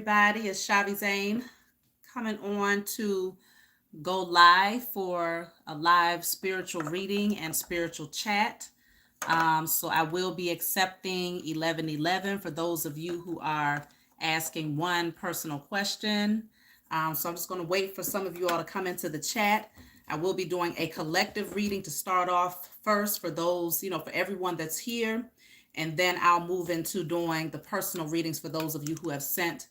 everybody. It's Shavi Zane coming on to go live for a live spiritual reading and spiritual chat. So I will be accepting 1111 for those of you who are asking one personal question. So I'm just going to wait for some of you all to come into the chat. I will be doing a collective reading to start off first for those, for everyone that's here. And then I'll move into doing the personal readings for those of you who have sent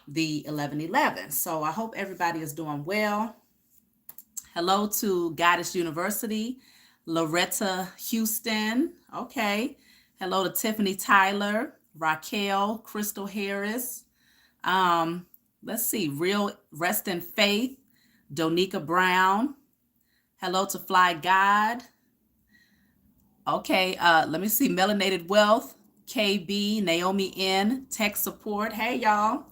the 1111. So I hope everybody is doing well. Hello to Goddess University, Loretta Houston. Okay. Hello to Tiffany Tyler, Raquel, Crystal Harris. Let's see, Real Rest in Faith, Donika Brown. Hello to Fly God. Okay, let me see, Melanated Wealth, KB, Naomi N, Tech Support. Hey, y'all.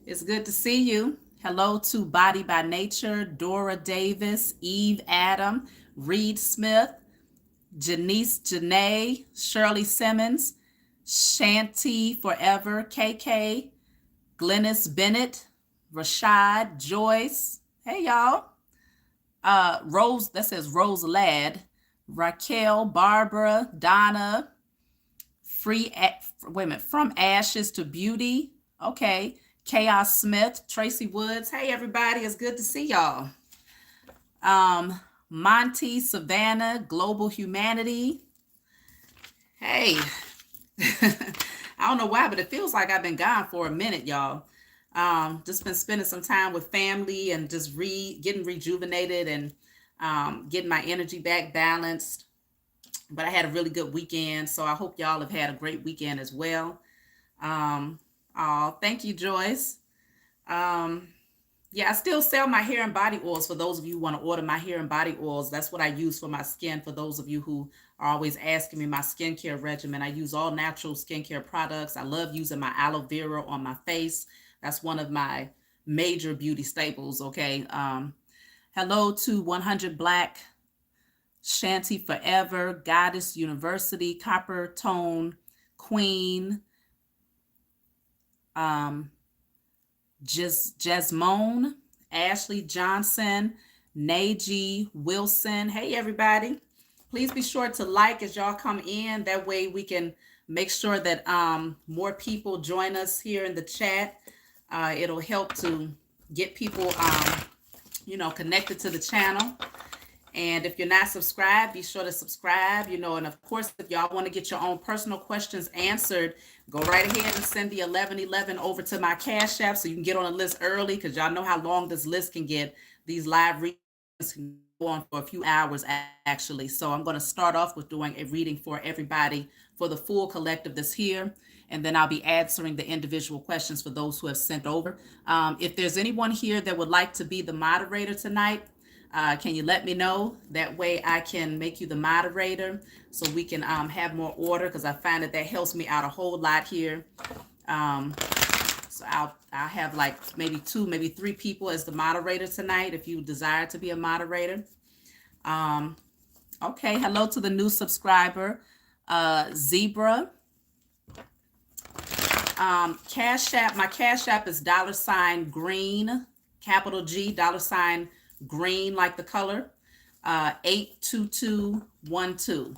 It's good to see you. Hello to Body by Nature, Dora Davis, Eve Adam, Reed Smith, Janiece Janae, Shirley Simmons, Shanty Forever, KK, Glennis Bennett, Rashad, Joyce. Hey, y'all. Rose, that says Rose Ladd, Raquel, Barbara, Donna, From Ashes to Beauty. Okay. Chaos Smith, Tracy Woods. Hey, everybody. It's good to see y'all. Monty, Savannah, Global Humanity. Hey. I don't know why, but it feels like I've been gone for a minute, y'all. Just been spending some time with family and just getting rejuvenated and getting my energy back balanced. But I had a really good weekend, so I hope y'all have had a great weekend as well. Thank you, Joyce. Yeah, I still sell my hair and body oils for those of you who want to order my hair and body oils. That's what I use for my skin. For those of you who are always asking me my skincare regimen, I use all natural skincare products. I love using my aloe vera on my face. That's one of my major beauty staples, okay? Hello to 100 Black, Shanty Forever, Goddess University, Copper Tone Queen, Jasmine, Ashley Johnson, Naji Wilson. Hey, everybody. Please be sure to like as y'all come in. That way we can make sure that more people join us here in the chat. It'll help to get people, connected to the channel. And if you're not subscribed, be sure to subscribe, and of course, if y'all want to get your own personal questions answered, go right ahead and send the 1111 over to my Cash App so you can get on a list early, because y'all know how long this list can get. These live readings can go on for a few hours, actually. So I'm going to start off with doing a reading for everybody for the full collective that's here. And then I'll be answering the individual questions for those who have sent over. If there's anyone here that would like to be the moderator tonight, can you let me know? That way I can make you the moderator so we can have more order, because I find that helps me out a whole lot here. So I'll have like maybe 2, maybe 3 people as the moderator tonight if you desire to be a moderator. Okay, hello to the new subscriber, Zebra. Cash App, my Cash App is $green, capital G, $green like the color, 82212.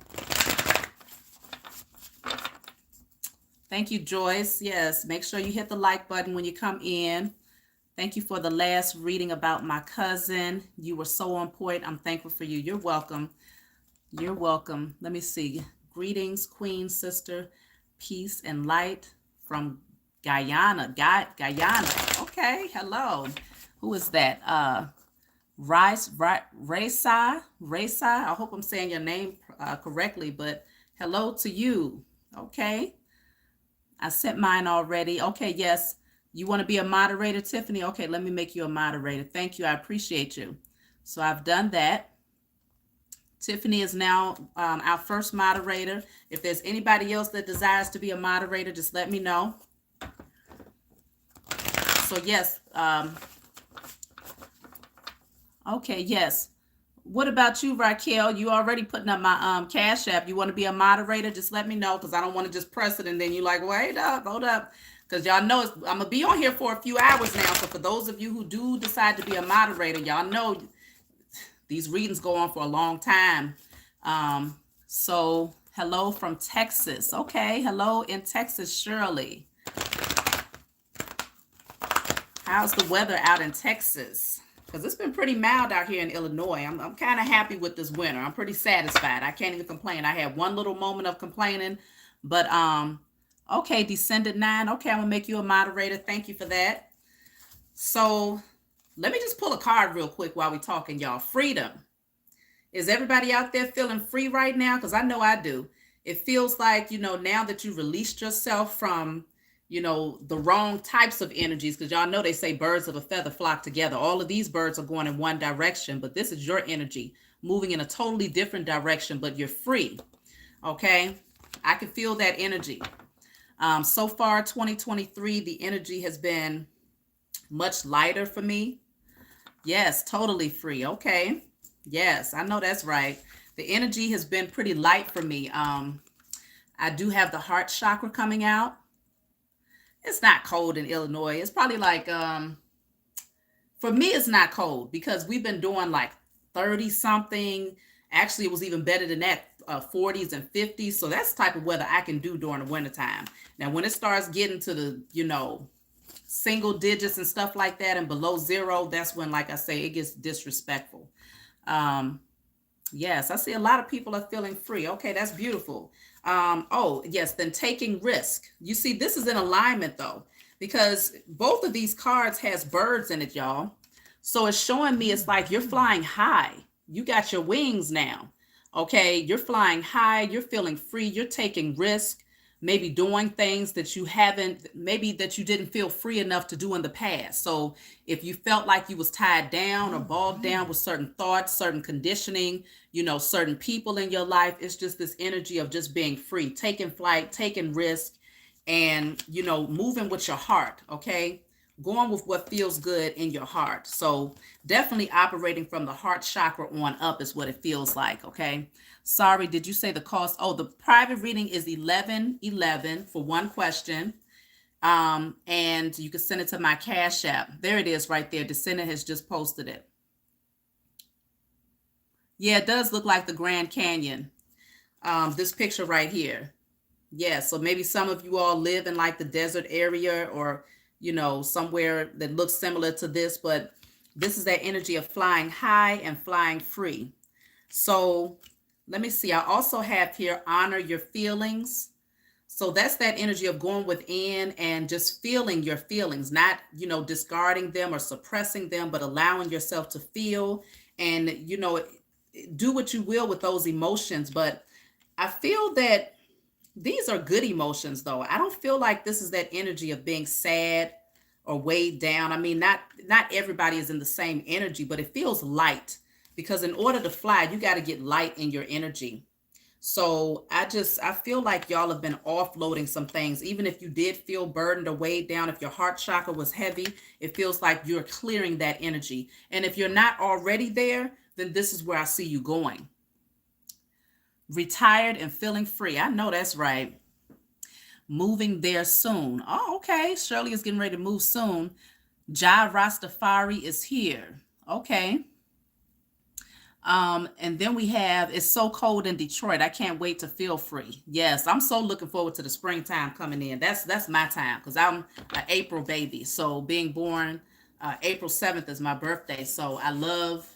Thank you, Joyce. Yes, make sure you hit the like button when you come in. Thank you for the last reading about my cousin. You were so on point. I'm thankful for you. You're welcome. You're welcome. Let me see. Greetings, Queen Sister. Peace and light from Guyana. Guyana. Okay, hello. Who is that? Raisa. I hope I'm saying your name correctly, but hello to you. Okay. I sent mine already. Okay, yes. You want to be a moderator, Tiffany? Okay, let me make you a moderator. Thank you. I appreciate you. So I've done that. Tiffany is now our first moderator. If there's anybody else that desires to be a moderator, just let me know. So yes. Okay, yes. What about you, Raquel? You already putting up my Cash App. You want to be a moderator? Just let me know, because I don't want to just press it and then you're like, wait up, hold up. because y'all know I'm gonna be on here for a few hours now. So for those of you who do decide to be a moderator, y'all know these readings go on for a long time. So hello from Texas. Okay, hello in Texas, Shirley. How's the weather out in Texas? Because it's been pretty mild out here in Illinois. I'm kind of happy with this winter. I'm pretty satisfied. I can't even complain. I had one little moment of complaining, but okay, Descendant 9. Okay, I'm gonna make you a moderator. Thank you for that. So let me just pull a card real quick while we're talking, y'all. Freedom. Is everybody out there feeling free right now? Because I know I do. It feels like, now that you released yourself from, the wrong types of energies, because y'all know they say birds of a feather flock together. All of these birds are going in one direction, but this is your energy moving in a totally different direction, but you're free. Okay. I can feel that energy. So far, 2023, the energy has been much lighter for me. Yes, totally free. Okay. Yes, I know that's right. The energy has been pretty light for me. I do have the heart chakra coming out. It's not cold in Illinois. It's probably like, for me, it's not cold because we've been doing like 30 something. Actually, it was even better than that, 40s and 50s. So that's the type of weather I can do during the wintertime. Now, when it starts getting to the, single digits and stuff like that and below zero, that's when, like I say, it gets disrespectful. Yes, I see a lot of people are feeling free. Okay, that's beautiful. Oh, yes, then taking risk. You see, this is in alignment though, because both of these cards has birds in it, y'all. So it's showing me it's like you're flying high. You got your wings now. Okay, you're flying high, you're feeling free, you're taking risk, maybe doing things that you haven't, maybe that you didn't feel free enough to do in the past. So if you felt like you was tied down or bogged down with certain thoughts, certain conditioning, certain people in your life, it's just this energy of just being free, taking flight, taking risk, and, moving with your heart, okay? Going with what feels good in your heart. So definitely operating from the heart chakra on up is what it feels like, okay? Sorry, did you say the cost? Oh, the private reading is $11.11 for one question. And you can send it to my Cash App. There it is right there. Descendant has just posted it. Yeah, it does look like the Grand Canyon. This picture right here. Yeah, so maybe some of you all live in like the desert area or, somewhere that looks similar to this, but this is that energy of flying high and flying free. So let me see. I also have here, honor your feelings. So that's that energy of going within and just feeling your feelings, not, discarding them or suppressing them, but allowing yourself to feel and, do what you will with those emotions. But I feel that these are good emotions though. I don't feel like this is that energy of being sad or weighed down. I mean, not everybody is in the same energy, but it feels light because in order to fly, you got to get light in your energy. So I feel like y'all have been offloading some things. Even if you did feel burdened or weighed down, if your heart chakra was heavy, it feels like you're clearing that energy. And if you're not already there, then this is where I see you going. Retired and feeling free. I know that's right. Moving there soon. Oh, okay. Shirley is getting ready to move soon. Jai Rastafari is here. Okay. And then we have, it's so cold in Detroit. I can't wait to feel free. Yes, I'm so looking forward to the springtime coming in. That's my time because I'm an April baby. So being born April 7th is my birthday. So I love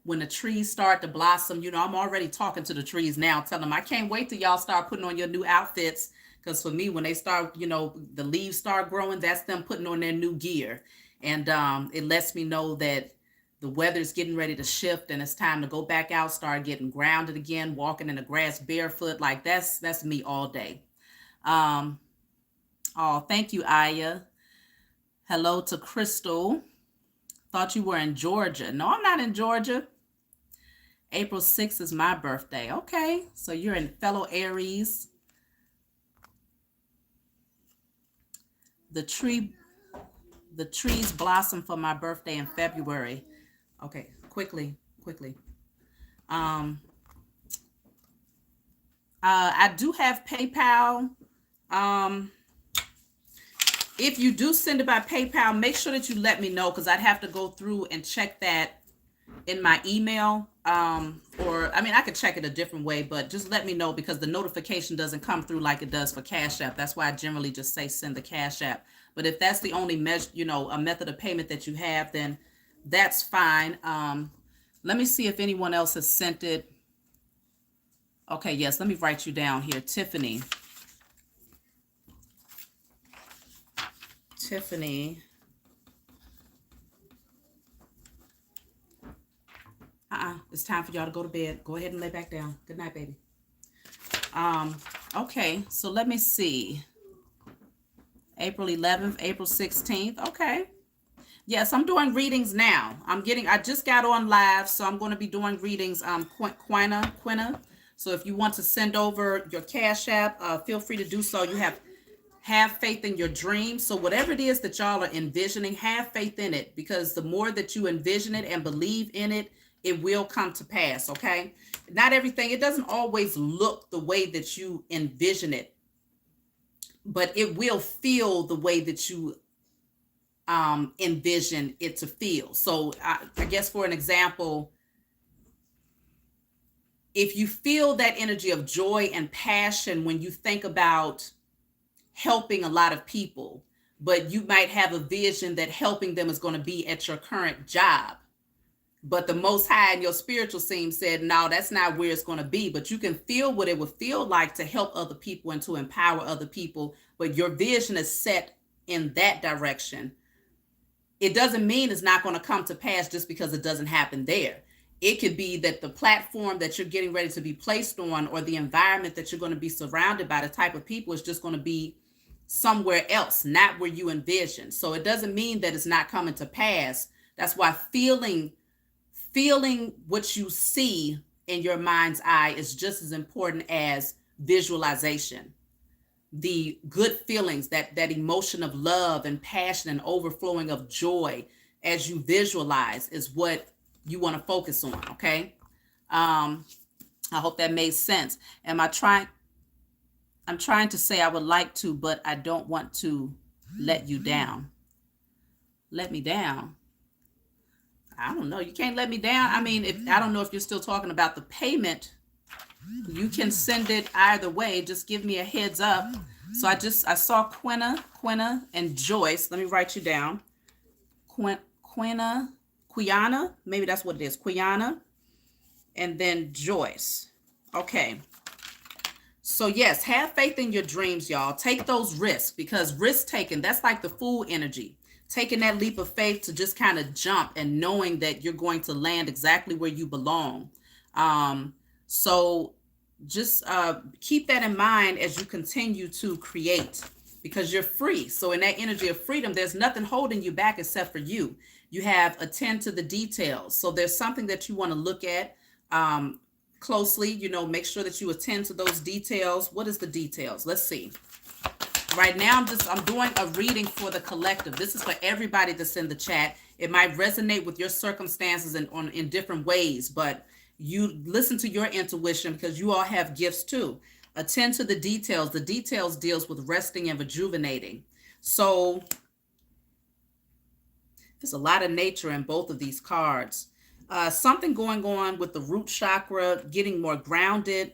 when the trees start to blossom. I'm already talking to the trees now, telling them I can't wait till y'all start putting on your new outfits. Because for me, when they start, the leaves start growing, that's them putting on their new gear. And it lets me know that the weather's getting ready to shift and it's time to go back out, start getting grounded again, walking in the grass barefoot. Like that's me all day. Oh, thank you, Aya. Hello to Crystal. Thought you were in Georgia. No, I'm not in Georgia. April 6th is my birthday. Okay, so you're in fellow Aries. The trees blossom for my birthday in February. Okay, quickly. I do have PayPal. If you do send it by PayPal, make sure that you let me know, because I'd have to go through and check that in my email. Or I mean, I could check it a different way, but just let me know, because the notification doesn't come through like it does for Cash App. That's why I generally just say send the Cash App. But if that's the only measure, a method of payment that you have, then that's fine. Let me see if anyone else has sent it. Okay, yes, let me write you down here. Tiffany. It's time for y'all to go to bed. Go ahead and lay back down. Good night, baby. Okay, so let me see. April 11th, April 16th. Okay. Yes, I'm doing readings now. I just got on live, so I'm going to be doing readings. Quina. So if you want to send over your Cash App, feel free to do so. You have faith in your dreams. So whatever it is that y'all are envisioning, have faith in it, because the more that you envision it and believe in it, it will come to pass. Okay. Not everything, it doesn't always look the way that you envision it, but it will feel the way that you envision it to feel. So I guess for an example, if you feel that energy of joy and passion when you think about helping a lot of people, but you might have a vision that helping them is going to be at your current job, but the Most High in your spiritual scene said, no, that's not where it's going to be. But you can feel what it would feel like to help other people and to empower other people, but your vision is set in that direction. It doesn't mean it's not going to come to pass just because it doesn't happen there. It could be that the platform that you're getting ready to be placed on, or the environment that you're going to be surrounded by, the type of people, is just going to be somewhere else, not where you envision. So it doesn't mean that it's not coming to pass. That's why feeling what you see in your mind's eye is just as important as visualization. The good feelings, that emotion of love and passion and overflowing of joy as you visualize, is what you want to focus on. Okay. I hope that made sense. I'm trying to say I would like to, but I don't want to let you down. Let me down. I don't know. You can't let me down. I mean, I don't know if you're still talking about the payment. You can send it either way. Just give me a heads up. So I saw Quina and Joyce. Let me write you down. Quiana, maybe that's what it is. Quiana, and then Joyce. Okay. So yes, have faith in your dreams, y'all. Take those risks, because risk taking, that's like the fool energy. Taking that leap of faith to just kind of jump and knowing that you're going to land exactly where you belong. So just keep that in mind as you continue to create, because you're free. So in that energy of freedom, there's nothing holding you back except for you. You have attend to the details. So there's something that you want to look at closely, make sure that you attend to those details. What is the details? Let's see. Right now, I'm doing a reading for the collective. This is for everybody that's in the chat. It might resonate with your circumstances in different ways, but you listen to your intuition, because you all have gifts too. Attend to the details. The details deals with resting and rejuvenating. So there's a lot of nature in both of these cards. Something going on with the root chakra, getting more grounded.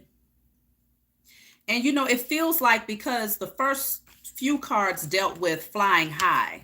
And, it feels like, because the first few cards dealt with flying high.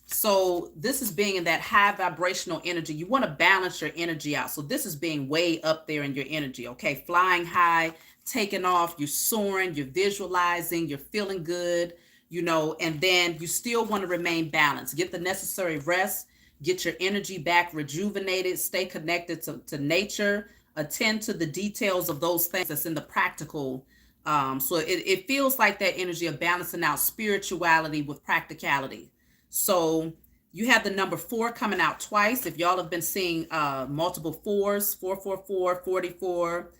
So this is being in that high vibrational energy. You want to balance your energy out. So this is being way up there in your energy. Okay. Flying high, taking off, you're soaring, you're visualizing, you're feeling good, and then you still want to remain balanced. Get the necessary rest, get your energy back rejuvenated, stay connected to nature, attend to the details of those things that's in the practical. So it feels like that energy of balancing out spirituality with practicality. So you have the number 4 coming out twice. If y'all have been seeing multiple 4s, 444, 44.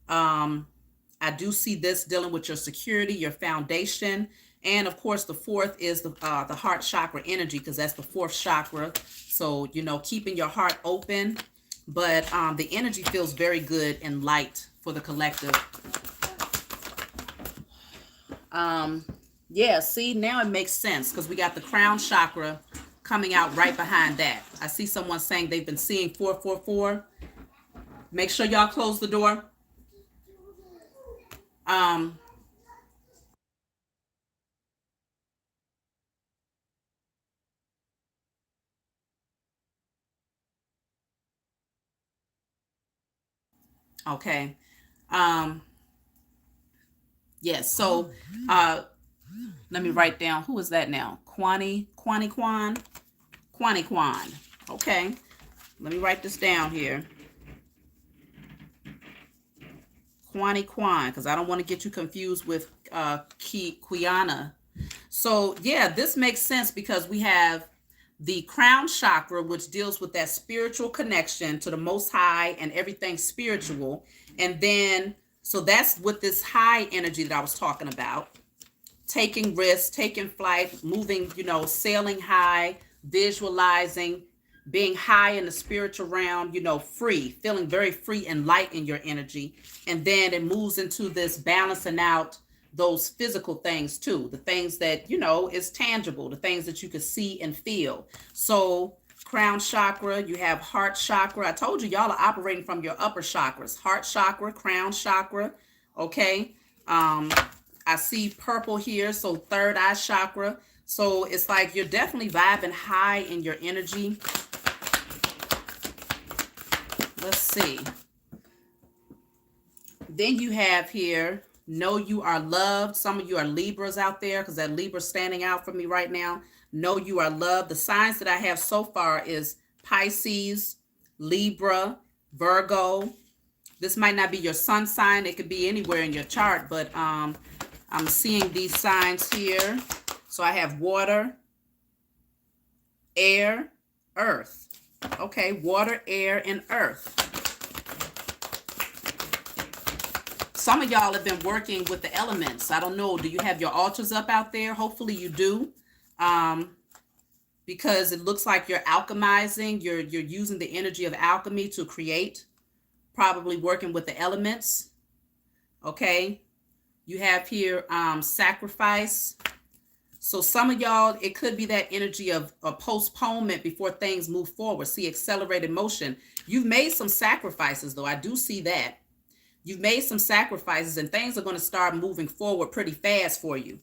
I do see this dealing with your security, your foundation. And of course, the 4th is the heart chakra energy, because that's the 4th chakra. So, keeping your heart open. But the energy feels very good and light for the collective. Yeah, see, now it makes sense because we got the crown chakra coming out right behind that. I see someone saying they've been seeing 444. Make sure y'all close the door. Um, okay. Um, yes, so let me write down who is that now? Quaniquan? Quaniquan. Okay. Let me write this down here. Quaniquan, because I don't want to get you confused with Kiana. So yeah, this makes sense because we have the crown chakra, which deals with that spiritual connection to the Most High and everything spiritual. And then, so that's with this high energy that I was talking about, taking risks, taking flight, moving, sailing high, visualizing, being high in the spiritual realm, free, feeling very free and light in your energy. And then it moves into this balancing out those physical things too, the things that, is tangible, the things that you could see and feel. So crown chakra, you have heart chakra. I told you y'all are operating from your upper chakras, heart chakra, crown chakra. Okay. I see purple here, so third eye chakra. So it's like you're definitely vibing high in your energy. Let's see. Then you have here, know you are loved. Some of you are Libras out there because that Libra standing out for me right now. Know you are loved. The signs that I have so far is Pisces, Libra, Virgo. This might not be your sun sign. It could be anywhere in your chart, but I'm seeing these signs here. So I have water, air, earth. Okay, water, air, and earth. Some of y'all have been working with the elements. I don't know. Do you have your altars up out there? Hopefully you do. Because it looks like you're alchemizing. You're using the energy of alchemy to create. Probably working with the elements. Okay. You have here sacrifice. So some of y'all, it could be that energy of a postponement before things move forward. See, accelerated motion. You've made some sacrifices, though. I do see that. You've made some sacrifices and things are going to start moving forward pretty fast for you.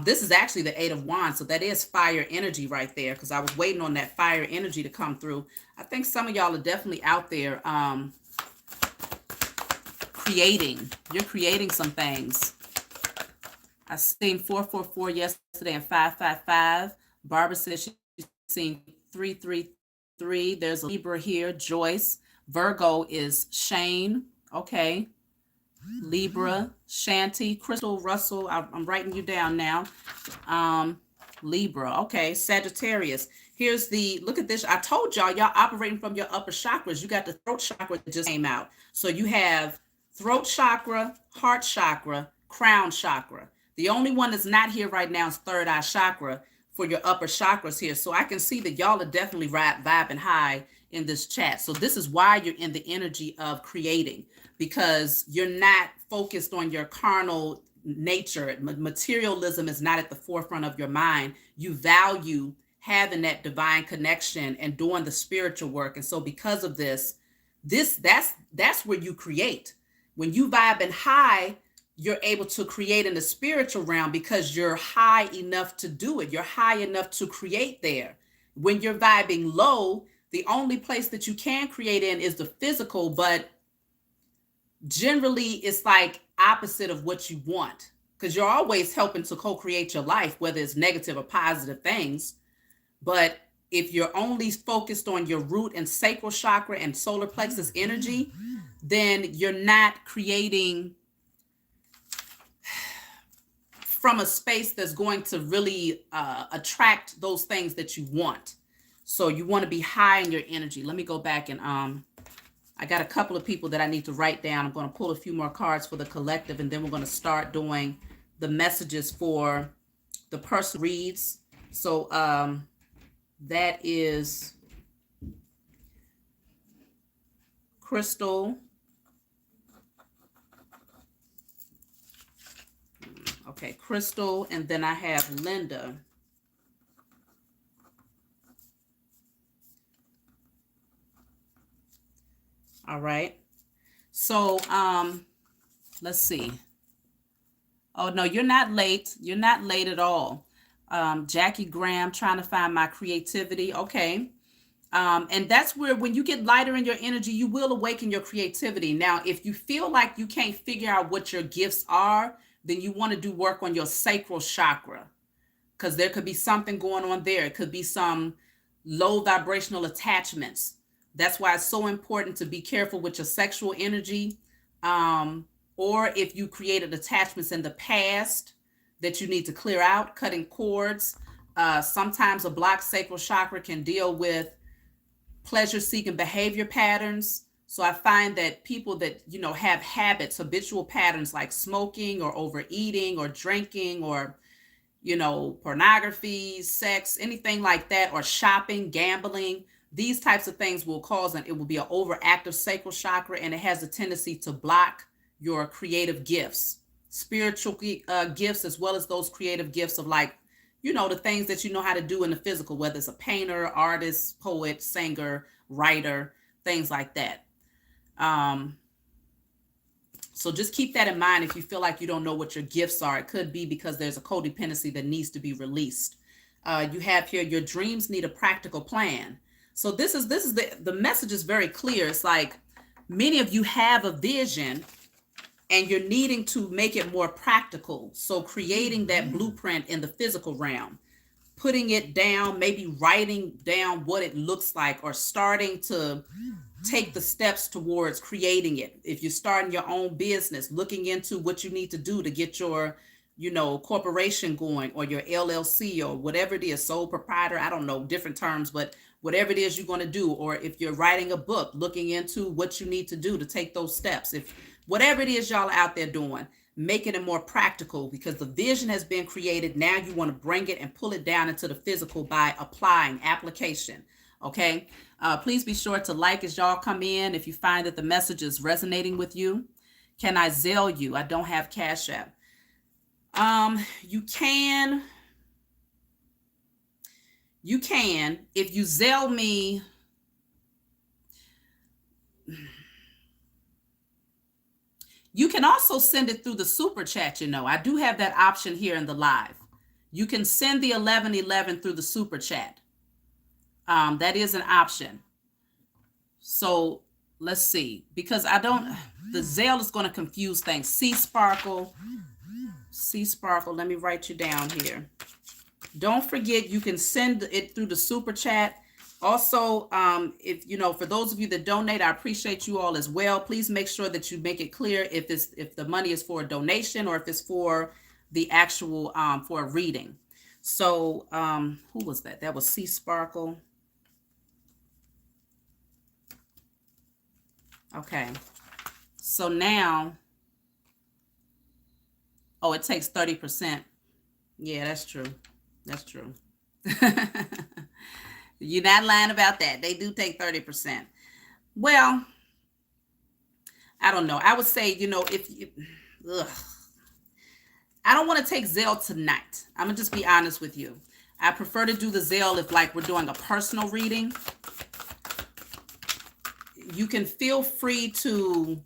This is actually the Eight of Wands. So that is fire energy right there because I was waiting on that fire energy to come through. I think some of y'all are definitely out there creating. You're creating some things. I seen 444 yesterday and 555. Barbara said she's seen 333. There's a Libra here, Joyce. Virgo is Shane. Okay. Libra, Shanti, Crystal, Russell. I'm writing you down now. Libra. Okay. Sagittarius. Here's the, look at this. I told y'all operating from your upper chakras. You got the throat chakra that just came out. So you have throat chakra, heart chakra, crown chakra. The only one that's not here right now is third eye chakra for your upper chakras here. So I can see that y'all are definitely vibing high in this chat. So this is why you're in the energy of creating, because you're not focused on your carnal nature. Materialism is not at the forefront of your mind. You value having that divine connection and doing the spiritual work. And so because of that's where you create. When you vibing high, you're able to create in the spiritual realm because you're high enough to do it. You're high enough to create there. When you're vibing low, the only place that you can create in is the physical, but generally it's like opposite of what you want because you're always helping to co-create your life, whether it's negative or positive things. But if you're only focused on your root and sacral chakra and solar plexus energy, then you're not creating from a space that's going to really attract those things that you want. So you want to be high in your energy. Let me go back and I got a couple of people that I need to write down. I'm going to pull a few more cards for the collective, and then we're going to start doing the messages for the person reads. So that is Crystal. Okay, Crystal, and then I have Linda. All right. So, let's see. Oh, no, you're not late. You're not late at all. Jackie Graham, trying to find my creativity. Okay. And that's where, when you get lighter in your energy, you will awaken your creativity. Now, if you feel like you can't figure out what your gifts are, then you want to do work on your sacral chakra, because there could be something going on there. It could be some low vibrational attachments. That's why it's so important to be careful with your sexual energy. Or if you created attachments in the past that you need to clear out, cutting cords. Sometimes a blocked sacral chakra can deal with pleasure-seeking behavior patterns. So I find that people that, have habits, habitual patterns like smoking or overeating or drinking or, pornography, sex, anything like that, or shopping, gambling, these types of things will cause, and it will be an overactive sacral chakra, and it has a tendency to block your creative gifts, spiritual gifts, as well as those creative gifts of, like, the things that you know how to do in the physical, whether it's a painter, artist, poet, singer, writer, things like that. So just keep that in mind. If you feel like you don't know what your gifts are, it could be because there's a codependency that needs to be released. You have here, your dreams need a practical plan. So this is the message is very clear. It's like many of you have a vision and you're needing to make it more practical. So creating that blueprint in the physical realm, putting it down, maybe writing down what it looks like, or starting to take the steps towards creating it. If you're starting your own business, looking into what you need to do to get your, corporation going, or your LLC, or whatever it is, sole proprietor, I don't know, different terms, but whatever it is you're going to do. Or if you're writing a book, looking into what you need to do to take those steps. If whatever it is y'all out there doing, making it more practical, because the vision has been created. Now you want to bring it and pull it down into the physical by applying application. Okay. Please be sure to like as y'all come in. If you find that the message is resonating with you, can I Zelle you? I don't have Cash App. You can, if you Zelle me, you can also send it through the super chat. I do have that option here in the live. You can send the 1111 through the super chat. That is an option. So let's see, because the Zelle is going to confuse things. C Sparkle, let me write you down here. Don't forget, you can send it through the super chat. Also, if for those of you that donate, I appreciate you all as well. Please make sure that you make it clear if the money is for a donation or if it's for the actual for a reading. So who was that? That was C Sparkle. Okay. So now, oh, it takes 30%. Yeah, that's true. That's true. You're not lying about that. They do take 30%. Well, I don't know. I would say, if you, I don't want to take Zelle tonight. I'm going to just be honest with you. I prefer to do the Zelle if, like, we're doing a personal reading. You can feel free to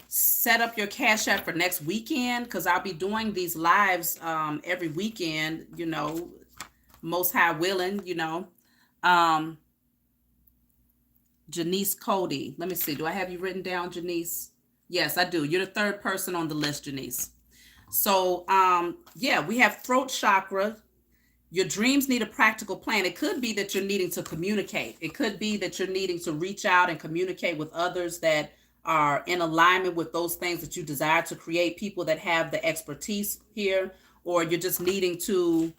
set up your Cash App for next weekend, because I'll be doing these lives every weekend, most high willing, Janiece Cody. Let me see. Do I have you written down, Janiece? Yes, I do. You're the third person on the list, Janiece. So, yeah, we have throat chakra. Your dreams need a practical plan. It could be that you're needing to communicate. It could be that you're needing to reach out and communicate with others that are in alignment with those things that you desire to create, people that have the expertise here, or you're just needing to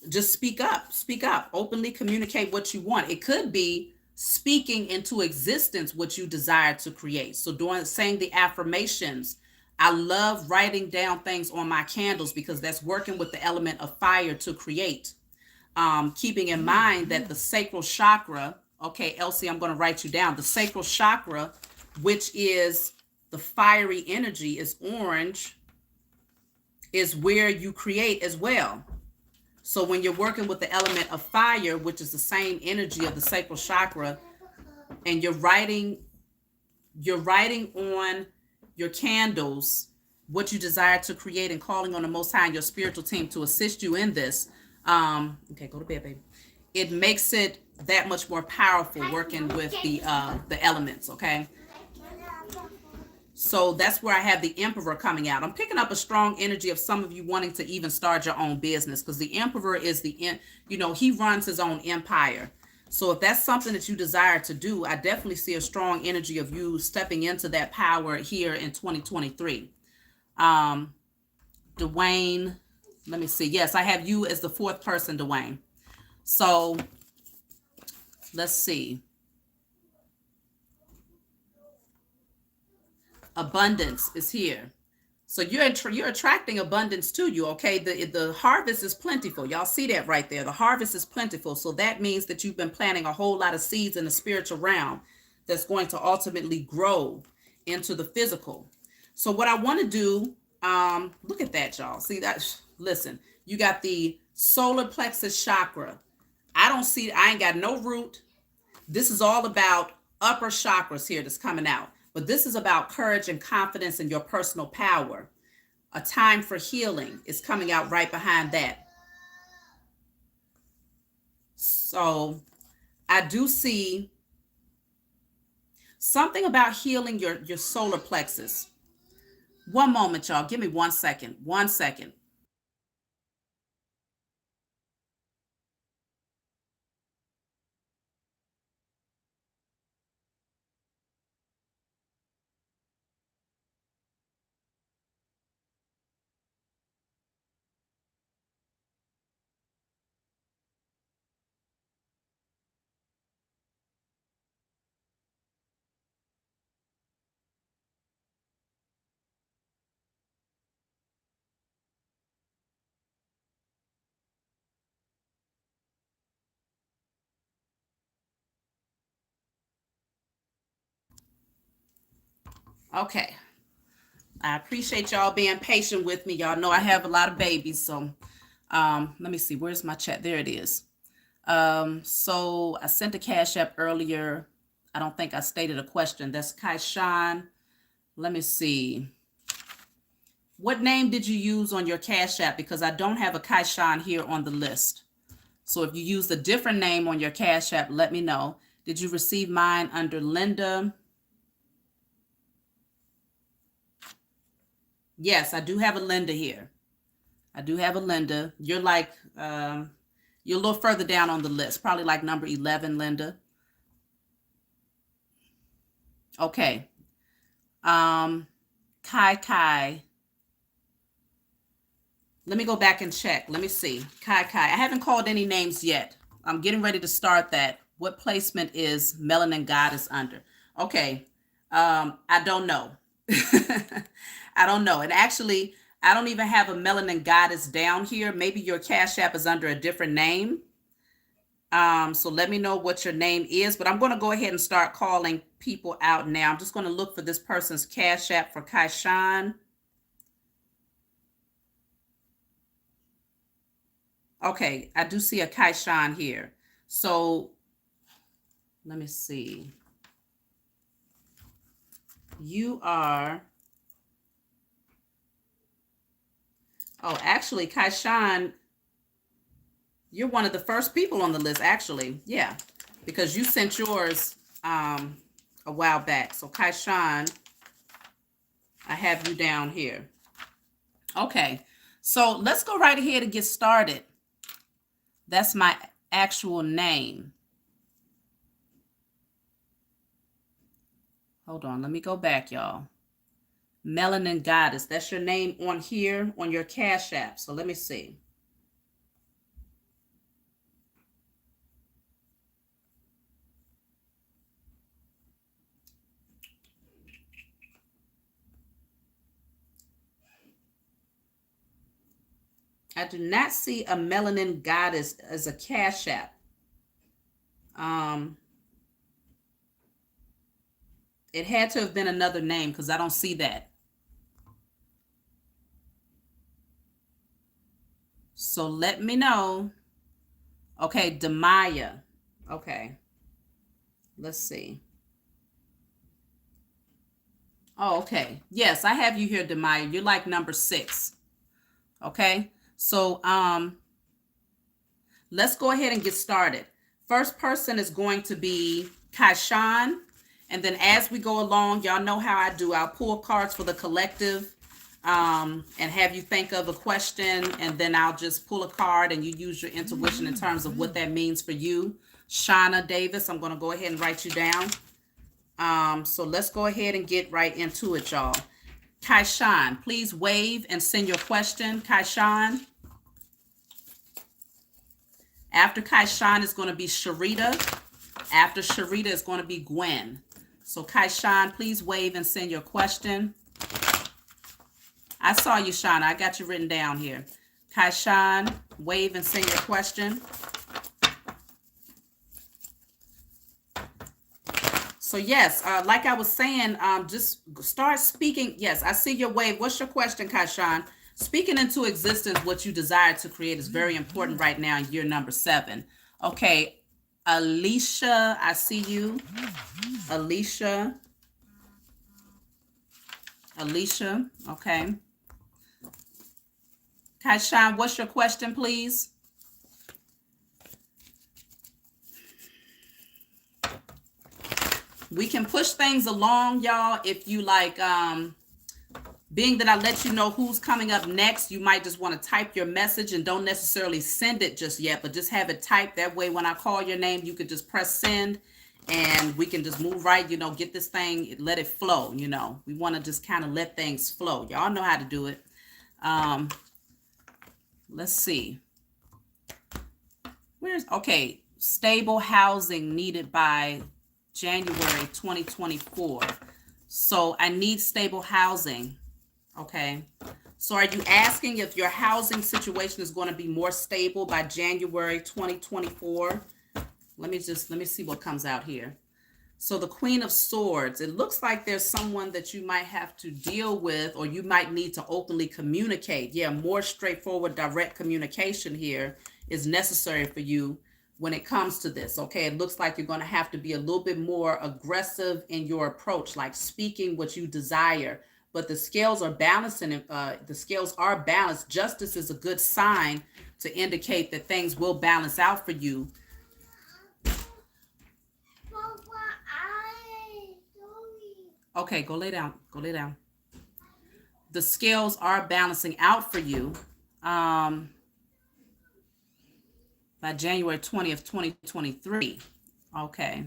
just speak up, openly communicate what you want. It could be speaking into existence what you desire to create. So saying the affirmations. I love writing down things on my candles because that's working with the element of fire to create. Keeping in mind that the sacral chakra, okay, Elsie, I'm going to write you down. The sacral chakra, which is the fiery energy, is orange, is where you create as well. So when you're working with the element of fire, which is the same energy of the sacral chakra, and you're writing on your candles what you desire to create and calling on the Most High and your spiritual team to assist you in this. Okay, go to bed, baby. It makes it that much more powerful working with the elements. Okay. So that's where I have the Emperor coming out. I'm picking up a strong energy of some of you wanting to even start your own business, because the Emperor is he runs his own empire. So if that's something that you desire to do, I definitely see a strong energy of you stepping into that power here in 2023. Dwayne, let me see. Yes, I have you as the fourth person, Dwayne. So let's see. Abundance is here. So you're attracting abundance to you, okay? The harvest is plentiful. Y'all see that right there. The harvest is plentiful. So that means that you've been planting a whole lot of seeds in the spiritual realm that's going to ultimately grow into the physical. So what I want to do, look at that, y'all. See that? Listen, you got the solar plexus chakra. I ain't got no root. This is all about upper chakras here that's coming out. But this is about courage and confidence in your personal power. A time for healing is coming out right behind that. So I do see something about healing your solar plexus. One moment, y'all. Give me 1 second. 1 second. Okay. I appreciate y'all being patient with me. Y'all know I have a lot of babies. So let me see. Where's my chat? There it is. So I sent a Cash App earlier. I don't think I stated a question. That's Kaishonda. Let me see. What name did you use on your Cash App? Because I don't have a Kaishonda here on the list. So if you used a different name on your Cash App, let me know. Did you receive mine under Linda? Yes, I do have a Linda here. I do have a Linda. You're like, you're a little further down on the list, probably like number 11, Linda. Okay. Kai. Let me go back and check. Let me see. Kai. I haven't called any names yet. I'm getting ready to start that. What placement is Melanin Goddess under? Okay. I don't know. I don't know. And actually, I don't even have a Melanin Goddess down here. Maybe your Cash App is under a different name. So let me know what your name is, but I'm going to go ahead and start calling people out now. I'm just going to look for this person's Cash App for Kaishonda. Okay, I do see a Kaishonda here. So let me see. You are, oh, actually, Kaishonda, you're one of the first people on the list, actually. Yeah, because you sent yours a while back. So Kaishonda, I have you down here. Okay, so let's go right ahead and get started. That's my actual name. Hold on, let me go back, y'all. Melanin Goddess, that's your name on here on your Cash App. So let me see. I do not see a Melanin Goddess as a Cash App. It had to have been another name because I don't see that. So let me know. Okay, Demaya. Okay. Let's see. Oh, okay. Yes, I have you here, Demaya. You're like number 6. Okay. So let's go ahead and get started. First person is going to be Kaishon. And then as we go along, y'all know how I do. I'll pull cards for the collective and have you think of a question. And then I'll just pull a card and you use your intuition in terms of what that means for you. Shauna Davis, I'm going to go ahead and write you down. So let's go ahead and get right into it, y'all. Kaishon, please wave and send your question. Kaishon. After Kaishon is going to be Sharita. After Sharita is going to be Gwen. So Kaishon, please wave and send your question. I saw you, Shauna. I got you written down here. Kaishon, wave and send your question. So yes, like I was saying, just start speaking. Yes, I see your wave. What's your question, Kaishon? Speaking into existence what you desire to create is very important right now in year number 7. Okay, Alicia, I see you. Alicia, okay. Kaishon, what's your question, please? We can push things along, y'all, if you like, being that I let you know who's coming up next, you might just want to type your message and don't necessarily send it just yet, but just have it typed. That way, when I call your name, you could just press send and we can just move right, you know, get this thing, let it flow, you know. We want to just kind of let things flow. Y'all know how to do it. Let's see. Okay, stable housing needed by January 2024. So I need stable housing. Okay. So are you asking if your housing situation is going to be more stable by January 2024? Let me see what comes out here. So the Queen of Swords, it looks like there's someone that you might have to deal with, or you might need to openly communicate. Yeah, more straightforward, direct communication here is necessary for you when it comes to this. Okay, it looks like you're going to have to be a little bit more aggressive in your approach, like speaking what you desire. But the scales are balanced, and the scales are balanced. Justice is a good sign to indicate that things will balance out for you. Okay, go lay down. Go lay down. The scales are balancing out for you by January 20th, 2023. Okay.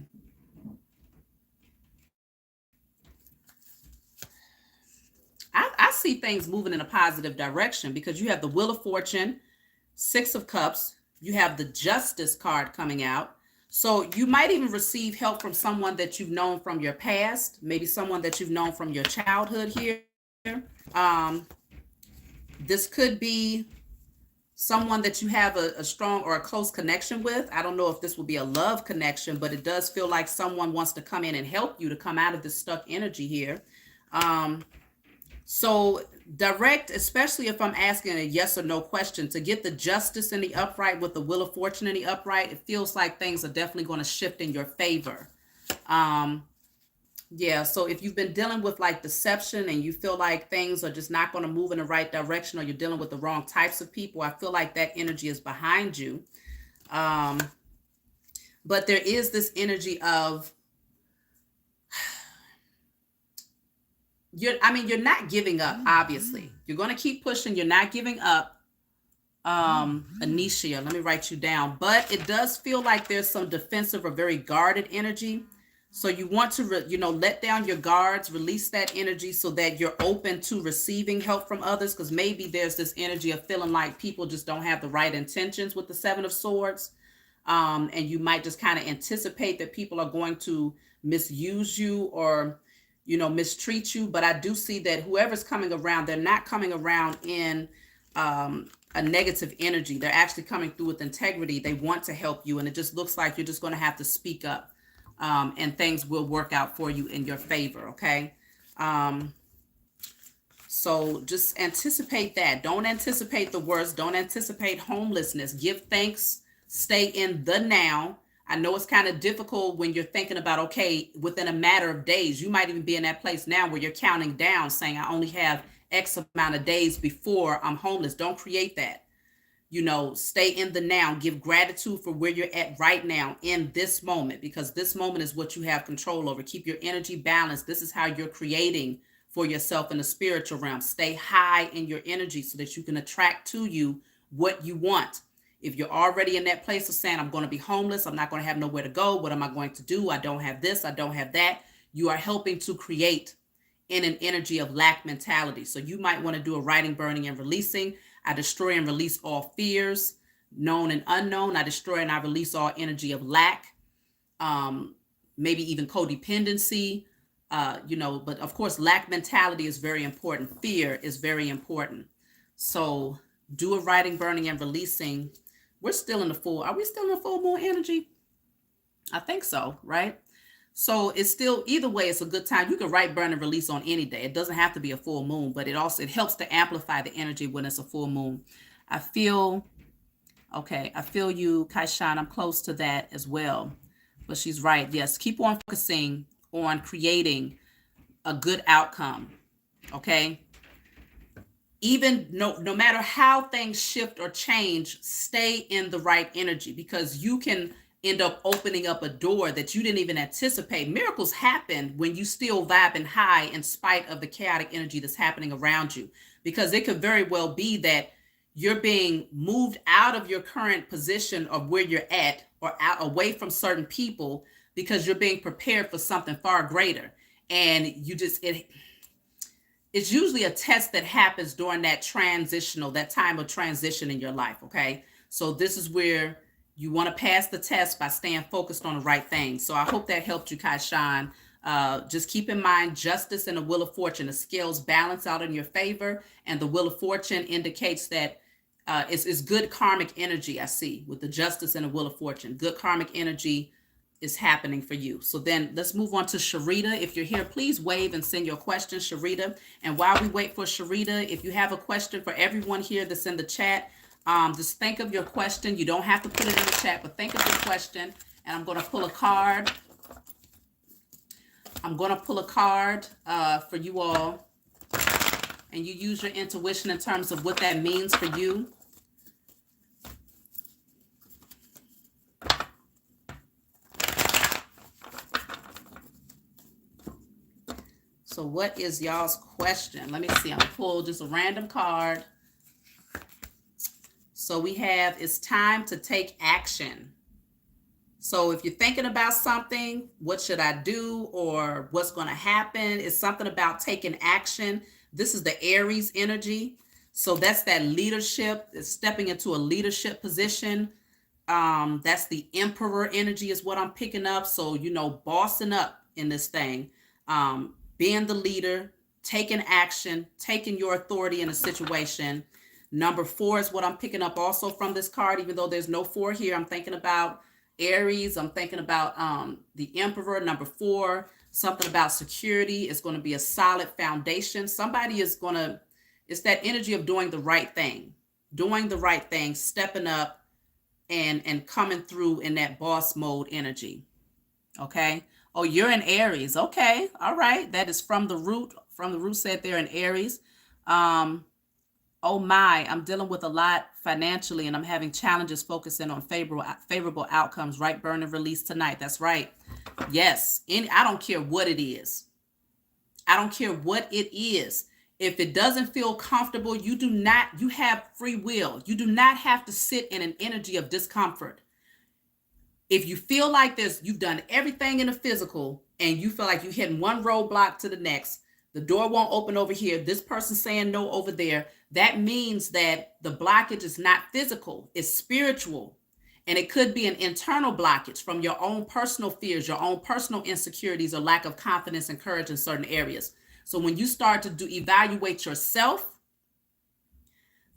I see things moving in a positive direction because you have the Wheel of Fortune, 6 of Cups. You have the Justice card coming out. So you might even receive help from someone that you've known from your past, maybe someone that you've known from your childhood here. This could be someone that you have a strong or a close connection with. I don't know if this will be a love connection, but it does feel like someone wants to come in and help you to come out of this stuck energy here. So direct, especially if I'm asking a yes or no question, to get the Justice in the upright with the Wheel of Fortune in the upright, it feels like things are definitely going to shift in your favor. Yeah, so if you've been dealing with like deception and you feel like things are just not going to move in the right direction, or you're dealing with the wrong types of people, I feel like that energy is behind you. But there is this energy of, you're not giving up, obviously. You're going to keep pushing. You're not giving up. Anisia, let me write you down. But it does feel like there's some defensive or very guarded energy. So you want to, let down your guards, release that energy so that you're open to receiving help from others. Because maybe there's this energy of feeling like people just don't have the right intentions with the 7 of Swords. And you might just kind of anticipate that people are going to misuse you or mistreat you. But I do see that whoever's coming around, they're not coming around in a negative energy. They're actually coming through with integrity. They want to help you. And it just looks like you're just going to have to speak up, and things will work out for you in your favor. Okay. So just anticipate that. Don't anticipate the worst. Don't anticipate homelessness. Give thanks. Stay in the now. I know it's kind of difficult when you're thinking about, okay, within a matter of days, you might even be in that place now where you're counting down, saying, I only have X amount of days before I'm homeless. Don't create that. Stay in the now. Give gratitude for where you're at right now in this moment, because this moment is what you have control over. Keep your energy balanced. This is how you're creating for yourself in the spiritual realm. Stay high in your energy so that you can attract to you what you want. If you're already in that place of saying, I'm going to be homeless, I'm not going to have nowhere to go, what am I going to do? I don't have this, I don't have that. You are helping to create in an energy of lack mentality. So you might want to do a writing, burning, and releasing. I destroy and release all fears, known and unknown. I destroy and I release all energy of lack, maybe even codependency, but of course, lack mentality is very important. Fear is very important. So do a writing, burning, and releasing. Are we still in the full moon energy? I think so, right? So it's still, either way, it's a good time. You can write, burn, and release on any day. It doesn't have to be a full moon, but it helps to amplify the energy when it's a full moon. I feel you, Kaishonda. I'm close to that as well. But she's right. Yes, keep on focusing on creating a good outcome. Okay? Even no matter how things shift or change, stay in the right energy, because you can end up opening up a door that you didn't even anticipate. Miracles happen when you still vibing high in spite of the chaotic energy that's happening around you, because it could very well be that you're being moved out of your current position of where you're at, or out away from certain people, because you're being prepared for something far greater. And it's usually a test that happens during that time of transition in your life. Okay. So this is where you want to pass the test by staying focused on the right things. So I hope that helped you, Kaishon. Just keep in mind justice and the wheel of fortune. The scales balance out in your favor, and the wheel of fortune indicates that it's good karmic energy. I see with the justice and the wheel of fortune, good karmic energy is happening for you. So then let's move on to Sharita. If you're here, please wave and send your question, Sharita. And while we wait for Sharita, if you have a question for everyone here that's in the chat, just think of your question. You don't have to put it in the chat, but think of your question. And I'm going to pull a card. For you all. And you use your intuition in terms of what that means for you. So what is y'all's question? Let me see. I'm going to pull just a random card. So we have, it's time to take action. So if you're thinking about something, what should I do, or what's going to happen? It's something about taking action. This is the Aries energy. So that's that leadership. It's stepping into a leadership position. That's the Emperor energy is what I'm picking up. So, bossing up in this thing, being the leader, taking action, taking your authority in a situation. Number 4 is what I'm picking up also from this card, even though there's no 4 here. I'm thinking about Aries. I'm thinking about the Emperor. Number 4, something about security. It's going to be a solid foundation. It's that energy of doing the right thing, stepping up and coming through in that boss mode energy. Okay. Oh, you're in Aries. Okay. All right. That is from the root. Said they're in Aries. Oh my, I'm dealing with a lot financially, and I'm having challenges focusing on favorable outcomes. Right, burn and release tonight. That's right. Yes. I don't care what it is. If it doesn't feel comfortable, you have free will. You do not have to sit in an energy of discomfort. If you feel like you've done everything in the physical and you feel like you're hitting one roadblock to the next, the door won't open over here, this person saying no over there, that means that the blockage is not physical, it's spiritual. And it could be an internal blockage from your own personal fears, your own personal insecurities, or lack of confidence and courage in certain areas. So when you start to evaluate yourself,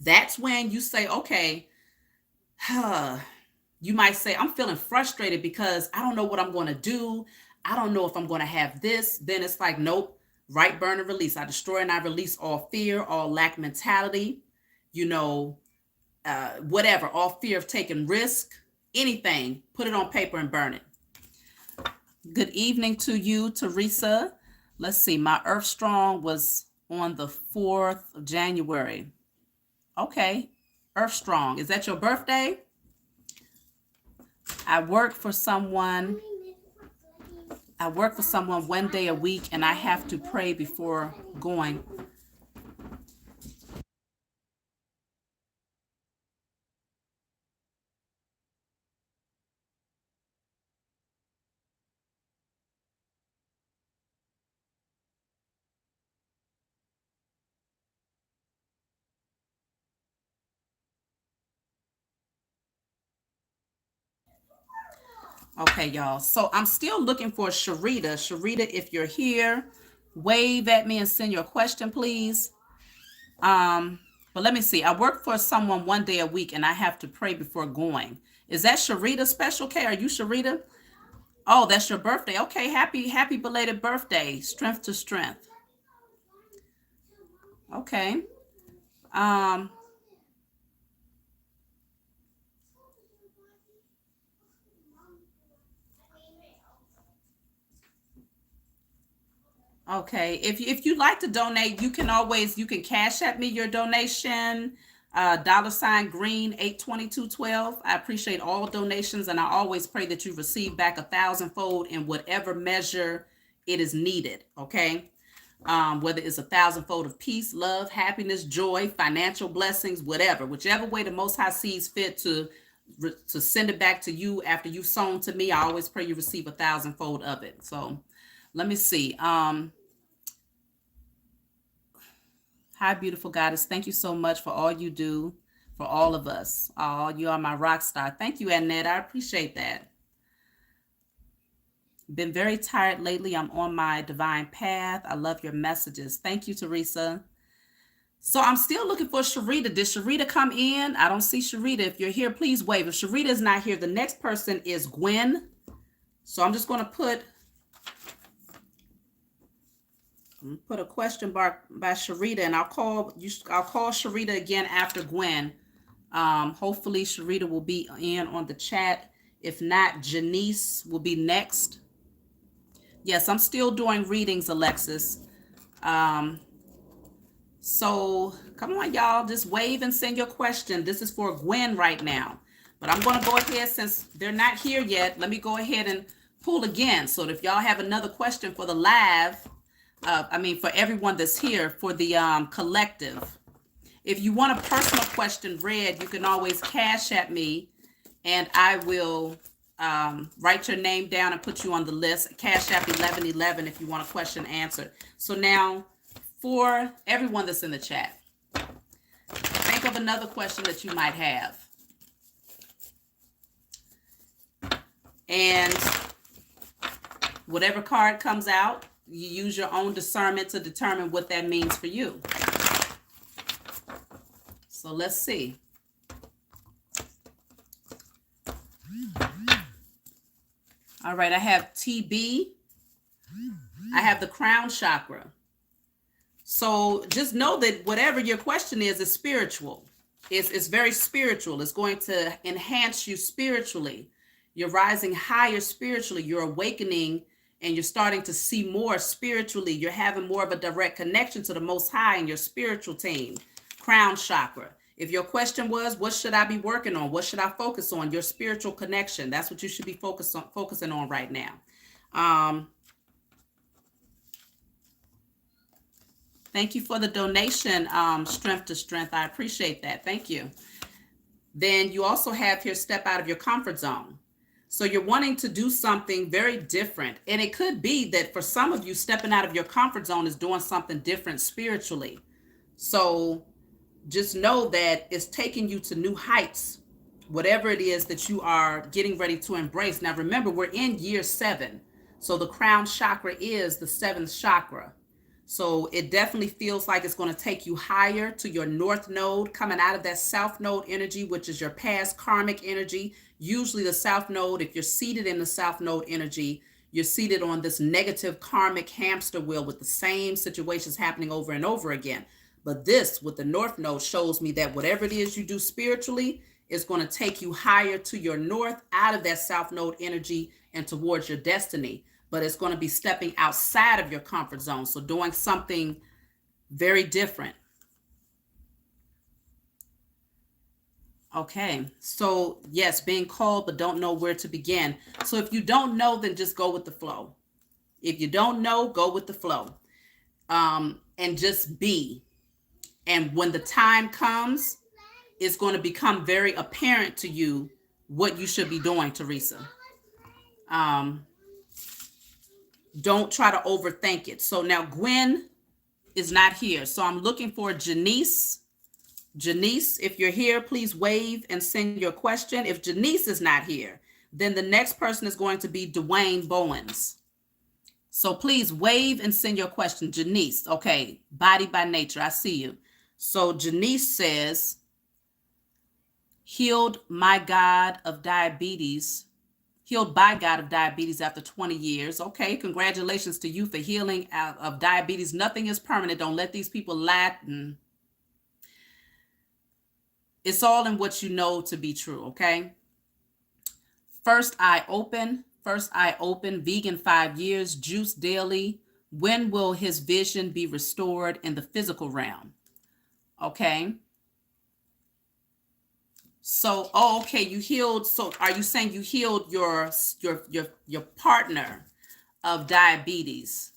that's when you say, okay, you might say, I'm feeling frustrated because I don't know what I'm going to do. I don't know if I'm going to have this. Then it's like, nope, Right, burn, and release. I destroy and I release all fear, all lack mentality, whatever, all fear of taking risk, anything, put it on paper and burn it. Good evening to you, Teresa. Let's see, my Earth Strong was on the 4th of January. Okay, Earth Strong. Is that your birthday? I work for someone one day a week and I have to pray before going. Okay, y'all. So I'm still looking for Sharita. Sharita, if you're here, wave at me and send your question, please. But let me see. I work for someone one day a week and I have to pray before going. Is that Sharita Special K? Are you Sharita? Oh, that's your birthday. Okay, happy belated birthday. Strength to strength. Okay. Um, Okay, if you'd like to donate, you can cash at me your donation, $ green 82212. I appreciate all donations, and I always pray that you receive back 1,000-fold in whatever measure it is needed. Okay, whether it's 1,000-fold of peace, love, happiness, joy, financial blessings, whichever way the Most High sees fit to send it back to you after you've sown to me. I always pray you receive 1,000-fold of it. So let me see. Hi, beautiful goddess. Thank you so much for all you do for all of us. Oh, you are my rock star. Thank you, Annette. I appreciate that. Been very tired lately. I'm on my divine path. I love your messages. Thank you, Teresa. So I'm still looking for Sharita. Did Sharita come in? I don't see Sharita. If you're here, please wave. If Sharita is not here, the next person is Gwen. So I'm just going to put a question mark by Sharita, and I'll call Sharita again after Gwen. Hopefully Sharita will be in on the chat. If not, Janiece will be next. Yes, I'm still doing readings, Alexis. So come on, y'all, just wave and send your question. This is for Gwen right now, but I'm going to go ahead, since they're not here yet, let me go ahead and pull again. So if y'all have another question for the live, for everyone that's here, for the collective. If you want a personal question read, you can always cash at me and I will write your name down and put you on the list. Cash app 1111 if you want a question answered. So now, for everyone that's in the chat, think of another question that you might have. And whatever card comes out, you use your own discernment to determine what that means for you. So let's see. All right, I have TB. I have the crown chakra. So just know that whatever your question is spiritual. It's very spiritual. It's going to enhance you spiritually. You're rising higher spiritually. You're awakening and you're starting to see more spiritually. You're having more of a direct connection to the Most High in your spiritual team. Crown chakra. If your question was, what should I be working on? What should I focus on? Your spiritual connection. That's what you should be focusing on right now. Thank you for the donation, Strength to Strength. I appreciate that. Thank you. Then you also have here, step out of your comfort zone. So you're wanting to do something very different. And it could be that for some of you, stepping out of your comfort zone is doing something different spiritually. So just know that it's taking you to new heights, whatever it is that you are getting ready to embrace. Now, remember, we're in year 7. So the crown chakra is the 7th chakra. So it definitely feels like it's going to take you higher to your north node, coming out of that south node energy, which is your past karmic energy. Usually the south node, if you're seated in the south node energy, You're seated on this negative karmic hamster wheel with the same situations happening over and over again. But this with the North Node shows me that whatever it is you do spiritually is going to take you higher to your north, out of that South Node energy and towards your destiny. But it's going to be stepping outside of your comfort zone. So doing something very different. Okay, so yes, being called but don't know where to begin. So if you don't know, then just go with the flow. If you don't know, go with the flow. And just be. And when the time comes, it's going to become very apparent to you what you should be doing, Teresa. Don't try to overthink it. So now Gwen is not here. So I'm looking for Janiece. Janiece, if you're here, please wave and send your question. If Janiece is not here, then the next person is going to be Dwayne Bowens. So please wave and send your question. Janiece, okay, body by nature, I see you. So Janiece says, healed by God of diabetes after 20 years. Okay, congratulations to you for healing out of diabetes. Nothing is permanent. Don't let these people lie. It's all in what you know to be true, okay? First eye open, vegan 5 years, juice daily. When will his vision be restored in the physical realm? Okay. So, okay, you healed. So are you saying you healed your partner of diabetes?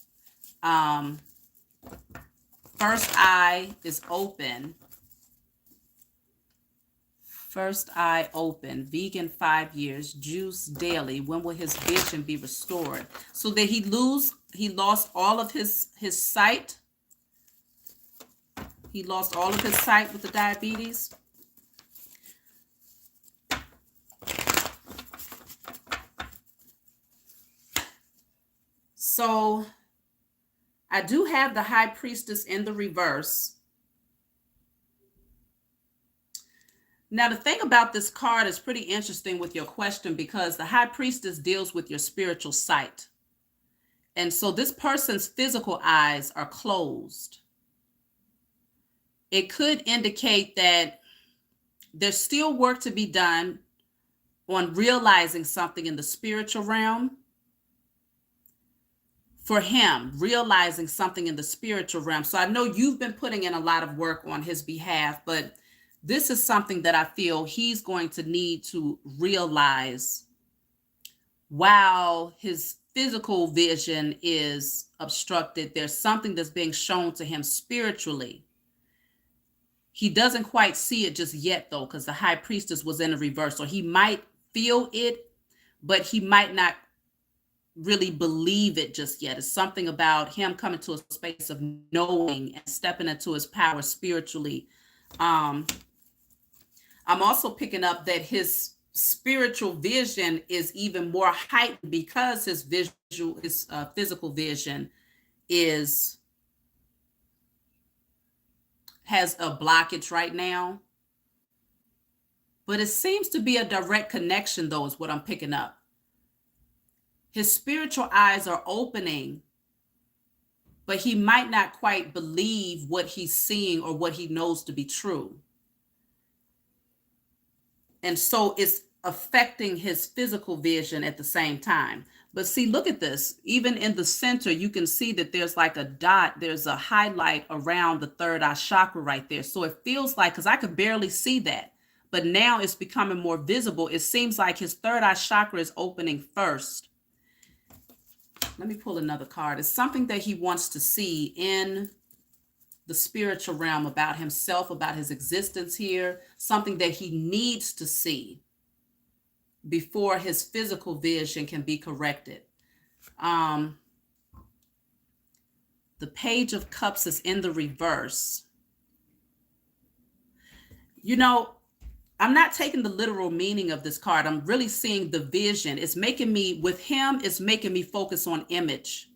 First eye is open. First eye open, vegan 5 years, juice daily. When will his vision be restored? So did he lost all of his sight? He lost all of his sight with the diabetes? So I do have the High Priestess in the reverse. Now, the thing about this card is pretty interesting with your question, because the High Priestess deals with your spiritual sight. And so this person's physical eyes are closed. It could indicate that there's still work to be done on realizing something in the spiritual realm. For him, realizing something in the spiritual realm. So I know you've been putting in a lot of work on his behalf, but this is something that I feel he's going to need to realize while his physical vision is obstructed. There's something that's being shown to him spiritually. He doesn't quite see it just yet, though, because the High Priestess was in a reverse. So he might feel it, but he might not really believe it just yet. It's something about him coming to a space of knowing and stepping into his power spiritually. I'm also picking up that his spiritual vision is even more heightened because his physical vision has a blockage right now. But it seems to be a direct connection, though, is what I'm picking up. His spiritual eyes are opening, but he might not quite believe what he's seeing or what he knows to be true. And so it's affecting his physical vision at the same time. But see, look at this. Even in the center, you can see that there's like a dot. There's a highlight around the third eye chakra right there. So it feels like, because I could barely see that, but now it's becoming more visible. It seems like his third eye chakra is opening first. Let me pull another card. It's something that he wants to see in the spiritual realm about himself, about his existence here, something that he needs to see before his physical vision can be corrected. The Page of Cups is in the reverse. You know, I'm not taking the literal meaning of this card. I'm really seeing the vision. It's making me, with him, it's making me focus on image,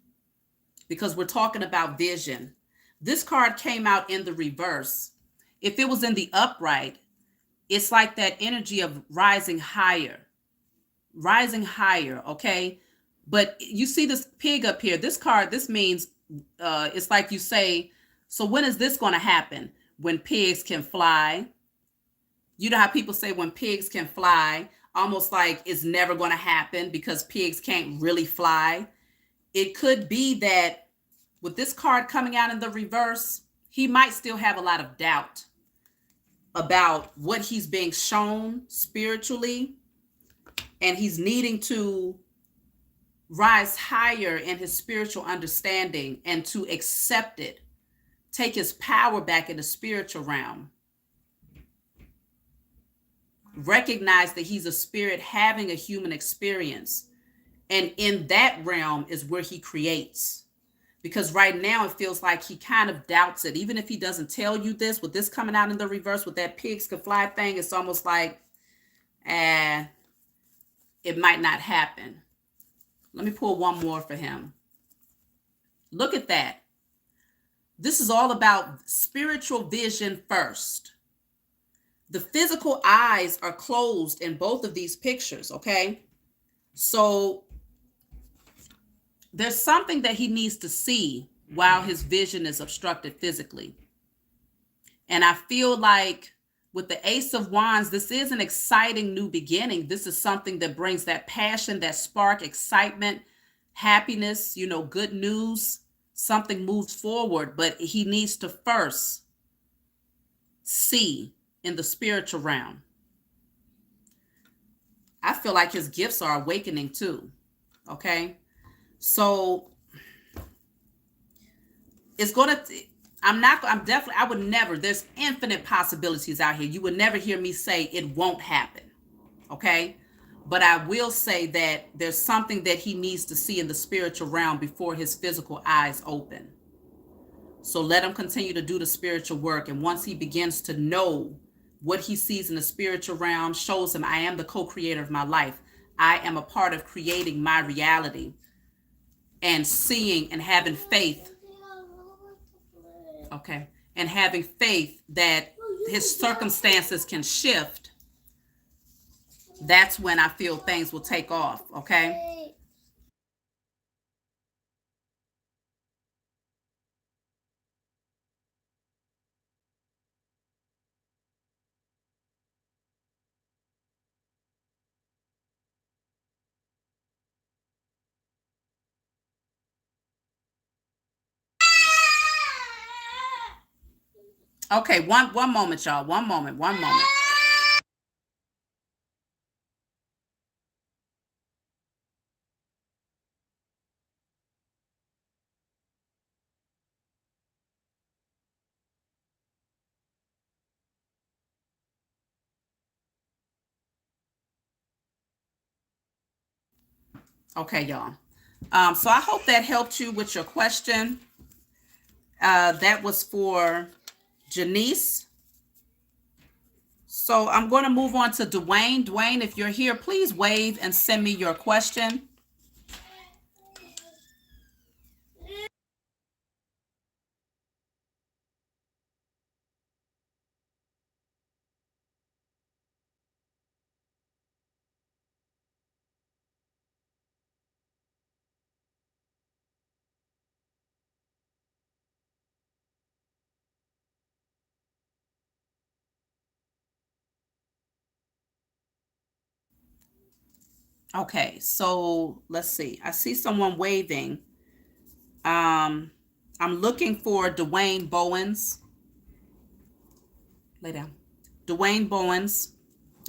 because we're talking about vision. This card came out in the reverse. If it was in the upright, it's like that energy of rising higher, okay? But you see this pig up here. This card, this means it's like you say, so when is this going to happen? When pigs can fly. You know how people say when pigs can fly, almost like it's never going to happen because pigs can't really fly. It could be that with this card coming out in the reverse, he might still have a lot of doubt about what he's being shown spiritually, and he's needing to rise higher in his spiritual understanding and to accept it, take his power back in the spiritual realm, recognize that he's a spirit having a human experience, and in that realm is where he creates. Because right now it feels like he kind of doubts it. Even if he doesn't tell you this, with this coming out in the reverse with that pigs can fly thing, it's almost like it might not happen. Let me pull one more for him. Look at that. This is all about spiritual vision first. The physical eyes are closed in both of these pictures, okay? So there's something that he needs to see while his vision is obstructed physically. And I feel like with the Ace of Wands, this is an exciting new beginning. This is something that brings that passion, that spark, excitement, happiness, you know, good news. Something moves forward, but he needs to first see in the spiritual realm. I feel like his gifts are awakening too, okay? So it's going to, I would never, there's infinite possibilities out here. You would never hear me say it won't happen, okay? But I will say that there's something that he needs to see in the spiritual realm before his physical eyes open. So let him continue to do the spiritual work. And once he begins to know what he sees in the spiritual realm, shows him, I am the co-creator of my life. I am a part of creating my reality, and seeing and having faith. Okay. And having faith that his circumstances can shift. That's when I feel things will take off. Okay. Okay, one moment, y'all. One moment. Okay, y'all. So I hope that helped you with your question. That was for Janiece. So I'm going to move on to Dwayne. Dwayne, if you're here, please wave and send me your question. Okay, so let's see. I see someone waving. I'm looking for Dwayne Bowens. Lay down. Dwayne Bowens.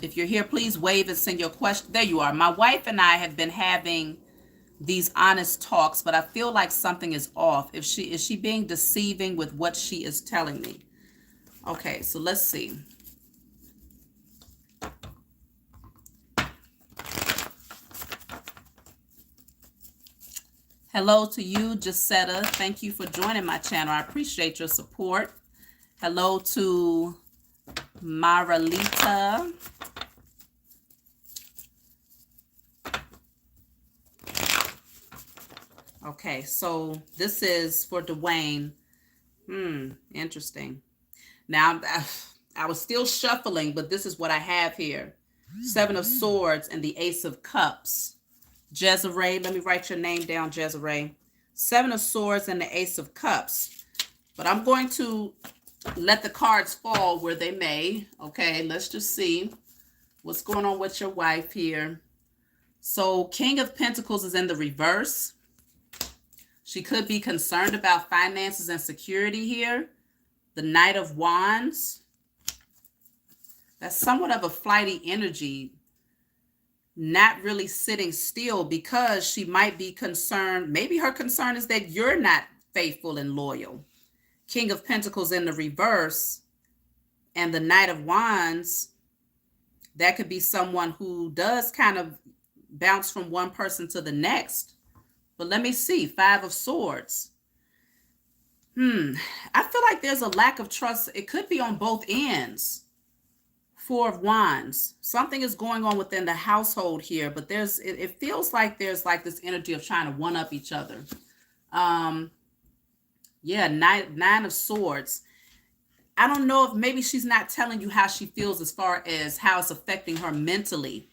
If you're here, please wave and send your question. There you are. My wife and I have been having these honest talks, but I feel like something is off. Is she being deceiving with what she is telling me? Okay, so let's see. Hello to you, Gisetta. Thank you for joining my channel. I appreciate your support. Hello to Maralita. Okay, so this is for Dwayne. Interesting. Now, I was still shuffling, but this is what I have here. 7 of Swords and the Ace of Cups. Desiree, let me write your name down, Desiree. Seven of Swords and the Ace of Cups. But I'm going to let the cards fall where they may. Okay, let's just see what's going on with your wife here. So King of Pentacles is in the reverse. She could be concerned about finances and security here. The Knight of Wands. That's somewhat of a flighty energy. Not really sitting still because she might be concerned. Maybe her concern is that you're not faithful and loyal. King of Pentacles in the reverse and the Knight of Wands. That could be someone who does kind of bounce from one person to the next. But let me see. Five of Swords. I feel like there's a lack of trust. It could be on both ends. Four of Wands. Something is going on within the household here, but it feels like there's like this energy of trying to one up each other. Yeah, nine of Swords. I don't know if maybe she's not telling you how she feels as far as how it's affecting her mentally.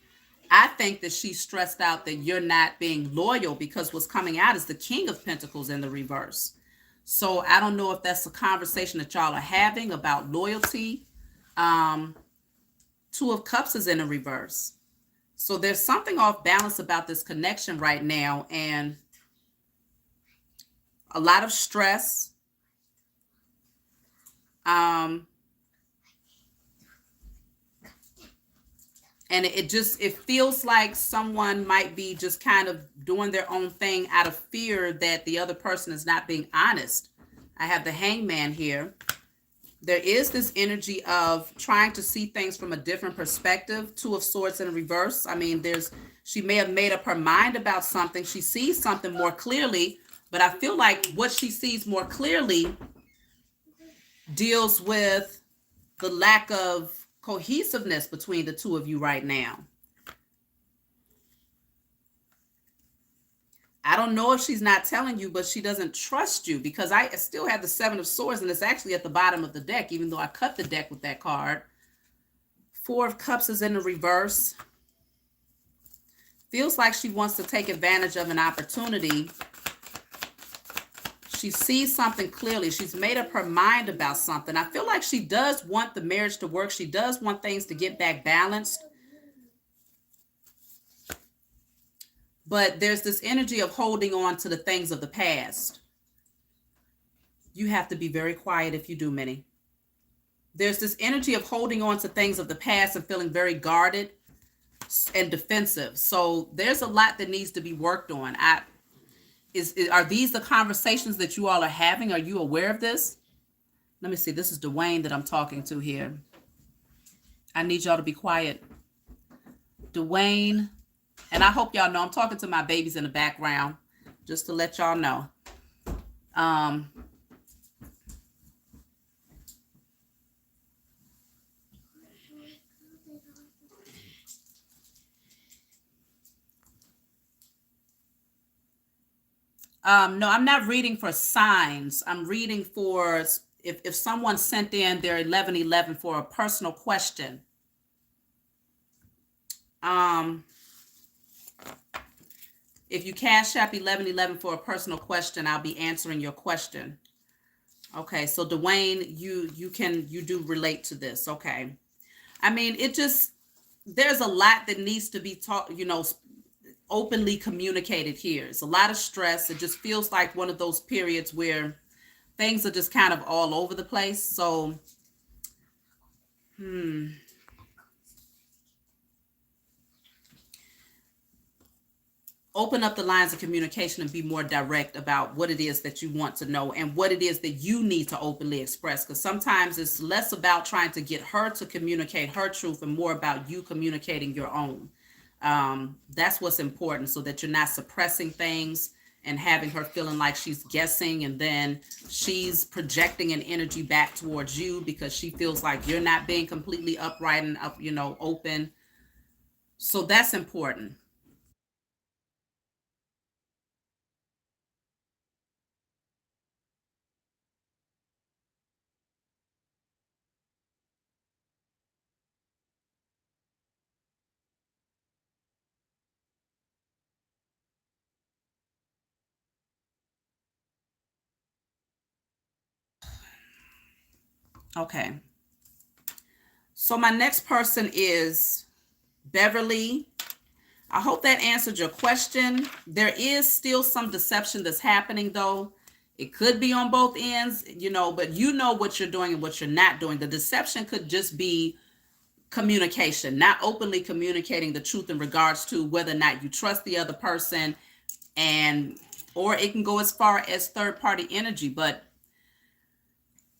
I think that she's stressed out that you're not being loyal because what's coming out is the King of Pentacles in the reverse. So I don't know if that's a conversation that y'all are having about loyalty. Two of Cups is in the reverse. So there's something off balance about this connection right now, and a lot of stress. And it feels like someone might be just kind of doing their own thing out of fear that the other person is not being honest. I have the Hangman here. There is this energy of trying to see things from a different perspective. Two of Swords in reverse. I mean, she may have made up her mind about something. She sees something more clearly, but I feel like what she sees more clearly deals with the lack of cohesiveness between the two of you right now. I don't know if she's not telling you, but she doesn't trust you, because I still have the Seven of Swords, and it's actually at the bottom of the deck, even though I cut the deck with that card. Four of Cups is in the reverse. Feels like she wants to take advantage of an opportunity. She sees something clearly. She's made up her mind about something. I feel like she does want the marriage to work. She does want things to get back balanced. But there's this energy of holding on to the things of the past. You have to be very quiet if you do, Minnie. There's this energy of holding on to things of the past and feeling very guarded and defensive. So there's a lot that needs to be worked on. Are these the conversations that you all are having? Are you aware of this? Let me see. This is Dwayne that I'm talking to here. I need y'all to be quiet. Dwayne, and I hope y'all know I'm talking to my babies in the background, just to let y'all know. No, I'm not reading for signs. I'm reading for if someone sent in their 1111 for a personal question. If you Cash App 1111 for a personal question, I'll be answering your question. Okay, so Dwayne, you do relate to this. Okay. I mean, there's a lot that needs to be taught, openly communicated here. It's a lot of stress. It just feels like one of those periods where things are just kind of all over the place. So, open up the lines of communication and be more direct about what it is that you want to know and what it is that you need to openly express. Because sometimes it's less about trying to get her to communicate her truth and more about you communicating your own. That's what's important, so that you're not suppressing things and having her feeling like she's guessing, and then she's projecting an energy back towards you because she feels like you're not being completely upright and up, open. So that's important. Okay. So my next person is Beverly. I hope that answered your question. There is still some deception that's happening, though. It could be on both ends, but you know what you're doing and what you're not doing. The deception could just be communication, not openly communicating the truth in regards to whether or not you trust the other person, or it can go as far as third party energy, but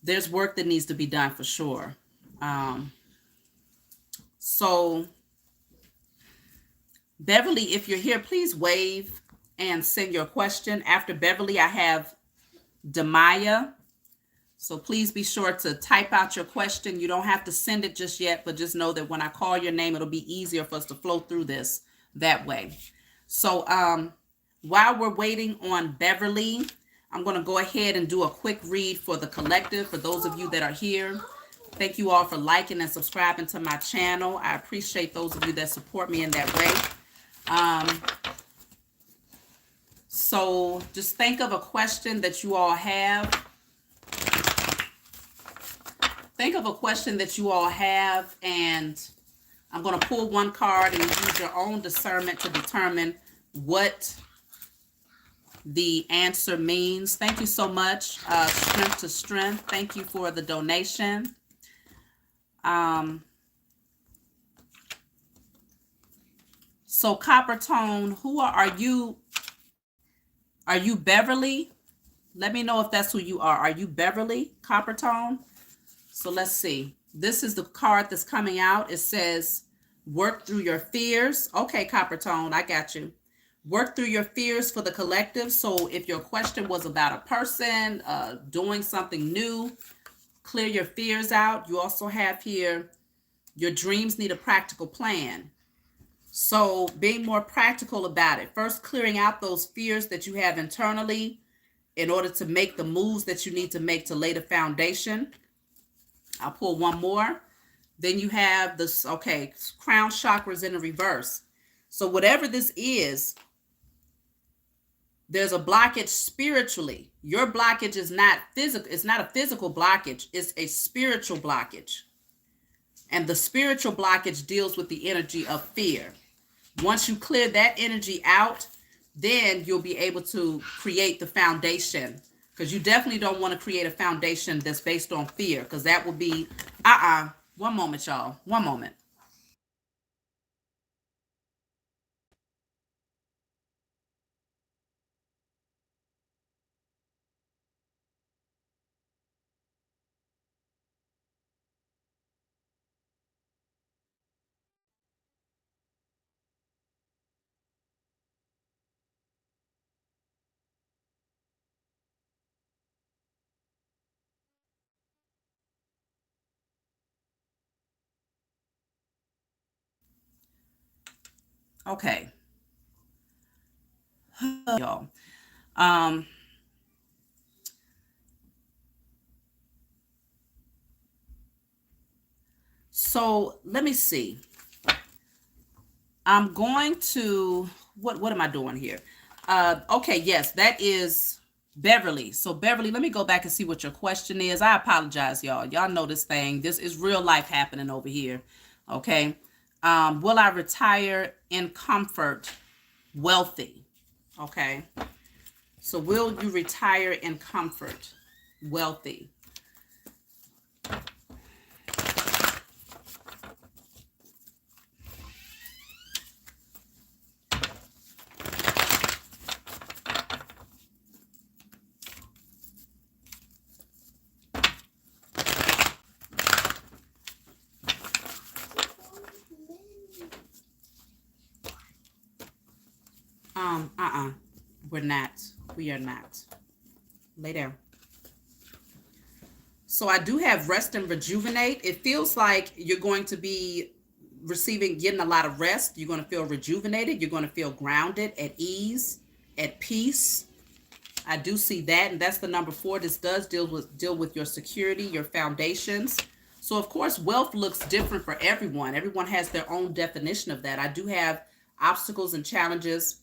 there's work that needs to be done for sure. So Beverly, if you're here, please wave and send your question. After Beverly, I have Demaya. So please be sure to type out your question. You don't have to send it just yet, but just know that when I call your name, it'll be easier for us to flow through this that way. So while we're waiting on Beverly, I'm going to go ahead and do a quick read for the collective. For those of you that are here, thank you all for liking and subscribing to my channel. I appreciate those of you that support me in that way. So just think of a question that you all have. Think of a question that you all have, and I'm going to pull one card and use your own discernment to determine what the answer means. Thank you so much. Strength to Strength. Thank you for the donation. So Copper Tone, who are you? Are you Beverly? Let me know if that's who you are. Are you Beverly, Copper Tone? So let's see. This is the card that's coming out. It says, work through your fears. Okay, Copper Tone, I got you. Work through your fears for the collective. So if your question was about a person, doing something new, clear your fears out. You also have here, your dreams need a practical plan. So being more practical about it. First, clearing out those fears that you have internally in order to make the moves that you need to make to lay the foundation. I'll pull one more. Then you have this, okay, crown chakras in the reverse. So whatever this is, there's a blockage spiritually. Your blockage is not physical. It's not a physical blockage. It's a spiritual blockage. And the spiritual blockage deals with the energy of fear. Once you clear that energy out, then you'll be able to create the foundation. Because you definitely don't want to create a foundation that's based on fear. Because that will be, one moment, y'all. One moment. Okay. Y'all. So let me see. I'm going to, what am I doing here? Okay, yes, that is Beverly. So Beverly, let me go back and see what your question is. I apologize, y'all. Y'all know this thing. This is real life happening over here. Okay. Will I retire in comfort, wealthy? Okay. So will you retire in comfort, wealthy? We're not. We are not. Lay down. So I do have rest and rejuvenate. It feels like you're going to be getting a lot of rest. You're going to feel rejuvenated. You're going to feel grounded, at ease, at peace. I do see that, and that's the number 4. This does deal with your security, your foundations. So of course, wealth looks different for everyone. Everyone has their own definition of that. I do have obstacles and challenges.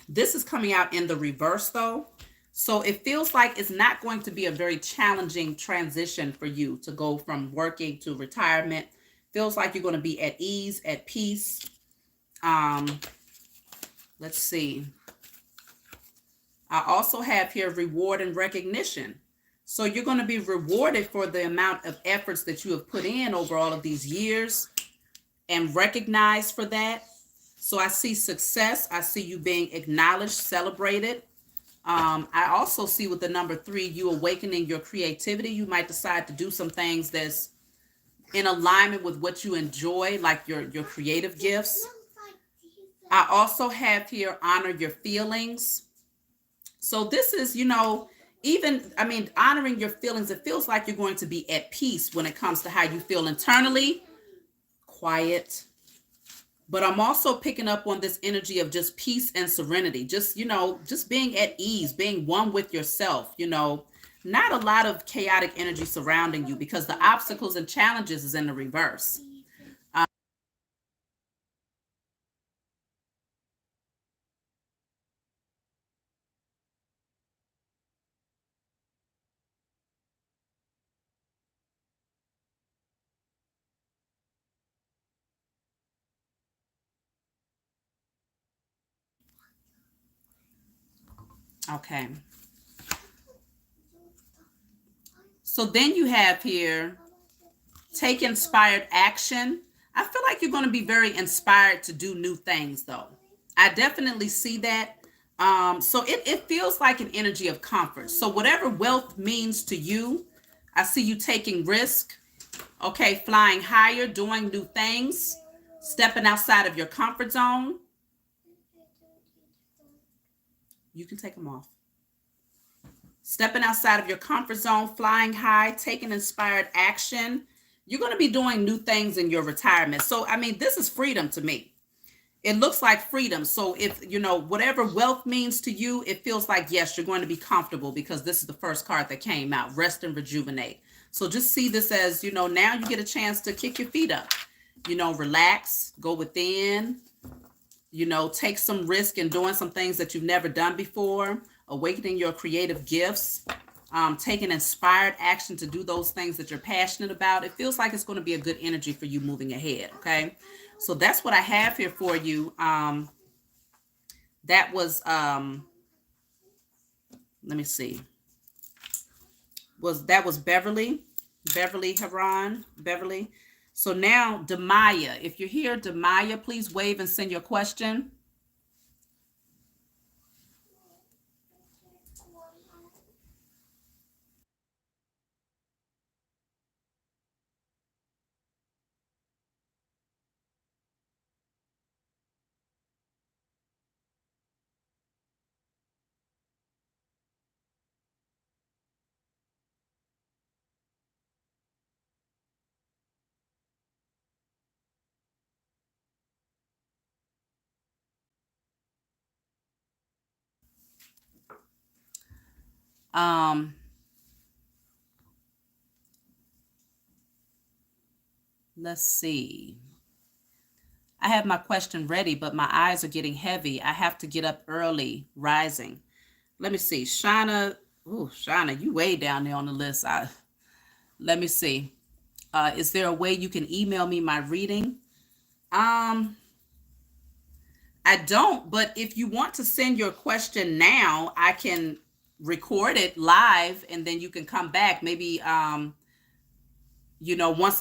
This is coming out in the reverse, though. So it feels like it's not going to be a very challenging transition for you to go from working to retirement. Feels like you're going to be at ease, at peace. Let's see. I also have here reward and recognition. So you're going to be rewarded for the amount of efforts that you have put in over all of these years and recognized for that. So I see success. I see you being acknowledged, celebrated. I also see with the number 3, you awakening your creativity. You might decide to do some things that's in alignment with what you enjoy, like your creative gifts. I also have here honor your feelings. So this is, honoring your feelings, it feels like you're going to be at peace when it comes to how you feel internally, quiet. But I'm also picking up on this energy of just peace and serenity, just being at ease, being one with yourself, not a lot of chaotic energy surrounding you because the obstacles and challenges is in the reverse. Okay. So then you have here, take inspired action. I feel like you're going to be very inspired to do new things, though. I definitely see that. So it feels like an energy of comfort. So whatever wealth means to you, I see you taking risk, okay, flying higher, doing new things, stepping outside of your comfort zone. You can take them off. Stepping outside of your comfort zone, flying high, taking inspired action. You're going to be doing new things in your retirement. So, this is freedom to me. It looks like freedom. So if, whatever wealth means to you, it feels like, yes, you're going to be comfortable because this is the first card that came out, rest and rejuvenate. So just see this as, now you get a chance to kick your feet up, relax, go within, take some risk in doing some things that you've never done before, awakening your creative gifts, taking inspired action to do those things that you're passionate about. It feels like it's going to be a good energy for you moving ahead. Okay. So that's what I have here for you. That was, let me see. That was Beverly Haran, Beverly. So now Demaya, if you're here, Demaya, please wave and send your question. Um, let's see. I have my question ready, but my eyes are getting heavy. I have to get up early, rising. Let me see. Shauna, Shauna, you way down there on the list. Let me see. Is there a way you can email me my reading? I don't, but if you want to send your question now, I can record it live and then you can come back. Maybe, once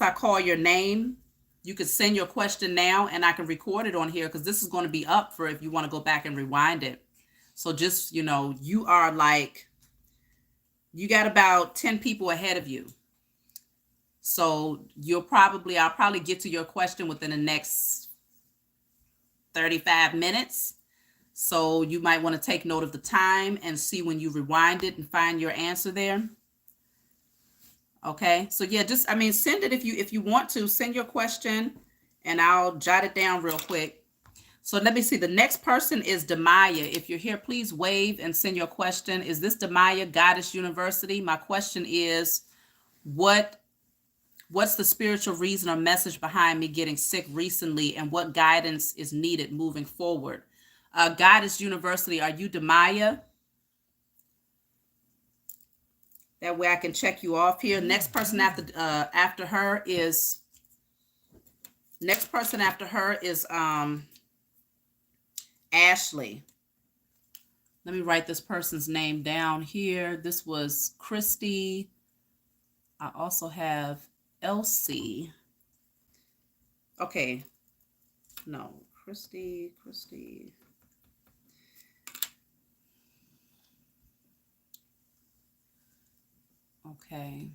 I call your name, you could send your question now and I can record it on here because this is going to be up for if you want to go back and rewind it. So just, you are like, you got about 10 people ahead of you. So I'll probably get to your question within the next 35 minutes. So you might want to take note of the time and see when you rewind it and find your answer there. Okay. So yeah, just, send it if you want to send your question and I'll jot it down real quick. So let me see. The next person is Demaya. If you're here, please wave and send your question. Is this Demaya, Goddess University? My question is, what's the spiritual reason or message behind me getting sick recently and what guidance is needed moving forward? Goddess University, are you Demaya? That way I can check you off here. Next person after her is Ashley. Let me write this person's name down here. This was Christy. I also have Elsie. Okay. No, Christy. Okay.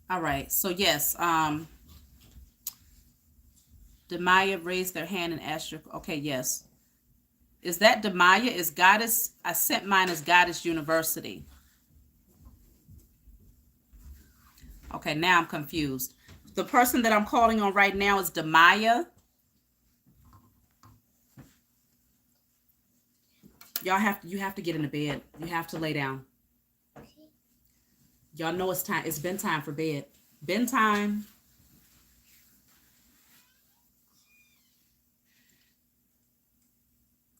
All right. So yes, Demaya raised their hand and asked your, okay, yes. Is that Demaya? Is Goddess? I sent mine as Goddess University. Okay, now I'm confused. The person that I'm calling on right now is Demaya. You have to get into bed. You have to lay down. Y'all know it's time. It's been time for bed. Been time.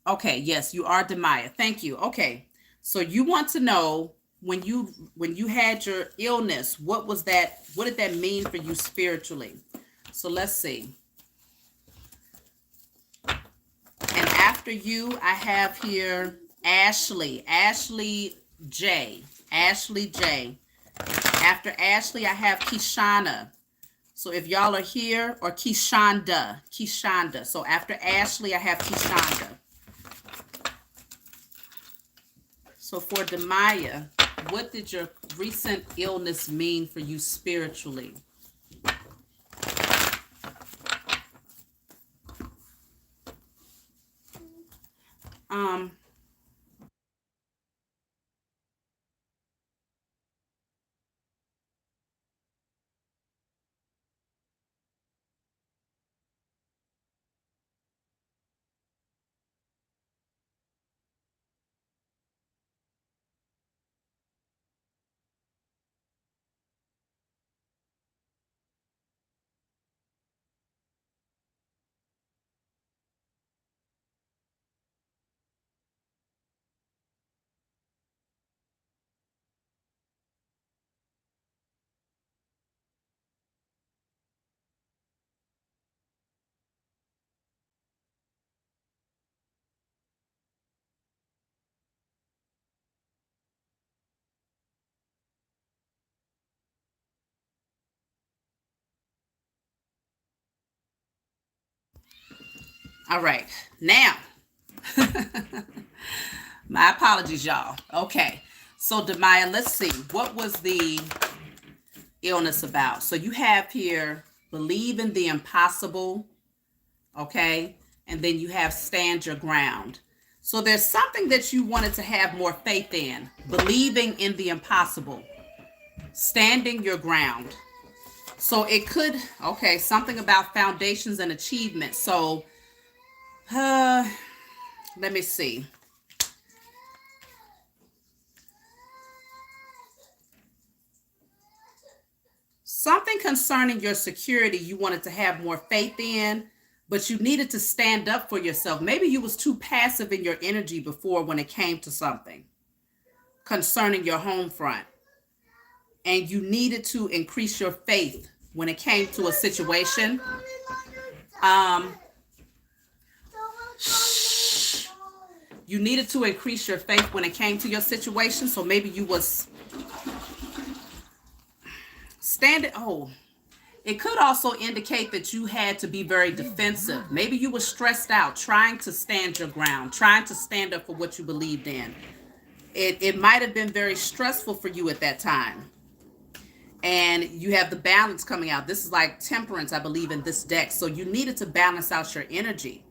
Okay, yes, you are Demaya. Thank you. Okay. So you want to know when you had your illness, what was that? What did that mean for you spiritually? So let's see. And after you, I have here Ashley J. After Ashley, I have Kaishonda. So if y'all are here, or Kaishonda. So after Ashley, I have Kaishonda. So for Demaya, what did your recent illness mean for you spiritually? All right, now, my apologies, y'all. Okay, so Demaya, let's see. What was the illness about? So you have here, believe in the impossible, okay? And then you have stand your ground. So there's something that you wanted to have more faith in, believing in the impossible, standing your ground. So it could, okay, something about foundations and achievements. So, let me see. Something concerning your security you wanted to have more faith in, but you needed to stand up for yourself. Maybe you was too passive in your energy before when it came to something concerning your home front. And you needed to increase your faith when it came to a situation. You needed to increase your faith when it came to your situation. So maybe you was standing. Oh, it could also indicate that you had to be very defensive. Maybe you were stressed out, trying to stand your ground, trying to stand up for what you believed in. It might have been very stressful for you at that time. And you have the balance coming out. This is like temperance, I believe, in this deck. So you needed to balance out your energy.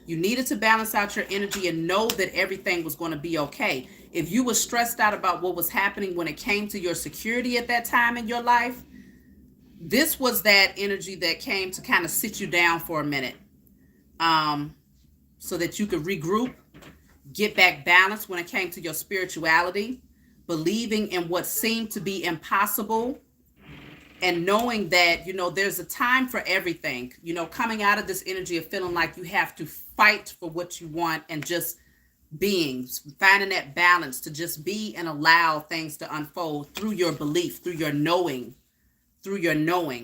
You needed to balance out your energy and know that everything was going to be okay. If you were stressed out about what was happening when it came to your security at that time in your life, this was that energy that came to kind of sit you down for a minute, so that you could regroup, get back balance when it came to your spirituality, believing in what seemed to be impossible, And knowing that, you know, there's a time for everything, you know, coming out of this energy of feeling like you have to fight for what you want, and just finding that balance to just be and allow things to unfold through your belief, through your knowing,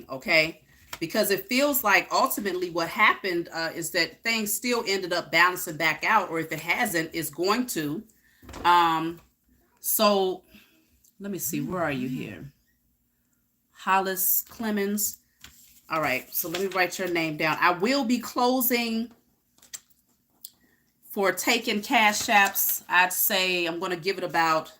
okay? Because it feels like ultimately what happened is that things still ended up balancing back out, or if it hasn't, it's going to. So let me see, where are you here? Hollis Clemens. All right, so let me write your name down. I will be closing for taking cash apps. I'd say I'm going to give it about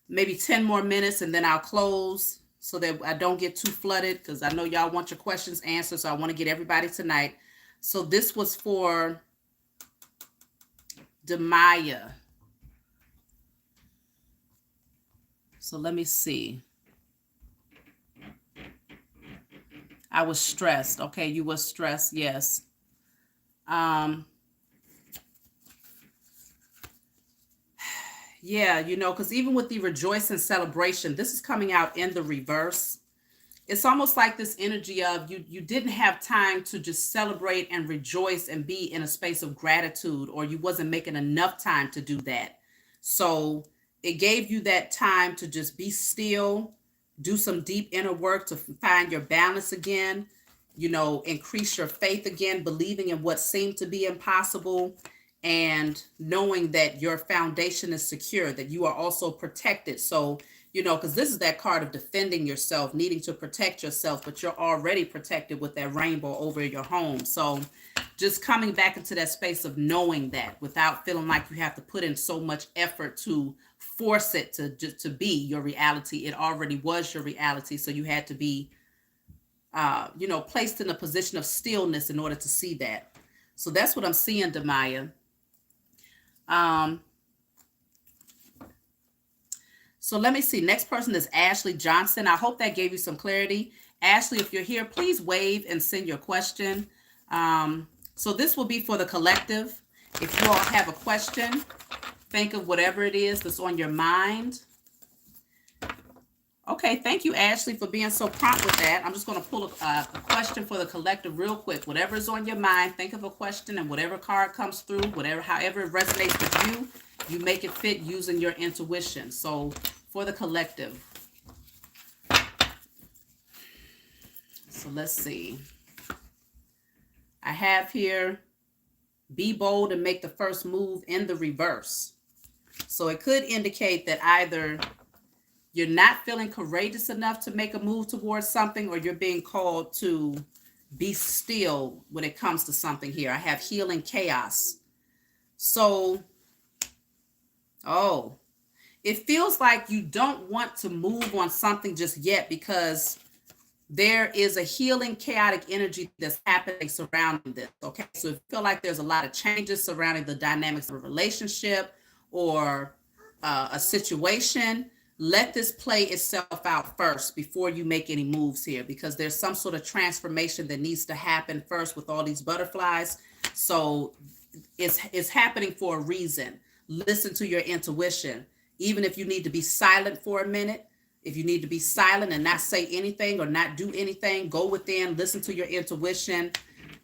maybe 10 more minutes, and then I'll close so that I don't get too flooded, because I know y'all want your questions answered, so I want to get everybody tonight. So this was for Demaya. So let me see. I was stressed. Okay, you were stressed. Yes. Yeah, you know, because even with the rejoice and celebration, this is coming out in the reverse. It's almost like this energy of you didn't have time to just celebrate and rejoice and be in a space of gratitude, or you wasn't making enough time to do that. So it gave you that time to just be still, do some deep inner work to find your balance again, you know, increase your faith again, believing in what seemed to be impossible, and knowing that your foundation is secure, that you are also protected. So, you know, because this is that card of defending yourself, needing to protect yourself, but you're already protected with that rainbow over your home. So just coming back into that space of knowing that without feeling like you have to put in so much effort to force it to be your reality. It already was your reality. So you had to be, you know, placed in a position of stillness in order to see that. So that's what I'm seeing, Demaya. So let me see. Next person is Ashley Johnson. I hope that gave you some clarity. Ashley, if you're here, please wave and send your question. So this will be for the collective. If you all have a question, think of whatever it is that's on your mind. Okay, thank you, Ashley, for being so prompt with that. I'm just going to pull a question for the collective real quick. Whatever is on your mind, think of a question, and whatever card comes through, however it resonates with you, you make it fit using your intuition. So for the collective. So let's see. I have here, be bold and make the first move in the reverse. So it could indicate that either you're not feeling courageous enough to make a move towards something, or you're being called to be still when it comes to something here. I have healing chaos. So, it feels like you don't want to move on something just yet, because there is a healing chaotic energy that's happening surrounding this. Okay, so if you feel like there's a lot of changes surrounding the dynamics of a relationship or a situation, let this play itself out first before you make any moves here, because there's some sort of transformation that needs to happen first with all these butterflies. So it's happening for a reason. Listen to your intuition. Even if you need to be silent for a minute, if you need to be silent and not say anything or not do anything, go within, listen to your intuition,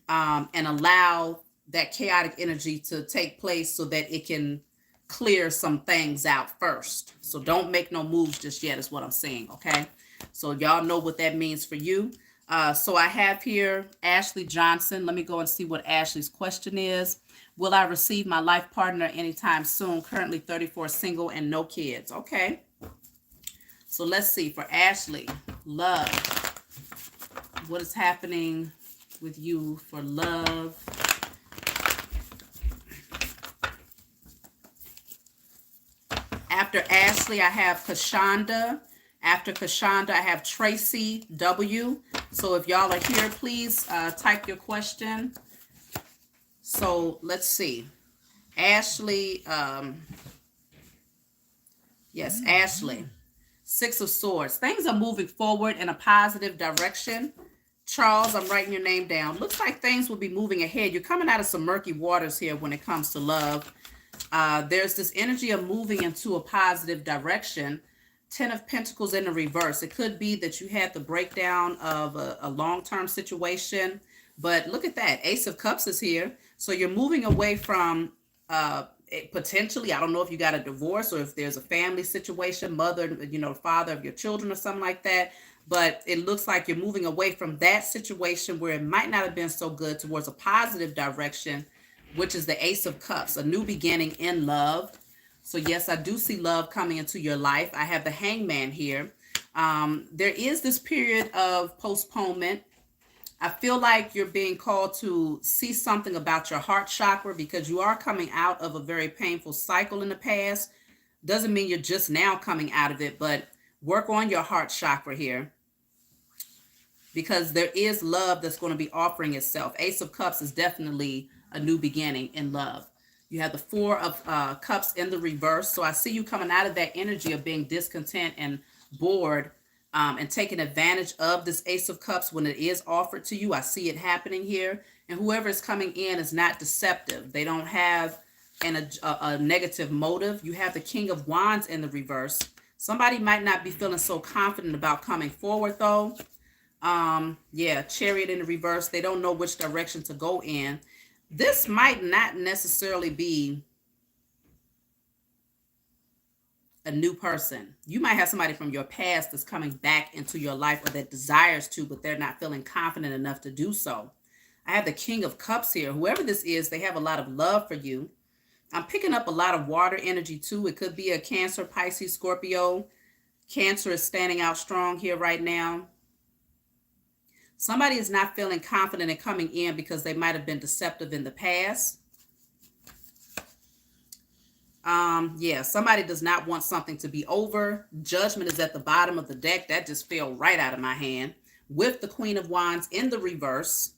and allow that chaotic energy to take place so that it can clear some things out first. So don't make no moves just yet is what I'm saying, okay? So y'all know what that means for you. So I have here Ashley Johnson. Let me go and see what Ashley's question is. Will I receive my life partner anytime soon? Currently 34, single, and no kids. Okay. So let's see. For Ashley, love. What is happening with you for love? After Ashley, I have Kaishonda. After Kaishonda, I have Tracy W. So if y'all are here, please type your question. So let's see. Ashley, yes, Ashley. Six of Swords. Things are moving forward in a positive direction. Charles, I'm writing your name down. Looks like things will be moving ahead. You're coming out of some murky waters here when it comes to love. There's this energy of moving into a positive direction. Ten of Pentacles in the reverse. It could be that you had the breakdown of a long-term situation, but look at that. Ace of Cups is here. So you're moving away from potentially, I don't know if you got a divorce or if there's a family situation, mother, father of your children or something like that. But it looks like you're moving away from that situation where it might not have been so good towards a positive direction, which is the Ace of Cups, a new beginning in love. So yes, I do see love coming into your life. I have the Hangman here. There is this period of postponement. I feel like you're being called to see something about your heart chakra because you are coming out of a very painful cycle in the past. Doesn't mean you're just now coming out of it, but work on your heart chakra here because there is love that's going to be offering itself. Ace of Cups is definitely a new beginning in love. You have the Four of Cups in the reverse. So I see you coming out of that energy of being discontent and bored and taking advantage of this Ace of Cups when it is offered to you. I see it happening here. And whoever is coming in is not deceptive. They don't have a negative motive. You have the King of Wands in the reverse. Somebody might not be feeling so confident about coming forward, though. Yeah, Chariot in the reverse. They don't know which direction to go in. This might not necessarily be a new person. You might have somebody from your past that's coming back into your life or that desires to, but they're not feeling confident enough to do so. I have the King of Cups here. Whoever this is, they have a lot of love for you. I'm picking up a lot of water energy too. It could be a Cancer, Pisces, Scorpio. Cancer is standing out strong here right now. Somebody is not feeling confident in coming in because they might have been deceptive in the past. Yeah, somebody does not want something to be over. Judgment is at the bottom of the deck. That just fell right out of my hand with the Queen of Wands in the reverse.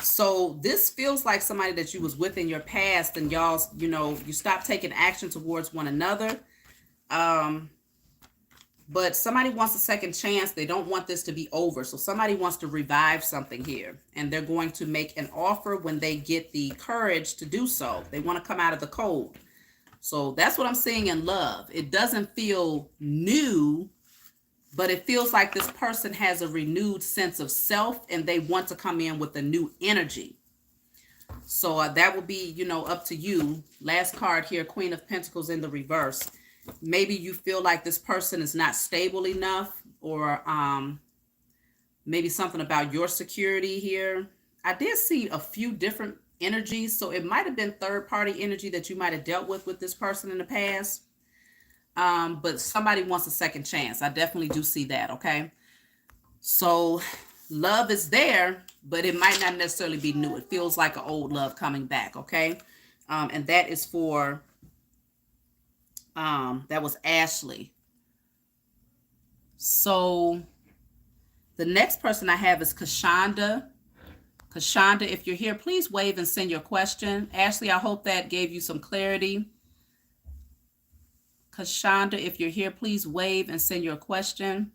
So this feels like somebody that you was with in your past and y'all, you stopped taking action towards one another. But somebody wants a second chance. They don't want this to be over. So somebody wants to revive something here. And they're going to make an offer when they get the courage to do so. They want to come out of the cold. So that's what I'm seeing in love. It doesn't feel new, but it feels like this person has a renewed sense of self and they want to come in with a new energy. So that will be, up to you. Last card here, Queen of Pentacles in the reverse. Maybe you feel like this person is not stable enough, or maybe something about your security here. I did see a few different energies, so it might have been third-party energy that you might have dealt with this person in the past. But somebody wants a second chance. I definitely do see that, okay? So love is there, but it might not necessarily be new. It feels like an old love coming back, okay? And that is for... that was Ashley. So the next person I have is Kaishonda. Kaishonda, if you're here, please wave and send your question. Ashley, I hope that gave you some clarity. Kaishonda, if you're here, please wave and send your question.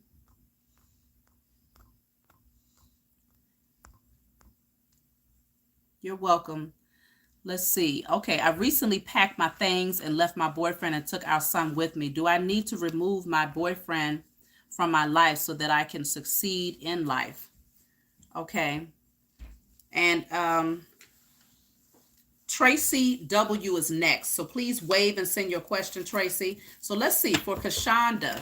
You're welcome. Let's see. Okay, I recently packed my things and left my boyfriend and took our son with me. Do I need to remove my boyfriend from my life so that I can succeed in life? Okay. And Tracy W is next. So please wave and send your question, Tracy. So let's see. For Kaishonda,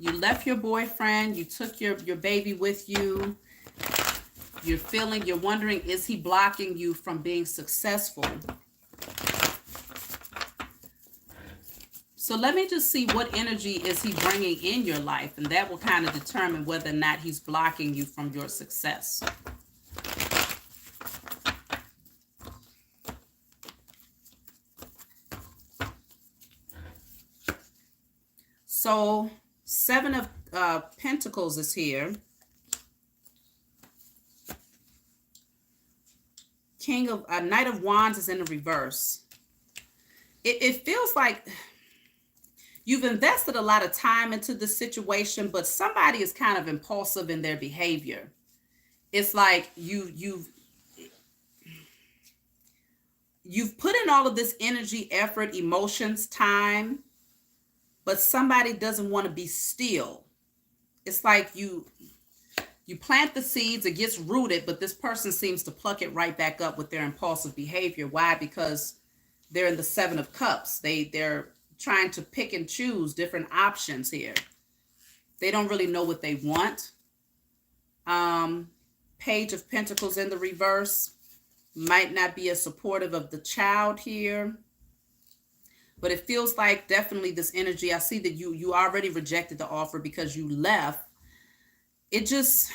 you left your boyfriend. You took your baby with you. You're wondering, is he blocking you from being successful? So let me just see what energy is he bringing in your life, and that will kind of determine whether or not he's blocking you from your success. So Seven of Pentacles is here. Knight of Wands is in the reverse. It feels like you've invested a lot of time into the situation, but somebody is kind of impulsive in their behavior. It's like you've put in all of this energy, effort, emotions, time, but somebody doesn't want to be still. It's like you plant the seeds, it gets rooted, but this person seems to pluck it right back up with their impulsive behavior. Why? Because they're in the Seven of Cups. They're trying to pick and choose different options here. They don't really know what they want. Page of Pentacles in the reverse. Might not be as supportive of the child here. But it feels like definitely this energy. I see that you already rejected the offer because you left. It just...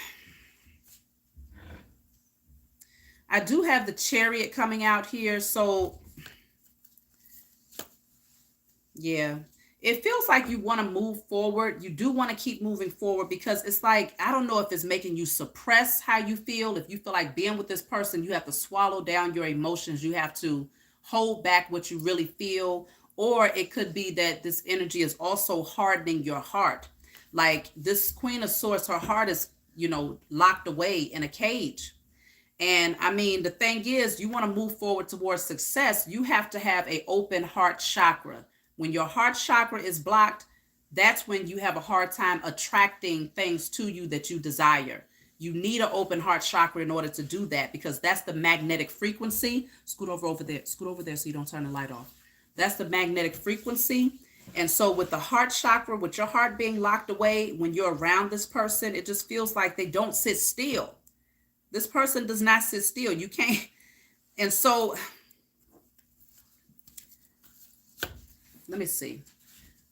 I do have the Chariot coming out here. So, yeah. It feels like you want to move forward. You do want to keep moving forward because it's like, I don't know if it's making you suppress how you feel. If you feel like being with this person, you have to swallow down your emotions. You have to hold back what you really feel. Or it could be that this energy is also hardening your heart. Like this Queen of Swords, her heart is, locked away in a cage. And I mean, the thing is, you want to move forward towards success. You have to have an open heart chakra. When your heart chakra is blocked, that's when you have a hard time attracting things to you that you desire. You need an open heart chakra in order to do that because that's the magnetic frequency. Scoot over there. Scoot over there so you don't turn the light off. That's the magnetic frequency. And so with the heart chakra, with your heart being locked away, when you're around this person, it just feels like they don't sit still. This person does not sit still. You can't. And so, let me see.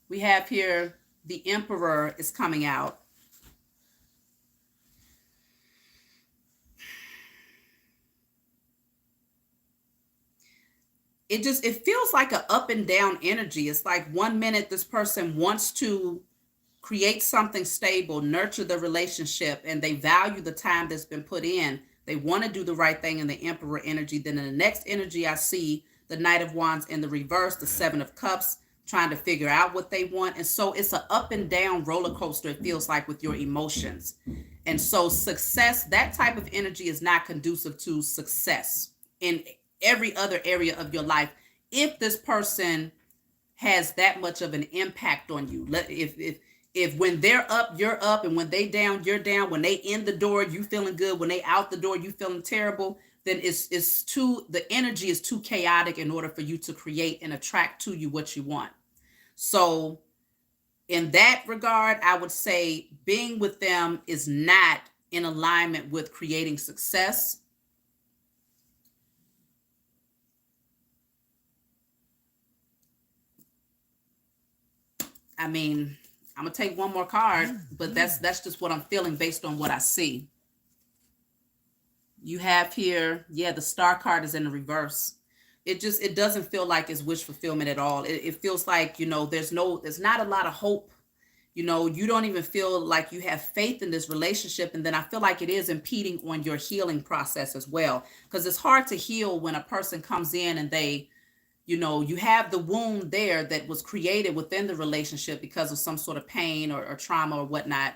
We have here the Emperor is coming out. It feels like an up and down energy. It's like 1 minute this person wants to create something stable, nurture the relationship, and they value the time that's been put in. They want to do the right thing in the Emperor energy. Then in the next energy, I see the Knight of Wands in the reverse, the Seven of Cups, trying to figure out what they want. And so it's an up and down roller coaster, it feels like, with your emotions. And so success, that type of energy is not conducive to success in every other area of your life. If this person has that much of an impact on you, if when they're up, you're up, and when they down, you're down, when they in the door, you feeling good, when they out the door, you feeling terrible, then the energy is too chaotic in order for you to create and attract to you what you want. So in that regard, I would say being with them is not in alignment with creating success. I mean, I'm going to take one more card, but that's just what I'm feeling based on what I see. You have here, the Star card is in the reverse. It doesn't feel like it's wish fulfillment at all. It feels like, there's not a lot of hope. You don't even feel like you have faith in this relationship. And then I feel like it is impeding on your healing process as well. Because it's hard to heal when a person comes in and they, you have the wound there that was created within the relationship because of some sort of pain or trauma or whatnot.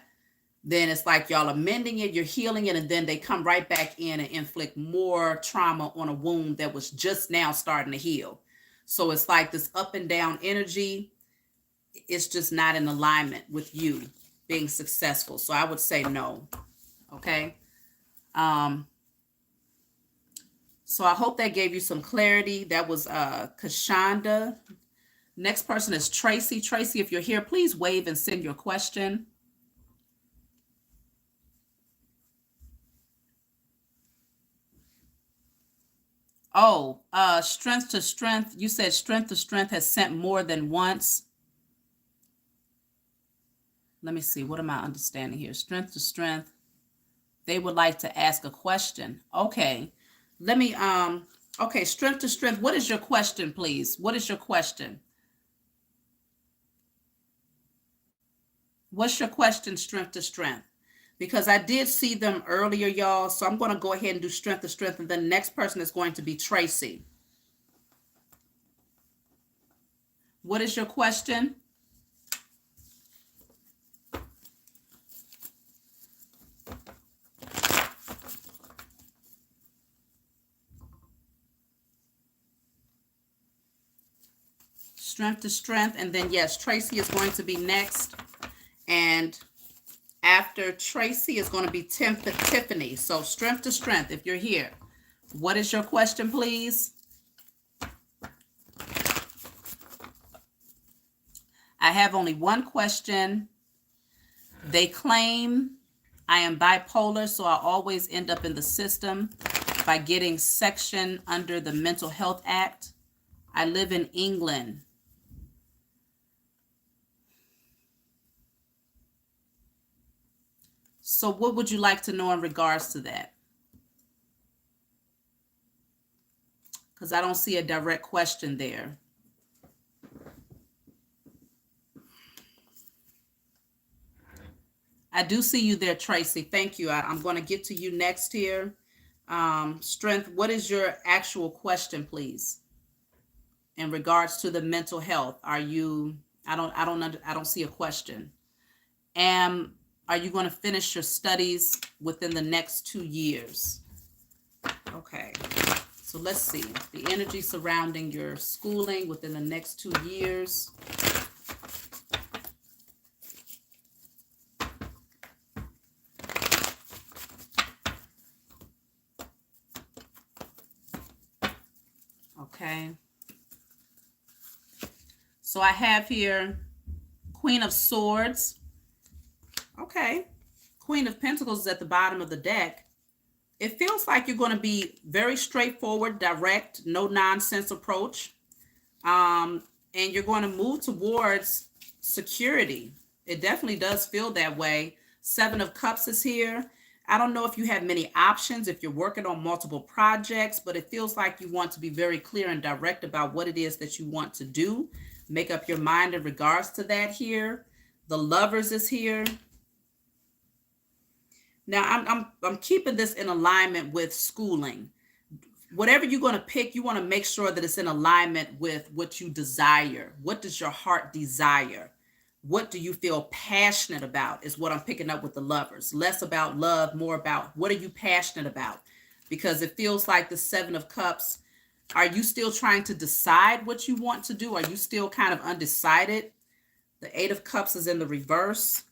Then it's like y'all are mending it, you're healing it, and then they come right back in and inflict more trauma on a wound that was just now starting to heal. So it's like this up and down energy. It's just not in alignment with you being successful. So I would say no. Okay. So I hope that gave you some clarity. That was Kaishonda. Next person is Tracy. Tracy, if you're here, please wave and send your question. Oh, strength to strength. You said strength to strength has sent more than once. Let me see. What am I understanding here? Strength to strength. They would like to ask a question. Okay. Let me, okay. Strength to strength. What is your question, please? What is your question? What's your question, strength to strength? Because I did see them earlier, y'all. So I'm going to go ahead and do strength to strength. And then the next person is going to be Tracy. What is your question? Strength to strength. And then, yes, Tracy is going to be next. And after Tracy is going to be Tiffany. So strength to strength, if you're here. What is your question, please? I have only one question. They claim I am bipolar, so I always end up in the system by getting section under the Mental Health Act. I live in England. So what would you like to know in regards to that? Because I don't see a direct question there. I do see you there, Tracy. Thank you. I'm going to get to you next here. Strength, what is your actual question, please? In regards to the mental health, are you, I don't see a question. Are you going to finish your studies within the next 2 years? Okay. So let's see. The energy surrounding your schooling within the next 2 years. Okay. So I have here Queen of Swords. Okay. Queen of Pentacles is at the bottom of the deck. It feels like you're going to be very straightforward, direct, no nonsense approach. And you're going to move towards security. It definitely does feel that way. 7 of Cups is here. I don't know if you have many options, if you're working on multiple projects, but it feels like you want to be very clear and direct about what it is that you want to do. Make up your mind in regards to that here. The Lovers is here. Now, I'm keeping this in alignment with schooling. Whatever you're going to pick, you want to make sure that it's in alignment with what you desire. What does your heart desire? What do you feel passionate about is what I'm picking up with the Lovers. Less about love, more about what are you passionate about? Because it feels like the 7 of Cups. Are you still trying to decide what you want to do? Are you still kind of undecided? The 8 of Cups is in the reverse.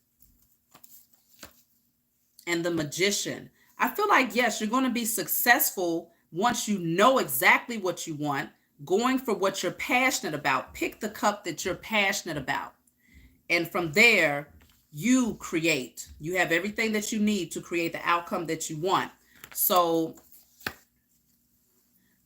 And the Magician. I feel like, yes, you're going to be successful once you know exactly what you want, going for what you're passionate about. Pick the cup that you're passionate about. And from there, you create. You have everything that you need to create the outcome that you want. So,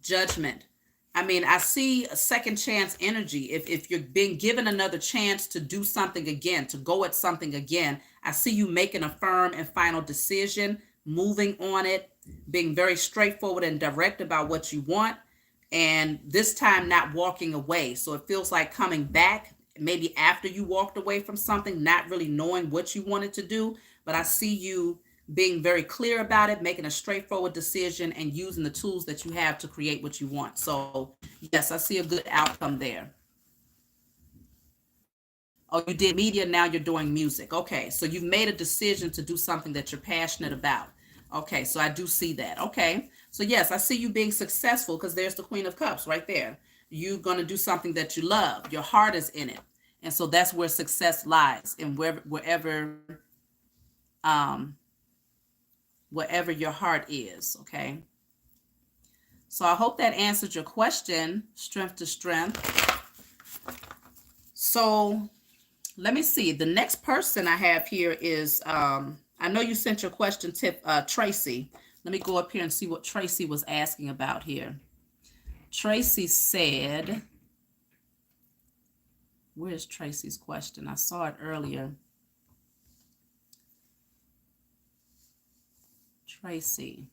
Judgment. I mean, I see a second chance energy. If you're being given another chance to do something again, to go at something again, I see you making a firm and final decision, moving on it, being very straightforward and direct about what you want, and this time not walking away. So it feels like coming back, maybe after you walked away from something, not really knowing what you wanted to do, but I see you being very clear about it, making a straightforward decision and using the tools that you have to create what you want. So yes, I see a good outcome there. Oh, you did media, now you're doing music. Okay, so you've made a decision to do something that you're passionate about. Okay, so I do see that. Okay, so yes, I see you being successful because there's the Queen of Cups right there. You're going to do something that you love. Your heart is in it. And so that's where success lies, and wherever your heart is, okay? So I hope that answered your question, strength to strength. So let me see. The next person I have here is, I know you sent your question to Tracy. Let me go up here and see what Tracy was asking about here. Tracy said, where's Tracy's question? I saw it earlier. Tracy.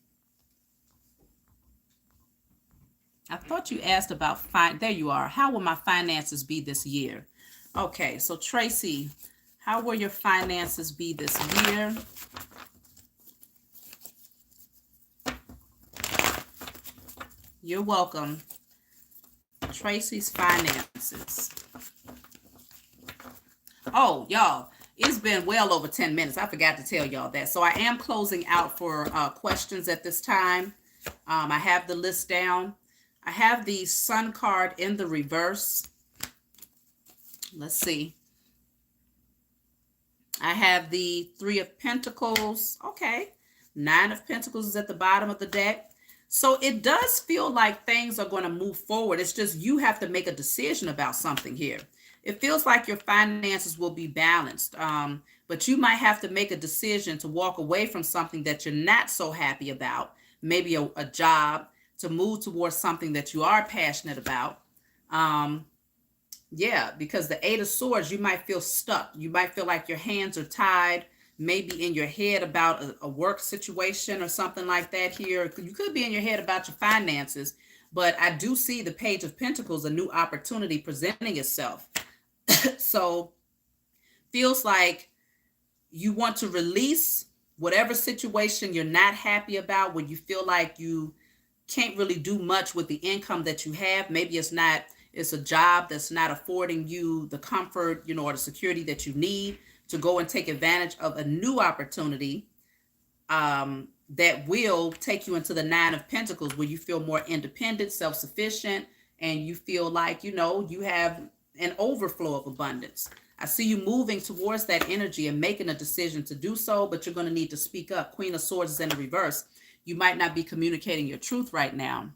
I thought you asked about there you are. How will my finances be this year? Okay, so Tracy, how will your finances be this year? You're welcome. Tracy's finances. Oh, y'all, it's been well over 10 minutes. I forgot to tell y'all that. So I am closing out for questions at this time. I have the list down. I have the Sun card in the reverse. Let's see. I have the Three of Pentacles. Okay. Nine of Pentacles is at the bottom of the deck. So it does feel like things are going to move forward. It's just you have to make a decision about something here. It feels like your finances will be balanced, but you might have to make a decision to walk away from something that you're not so happy about, maybe a job, to move towards something that you are passionate about. Yeah, because the Eight of Swords, you might feel stuck. You might feel like your hands are tied, maybe in your head about a work situation or something like that here. You could be in your head about your finances, but I do see the Page of Pentacles, a new opportunity presenting itself. So feels like you want to release whatever situation you're not happy about, when you feel like you can't really do much with the income that you have. Maybe it's a job that's not affording you the comfort, or the security that you need to go and take advantage of a new opportunity that will take you into the Nine of Pentacles, where you feel more independent, self-sufficient, and you feel like, you have an overflow of abundance. I see you moving towards that energy and making a decision to do so, but you're going to need to speak up. Queen of Swords is in the reverse. You might not be communicating your truth right now,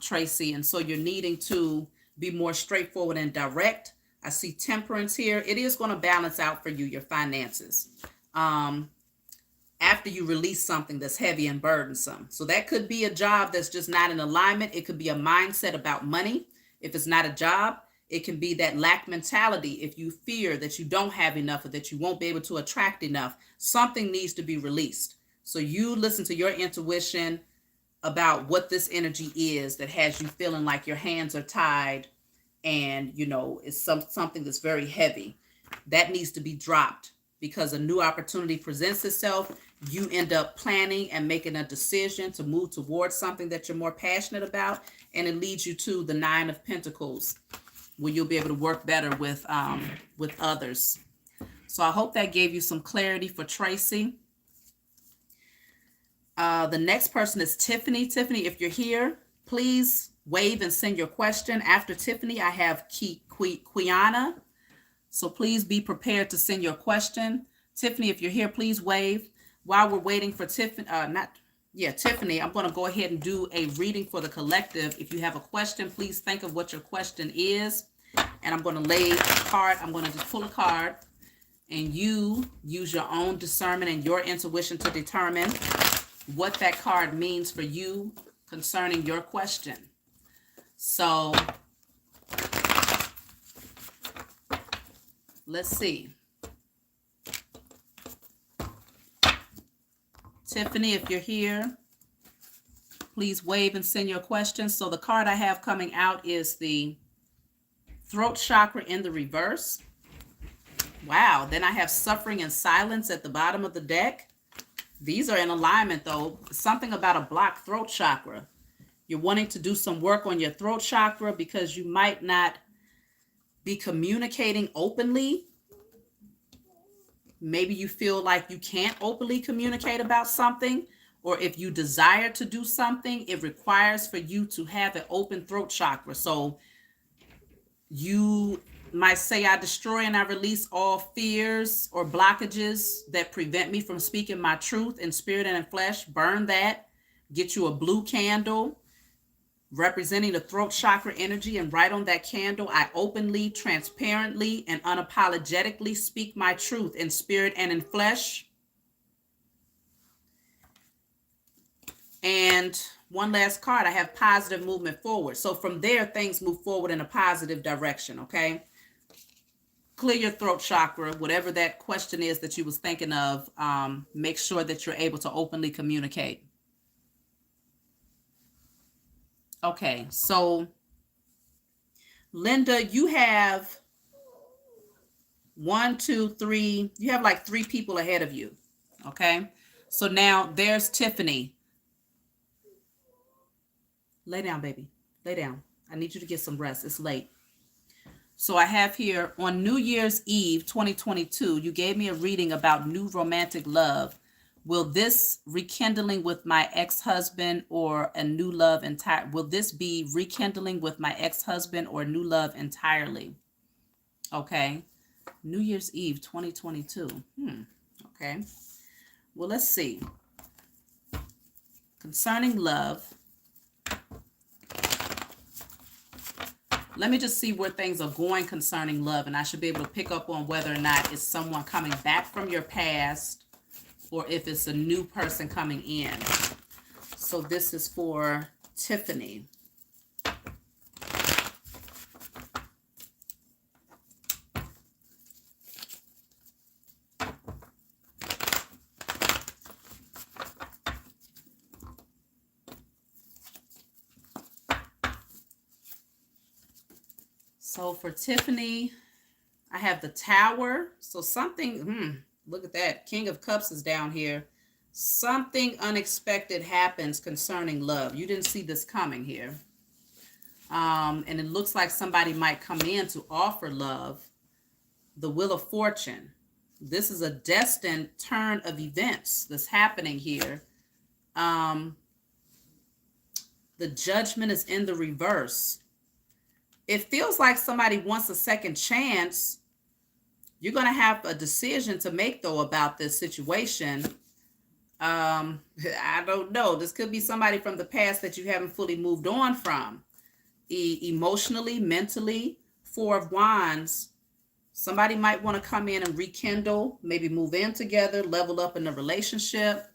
Tracy, and so you're needing to be more straightforward and direct. I see Temperance here. It is going to balance out for you, your finances, after you release something that's heavy and burdensome. So that could be a job that's just not in alignment. It could be a mindset about money. If it's not a job, it can be that lack mentality. If you fear that you don't have enough or that you won't be able to attract enough, something needs to be released. So you listen to your intuition about what this energy is that has you feeling like your hands are tied, and it's something that's very heavy that needs to be dropped, because a new opportunity presents itself. You end up planning and making a decision to move towards something that you're more passionate about, and it leads you to the Nine of Pentacles, where you'll be able to work better with others. So I hope that gave you some clarity for Tracy. The next person is Tiffany. Tiffany, if you're here, please wave and send your question. After Tiffany, I have Kiana. So please be prepared to send your question. Tiffany, if you're here, please wave. While we're waiting for Tiffany, Tiffany, I'm going to go ahead and do a reading for the collective. If you have a question, please think of what your question is. And I'm going to lay a card. I'm going to just pull a card, and you use your own discernment and your intuition to determine what that card means for you concerning your question. So let's see. Tiffany, if you're here, please wave and send your questions. So the card I have coming out is the Throat Chakra in the reverse. Wow. Then I have Suffering and Silence at the bottom of the deck. These are in alignment, though. Something about a blocked throat chakra. You're wanting to do some work on your throat chakra because you might not be communicating openly. Maybe you feel like you can't openly communicate about something, or if you desire to do something, it requires for you to have an open throat chakra. So you might say, I destroy and I release all fears or blockages that prevent me from speaking my truth in spirit and in flesh. Burn that. Get you a blue candle representing the throat chakra energy, and write on that candle, I openly, transparently, and unapologetically speak my truth in spirit and in flesh. And one last card, I have Positive Movement Forward. So from there, things move forward in a positive direction, okay? Clear your throat chakra, whatever that question is that you was thinking of. Make sure that you're able to openly communicate. Okay, so Linda, you have 1, 2, 3. You have like 3 people ahead of you. Okay, so now there's Tiffany. Lay down, baby. Lay down. I need you to get some rest. It's late. So I have here, on New Year's Eve 2022, you gave me a reading about new romantic love. Will this rekindling with my ex-husband or a new love will this be rekindling with my ex-husband or new love entirely? Okay. New Year's Eve 2022. Okay. Well, let's see. Concerning love, let me just see where things are going concerning love, and I should be able to pick up on whether or not it's someone coming back from your past or if it's a new person coming in. So this is for Tiffany. So for Tiffany, I have the Tower. So something, look at that. King of Cups is down here. Something unexpected happens concerning love. You didn't see this coming here. And it looks like somebody might come in to offer love. The Wheel of Fortune. This is a destined turn of events that's happening here. The Judgment is in the reverse. It feels like somebody wants a second chance. You're going to have a decision to make, though, about this situation. I don't know. This could be somebody from the past that you haven't fully moved on from. Emotionally, mentally, Four of Wands. Somebody might want to come in and rekindle, maybe move in together, level up in the relationship.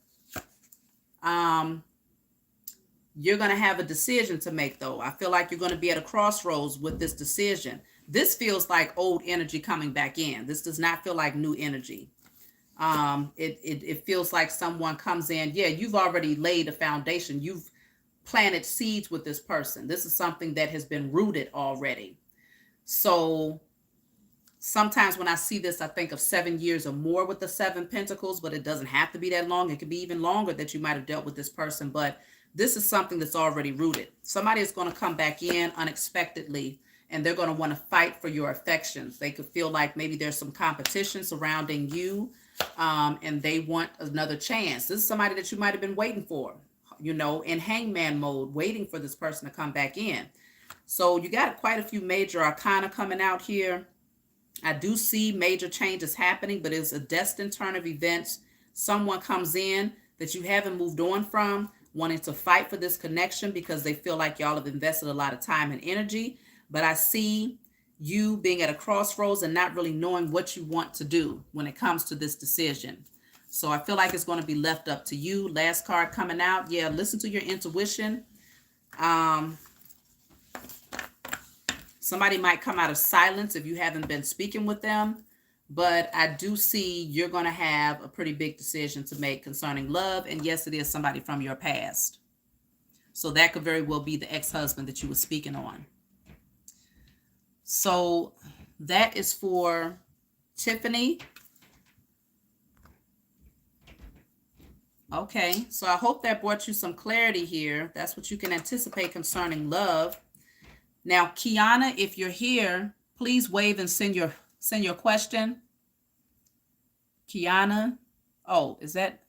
You're going to have a decision to make, though. I feel like you're going to be at a crossroads with this decision. This feels like old energy coming back in. This does not feel like new energy. It feels like someone comes in. Yeah, you've already laid a foundation. You've planted seeds with this person. This is something that has been rooted already. So sometimes when I see this, I think of 7 years or more with the Seven Pentacles, but it doesn't have to be that long. It could be even longer that you might have dealt with this person, but this is something that's already rooted. Somebody is going to come back in unexpectedly, and they're going to want to fight for your affections. They could feel like maybe there's some competition surrounding you, and they want another chance. This is somebody that you might have been waiting for, you know, in hangman mode, waiting for this person to come back in. So you got quite a few major arcana coming out here. I do see major changes happening, but it's a destined turn of events. Someone comes in that you haven't moved on from, wanting to fight for this connection because they feel like y'all have invested a lot of time and energy. But I see you being at a crossroads and not really knowing what you want to do when it comes to this decision. So I feel like it's going to be left up to you. Last card coming out. Yeah, listen to your intuition. Somebody might come out of silence if you haven't been speaking with them. But I do see you're going to have a pretty big decision to make concerning love. And yes, it is somebody from your past. So that could very well be the ex-husband that you were speaking on. So that is for Tiffany. Okay, so I hope that brought you some clarity here. That's what you can anticipate concerning love. Now, Kiana, if you're here, please wave and send your question. Kiana. Oh, is that?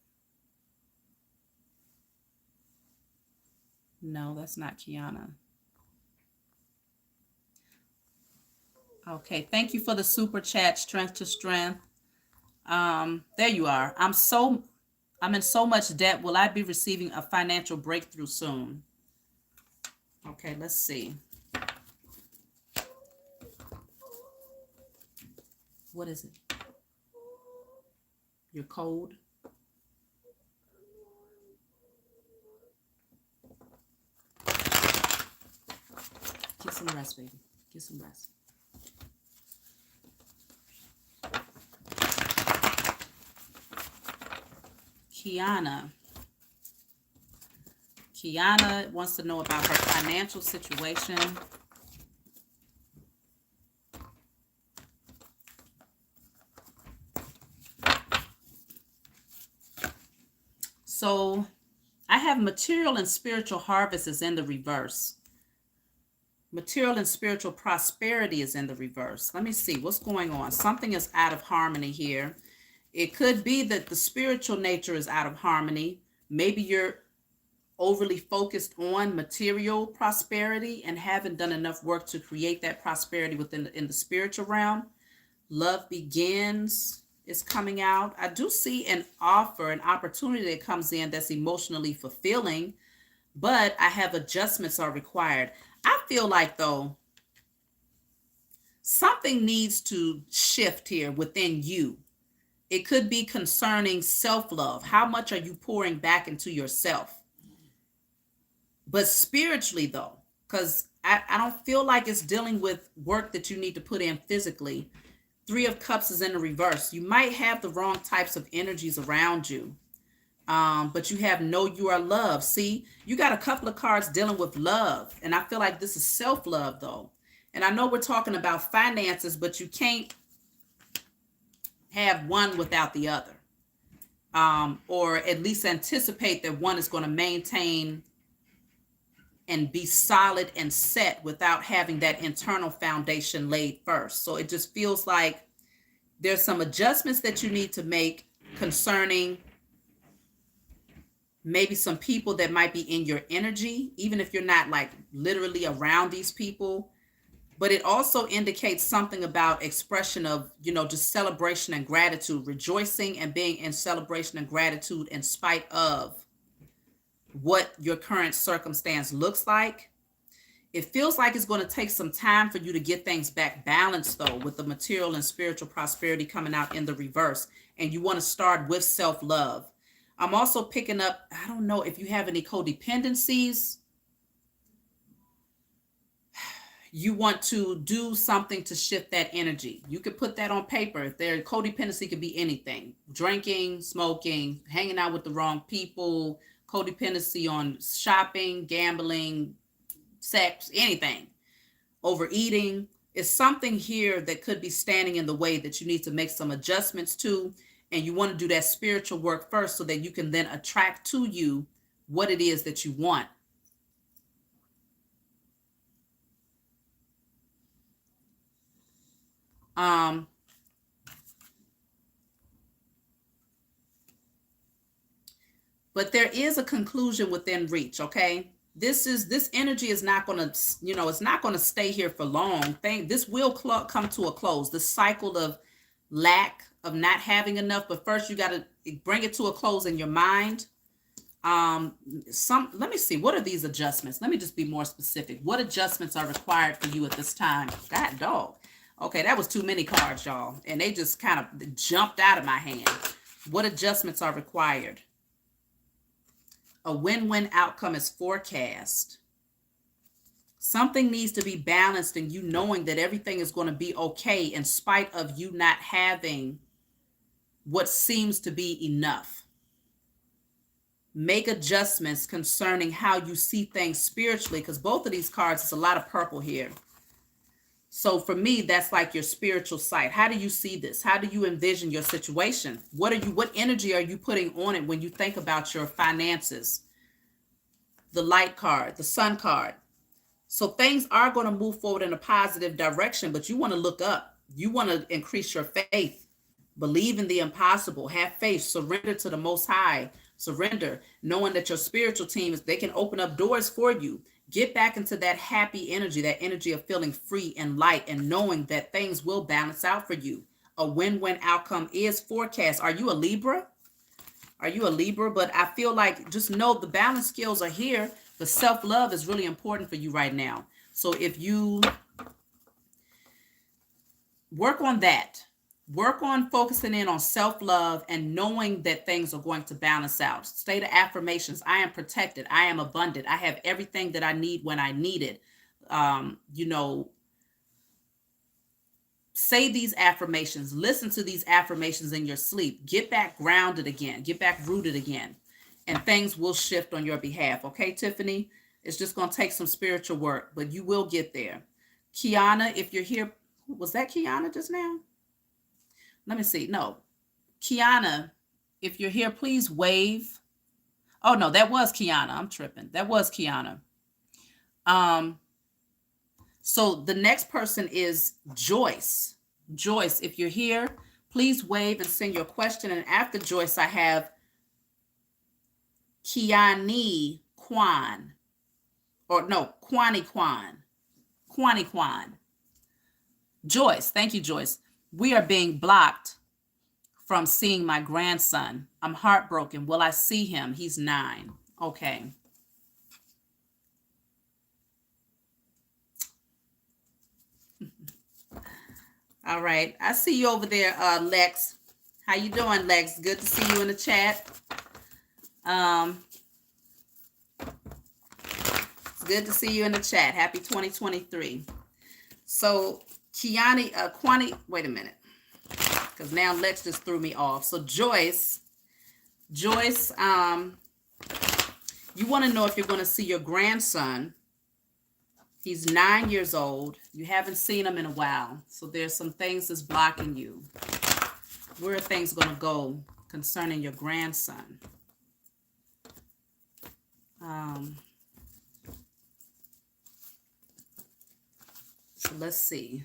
No, that's not Kiana. Okay, thank you for the super chat, Strength to Strength. There you are. I'm in so much debt. Will I be receiving a financial breakthrough soon? Okay, let's see. What is it? Your code? Get some rest, baby. Get some rest. Kiana. Kiana wants to know about her financial situation. So I have material and spiritual harvest is in the reverse. Material and spiritual prosperity is in the reverse. Let me see what's going on. Something is out of harmony here. It could be that the spiritual nature is out of harmony. Maybe you're overly focused on material prosperity and haven't done enough work to create that prosperity in the spiritual realm. Love begins is coming out. I do see an offer, an opportunity that comes in that's emotionally fulfilling, but I have adjustments are required. I feel like, though, something needs to shift here within you. It could be concerning self-love. How much are you pouring back into yourself? But spiritually, though, because I don't feel like it's dealing with work that you need to put in physically. Three of Cups is in the reverse. You might have the wrong types of energies around you, but you have know you are loved. See, you got a couple of cards dealing with love, and I feel like this is self-love, though. And I know we're talking about finances, but you can't have one without the other, or at least anticipate that one is going to maintain and be solid and set without having that internal foundation laid first. So it just feels like there's some adjustments that you need to make concerning maybe some people that might be in your energy, even if you're not like literally around these people. But it also indicates something about expression of, just celebration and gratitude, rejoicing and being in celebration and gratitude in spite of what your current circumstance looks like. It feels like it's going to take some time for you to get things back balanced, though, with the material and spiritual prosperity coming out in the reverse. And you want to start with self-love. I'm also picking up, I don't know if you have any codependencies. You want to do something to shift that energy. You could put that on paper. Their codependency could be anything: drinking, smoking, hanging out with the wrong people, codependency on shopping, gambling, sex, anything, overeating. Is something here that could be standing in the way that you need to make some adjustments to. And you want to do that spiritual work first so that you can then attract to you what it is that you want. But there is a conclusion within reach, okay? This energy is not going to, it's not going to stay here for long. This will come to a close. The cycle of lack, of not having enough, but first you got to bring it to a close in your mind. Let me see, what are these adjustments? Let me just be more specific. What adjustments are required for you at this time? God dog. Okay, that was too many cards, y'all, and they just kind of jumped out of my hand. What adjustments are required? A win-win outcome is forecast. Something needs to be balanced, and you knowing that everything is going to be okay in spite of you not having what seems to be enough. Make adjustments concerning how you see things spiritually, because both of these cards, is a lot of purple here. So for me, that's like your spiritual sight. How do you see this? How do you envision your situation? What energy are you putting on it when you think about your finances? The light card, the sun card. So things are going to move forward in a positive direction, but you want to look up. You want to increase your faith. Believe in the impossible. Have faith. Surrender to the Most High. Surrender, knowing that your spiritual team, they can open up doors for you. Get back into that happy energy, that energy of feeling free and light, and knowing that things will balance out for you. A win-win outcome is forecast. Are you a Libra? Are you a Libra? But I feel like, just know the balance skills are here. The self-love is really important for you right now. So if you work on that, work on focusing in on self-love and knowing that things are going to balance out. Say the affirmations: I am protected. I am abundant. I have everything that I need when I need it. Say these affirmations. Listen to these affirmations in your sleep. Get back grounded again. Get back rooted again. And things will shift on your behalf. Okay, Tiffany? It's just going to take some spiritual work, but you will get there. Kiana, if you're here, was that Kiana just now? Let me see. No. Kiana, if you're here, please wave. Oh, no, that was Kiana. I'm tripping. That was Kiana. So the next person is Joyce. Joyce, if you're here, please wave and send your question. And after Joyce, I have Quaniquan. Quaniquan. Joyce, thank you, Joyce. We are being blocked from seeing my grandson. I'm heartbroken. Will I see him? He's 9. Okay. All right. I see you over there, Lex. How you doing, Lex? Good to see you in the chat. It's good to see you in the chat. Happy 2023. So Kiana, wait a minute. Because now Lex just threw me off. So Joyce, you want to know if you're going to see your grandson. He's 9 years old. You haven't seen him in a while. So there's some things that's blocking you. Where are things going to go concerning your grandson? So let's see.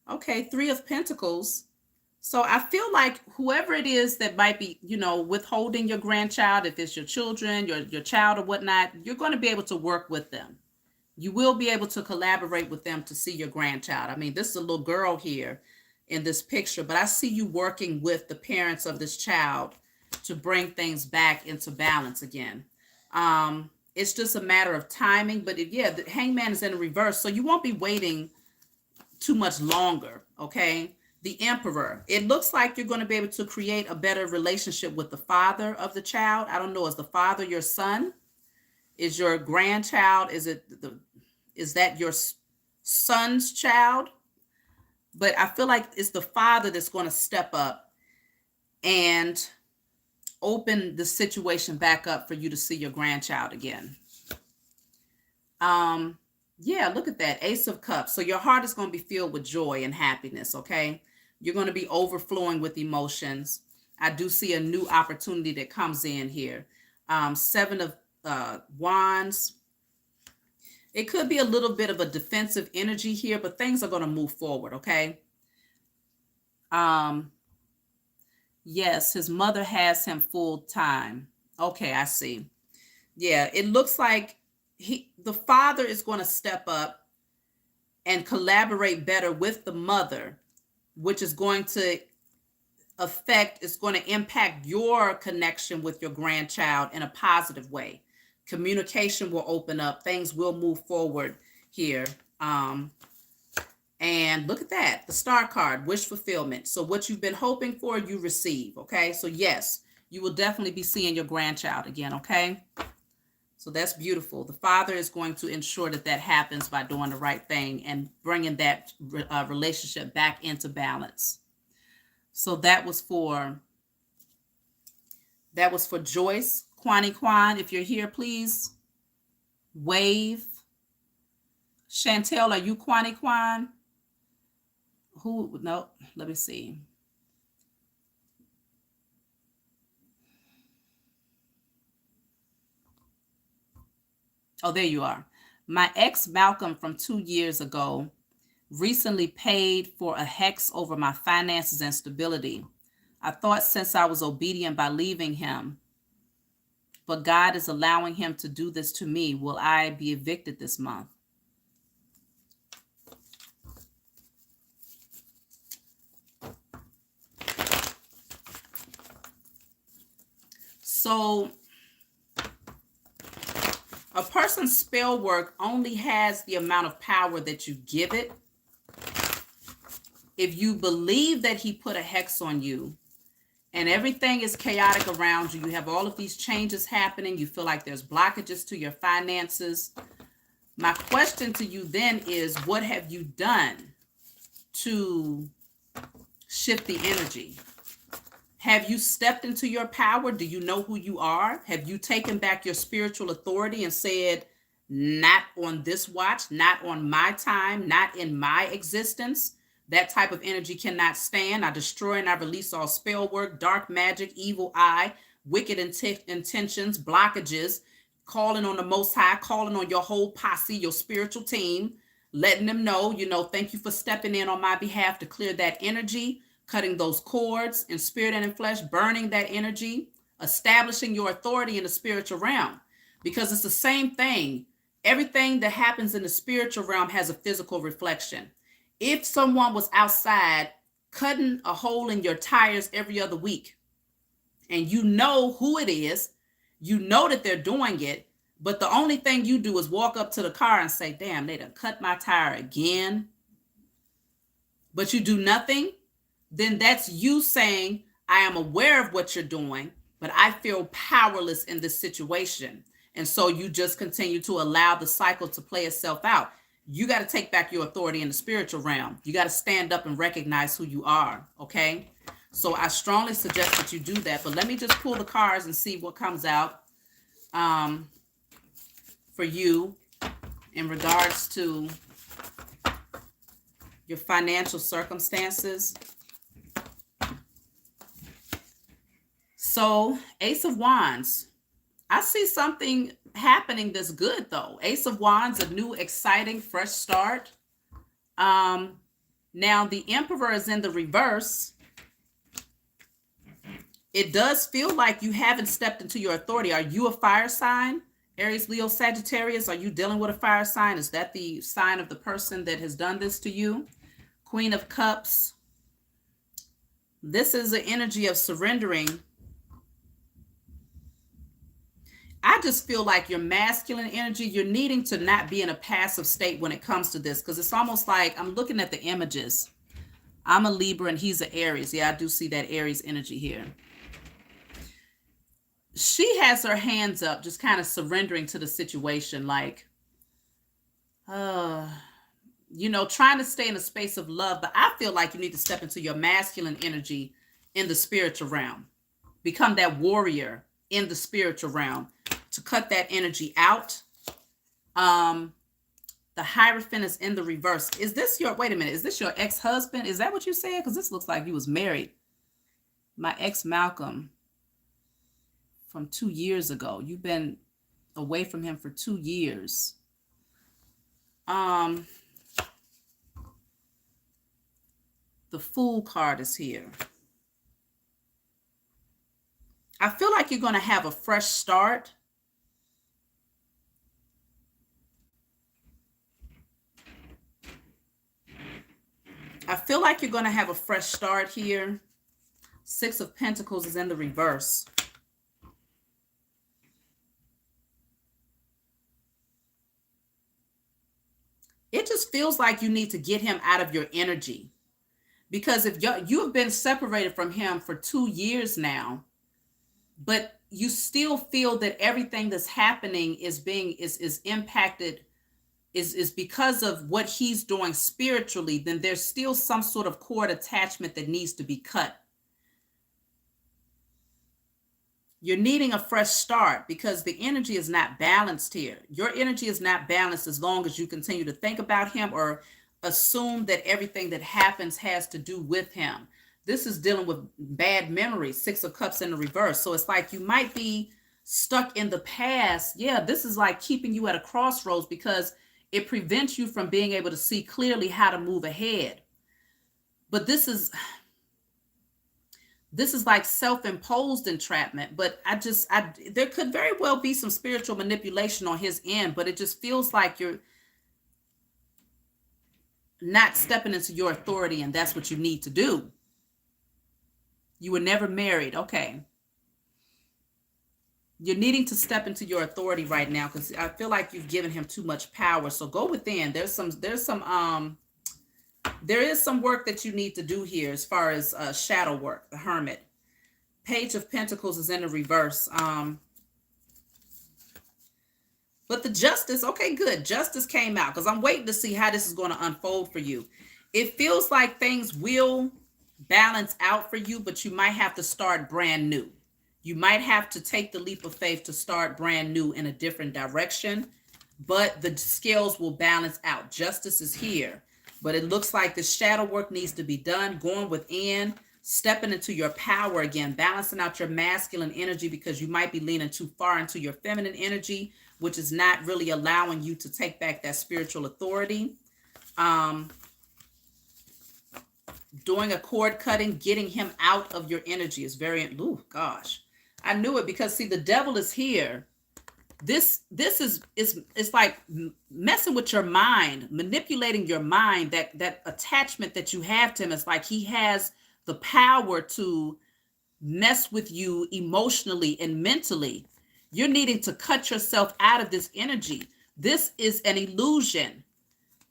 Okay, 3 of Pentacles. So I feel like whoever it is that might be, withholding your grandchild, if it's your children, your child or whatnot, you're going to be able to work with them. You will be able to collaborate with them to see your grandchild. I mean, this is a little girl here in this picture, but I see you working with the parents of this child to bring things back into balance again. It's just a matter of timing, but the Hangman is in reverse, so you won't be waiting too much longer, okay? The Emperor, it looks like you're going to be able to create a better relationship with the father of the child. I don't know, is the father your son? Is your grandchild, is that your son's child? But I feel like it's the father that's going to step up and open the situation back up for you to see your grandchild again. Yeah, look at that, Ace of Cups. So your heart is going to be filled with joy and happiness, okay? You're going to be overflowing with emotions. I do see a new opportunity that comes in here. 7 of Wands. It could be a little bit of a defensive energy here, but things are going to move forward, okay? Yes, his mother has him full time. Okay, I see. Yeah, it looks like the father is going to step up and collaborate better with the mother, which is going to impact your connection with your grandchild in a positive way. Communication will open up. Things will move forward here. And look at that, the Star card, wish fulfillment. So what you've been hoping for, you receive, okay? So yes, you will definitely be seeing your grandchild again, okay? So that's beautiful. The father is going to ensure that that happens by doing the right thing and bringing that relationship back into balance. So that was for Joyce. Quaniquan, if you're here, please wave. Chantel, are you Quaniquan? No, let me see. Oh, there you are. My ex Malcolm from 2 years ago recently paid for a hex over my finances and stability. I thought since I was obedient by leaving him, but God is allowing him to do this to me. Will I be evicted this month? So a person's spell work only has the amount of power that you give it. If you believe that he put a hex on you and everything is chaotic around you, you have all of these changes happening, you feel like there's blockages to your finances. My question to you then is, what have you done to shift the energy? Have you stepped into your power? Do you know who you are? Have you taken back your spiritual authority and said, not on this watch, not on my time, not in my existence? That type of energy cannot stand. I destroy and I release all spell work, dark magic, evil eye, wicked intentions, blockages, calling on the Most High, calling on your whole posse, your spiritual team, letting them know, thank you for stepping in on my behalf to clear that energy, cutting those cords in spirit and in flesh, burning that energy, establishing your authority in the spiritual realm. Because it's the same thing. Everything that happens in the spiritual realm has a physical reflection. If someone was outside cutting a hole in your tires every other week. And you know who it is. You know that they're doing it. But the only thing you do is walk up to the car and say, damn, they done cut my tire again. But you do nothing. Then that's you saying, I am aware of what you're doing, but I feel powerless in this situation. And so you just continue to allow the cycle to play itself out. You got to take back your authority in the spiritual realm. You got to stand up and recognize who you are. Okay. So I strongly suggest that you do that. But let me just pull the cards and see what comes out for you in regards to your financial circumstances. So Ace of Wands. I see something happening that's good though. Ace of Wands, a new, exciting, fresh start. Now the Emperor is in the reverse. It does feel like you haven't stepped into your authority. Are you a fire sign? Aries, Leo, Sagittarius, are you dealing with a fire sign? Is that the sign of the person that has done this to you? Queen of Cups. This is an energy of surrendering. I just feel like your masculine energy, you're needing to not be in a passive state when it comes to this, because it's almost like I'm looking at the images. I'm a Libra and he's an Aries. Yeah, I do see that Aries energy here. She has her hands up, just kind of surrendering to the situation, like, you know, trying to stay in a space of love. But I feel like you need to step into your masculine energy in the spiritual realm. Become that warrior in the spiritual realm to cut that energy out. The Hierophant is in the reverse. Is this your, wait a minute, is this your ex-husband? Is that what you said? Because this looks like you was married. My ex Malcolm from 2 years ago. You've been away from him for 2 years. The Fool card is here. I feel like you're going to have a fresh start. I feel like you're going to have a fresh start here. Six of Pentacles is in the reverse. It just feels like you need to get him out of your energy. Because if you've been separated from him for 2 years now, but you still feel that everything that's happening is impacted, is because of what he's doing spiritually, then there's still some sort of cord attachment that needs to be cut. You're needing a fresh start because the energy is not balanced here. Your energy is not balanced as long as you continue to think about him or assume that everything that happens has to do with him. This is dealing with bad memories. Six of Cups in the reverse. So it's like you might be stuck in the past. Yeah, this is like keeping you at a crossroads because it prevents you from being able to see clearly how to move ahead. But this is like self-imposed entrapment. But there could very well be some spiritual manipulation on his end, but it just feels like you're not stepping into your authority, and that's what you need to do. You were never married. Okay. You're needing to step into your authority right now because I feel like you've given him too much power. So go within. There is some work that you need to do here as far as shadow work. The Hermit. Page of Pentacles is in the reverse. But the Justice, okay, good. Justice came out because I'm waiting to see how this is going to unfold for you. It feels like things will balance out for you, but you might have to start brand new. You might have to take the leap of faith to start brand new in a different direction, but the scales will balance out. Justice is here, but it looks like the shadow work needs to be done, going within, stepping into your power again, balancing out your masculine energy because you might be leaning too far into your feminine energy, which is not really allowing you to take back that spiritual authority. Doing a cord cutting, getting him out of your energy is very, oh gosh, I knew it because see, the Devil is here. This is it's like messing with your mind, manipulating your mind. That attachment that you have to him, it's like he has the power to mess with you emotionally and mentally. You're needing to cut yourself out of this energy. This is an illusion.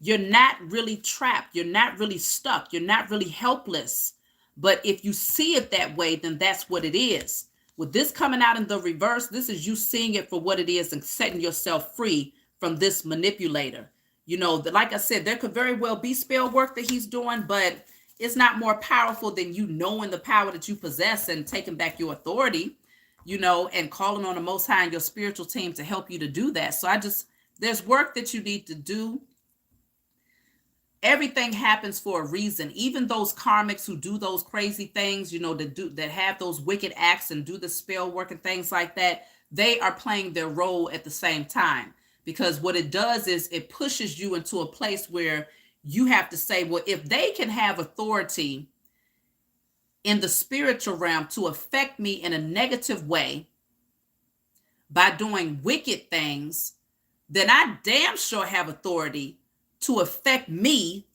You're not really trapped. You're not really stuck. You're not really helpless. But if you see it that way, then that's what it is. With this coming out in the reverse, this is you seeing it for what it is and setting yourself free from this manipulator. Like I said, there could very well be spell work that he's doing, but it's not more powerful than you knowing the power that you possess and taking back your authority, and calling on the Most High and your spiritual team to help you to do that. So there's work that you need to do. Everything happens for a reason. Even those karmics who do those crazy things, that have those wicked acts and do the spell work and things like that, they are playing their role at the same time. Because what it does is it pushes you into a place where you have to say, well, if they can have authority in the spiritual realm to affect me in a negative way by doing wicked things, then I damn sure have authority to affect me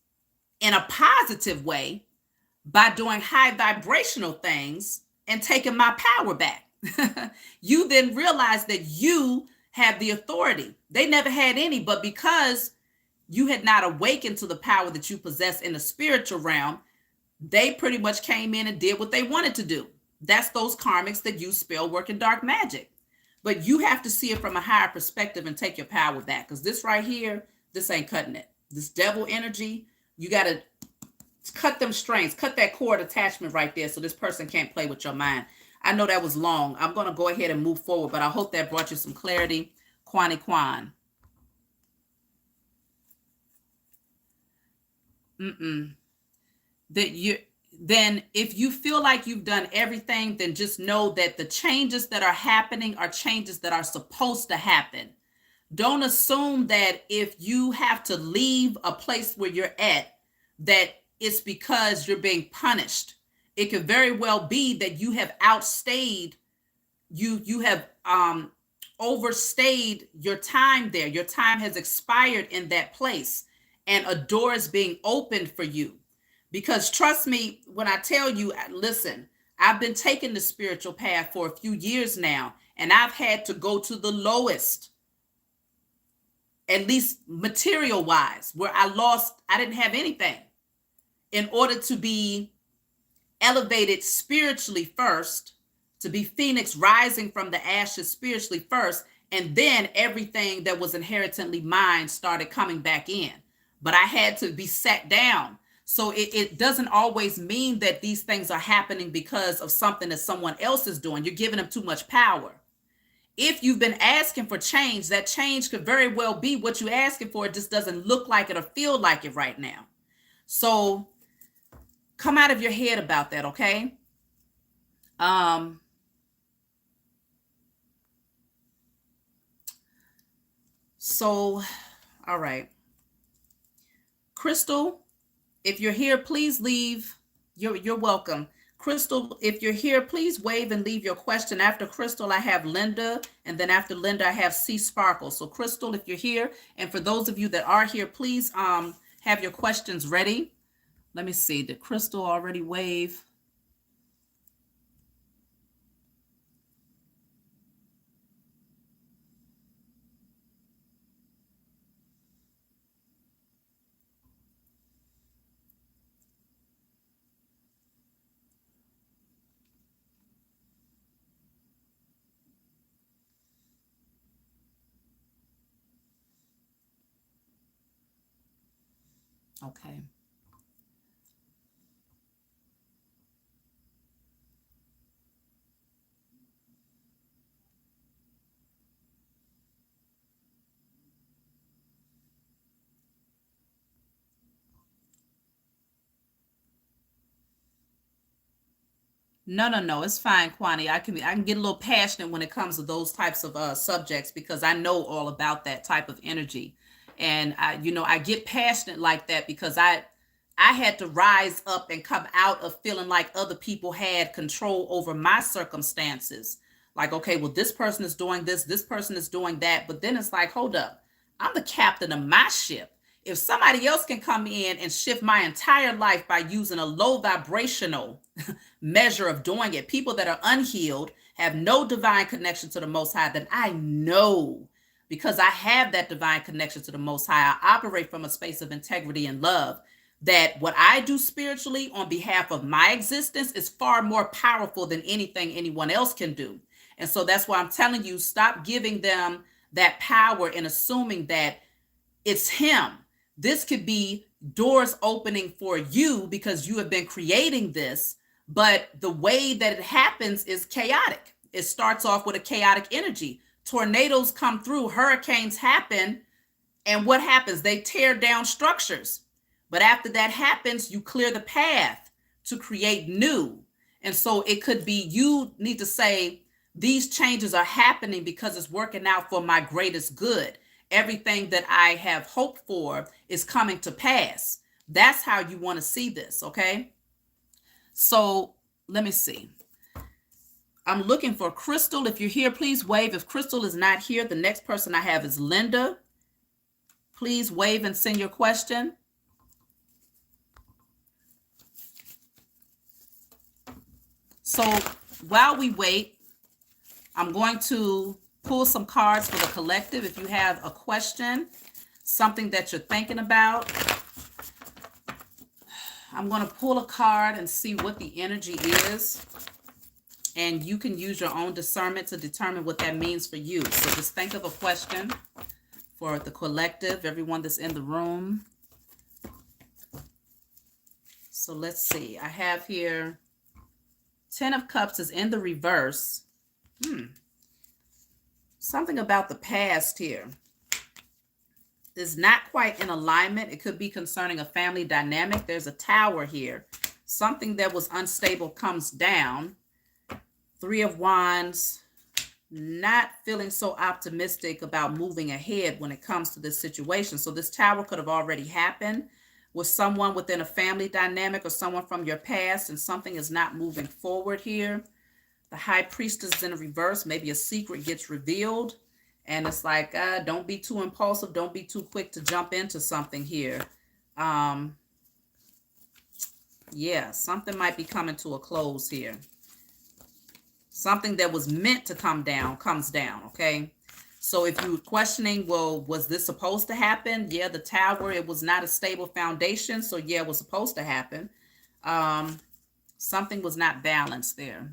in a positive way by doing high vibrational things and taking my power back. You then realize that you have the authority. They never had any, but because you had not awakened to the power that you possess in the spiritual realm, they pretty much came in and did what they wanted to do. That's those karmics that use spell work and dark magic. But you have to see it from a higher perspective and take your power back. Because this right here, this ain't cutting it. This devil energy, you got to cut them strings, cut that cord attachment right there so this person can't play with your mind. I know that was long. I'm going to go ahead and move forward, but I hope that brought you some clarity. Quaniquan. Then if you feel like you've done everything, then just know that the changes that are happening are changes that are supposed to happen. Don't assume that if you have to leave a place where you're at, that it's because you're being punished. It could very well be that you have outstayed, you have overstayed your time there. Your time has expired in that place, and a door is being opened for you. Because trust me, when I tell you, listen, I've been taking the spiritual path for a few years now, and I've had to go to the lowest, at least material wise, where I didn't have anything, in order to be elevated spiritually first, to be Phoenix rising from the ashes spiritually first, and then everything that was inherently mine started coming back in. But I had to be sat down. So it doesn't always mean that these things are happening because of something that someone else is doing. You're giving them too much power. If you've been asking for change, that change could very well be what you're asking for. It just doesn't look like it or feel like it right now. So come out of your head about that, okay? So, all right. Crystal, if you're here, please leave. You're welcome. Crystal, if you're here, please wave and leave your question. After Crystal, I have Linda, and then after Linda, I have C Sparkle. So Crystal, if you're here, and for those of you that are here, please have your questions ready. Let me see. Did Crystal already wave? Okay. No. It's fine, Kwani. I can get a little passionate when it comes to those types of subjects because I know all about that type of energy, and I get passionate like that because I had to rise up and come out of feeling like other people had control over my circumstances. Like, okay, well, this person is doing this person is doing that. But then it's like, hold up, I'm the captain of my ship. If somebody else can come in and shift my entire life by using a low vibrational measure of doing it, people that are unhealed, have no divine connection to the Most High, then I know, because I have that divine connection to the Most High, I operate from a space of integrity and love, that what I do spiritually on behalf of my existence is far more powerful than anything anyone else can do. And so that's why I'm telling you, stop giving them that power and assuming that it's him. This could be doors opening for you because you have been creating this, but the way that it happens is chaotic. It starts off with a chaotic energy. Tornadoes come through, hurricanes happen, and what happens? They tear down structures. But after that happens, you clear the path to create new. And so it could be you need to say, these changes are happening because it's working out for my greatest good. Everything that I have hoped for is coming to pass. That's how you want to see this, okay? So let me see. I'm looking for Crystal. If you're here, please wave. If Crystal is not here, the next person I have is Linda. Please wave and send your question. So while we wait, I'm going to pull some cards for the collective. If you have a question, something that you're thinking about, I'm going to pull a card and see what the energy is. And you can use your own discernment to determine what that means for you. So just think of a question for the collective, everyone that's in the room. So let's see. I have here 10 of Cups is in the reverse. Something about the past here is not quite in alignment. It could be concerning a family dynamic. There's a Tower here. Something that was unstable comes down. 3 of Wands, not feeling so optimistic about moving ahead when it comes to this situation. So this Tower could have already happened with someone within a family dynamic or someone from your past, and something is not moving forward here. The High Priestess is in a reverse. Maybe a secret gets revealed. And it's like, don't be too impulsive. Don't be too quick to jump into something here. Yeah, something might be coming to a close here. Something that was meant to come down comes down, okay? So if you're questioning, well, was this supposed to happen? Yeah, the Tower, it was not a stable foundation. So yeah, it was supposed to happen. Something was not balanced there.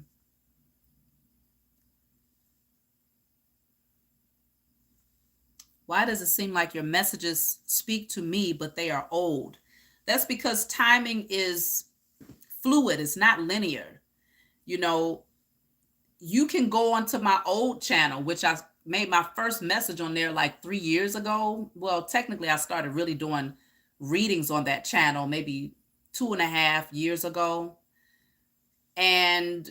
Why does it seem like your messages speak to me, but they are old? That's because timing is fluid. It's not linear. You know, you can go onto my old channel, which I made my first message on there like 3 years ago. Well, technically, I started really doing readings on that channel maybe 2.5 years ago. And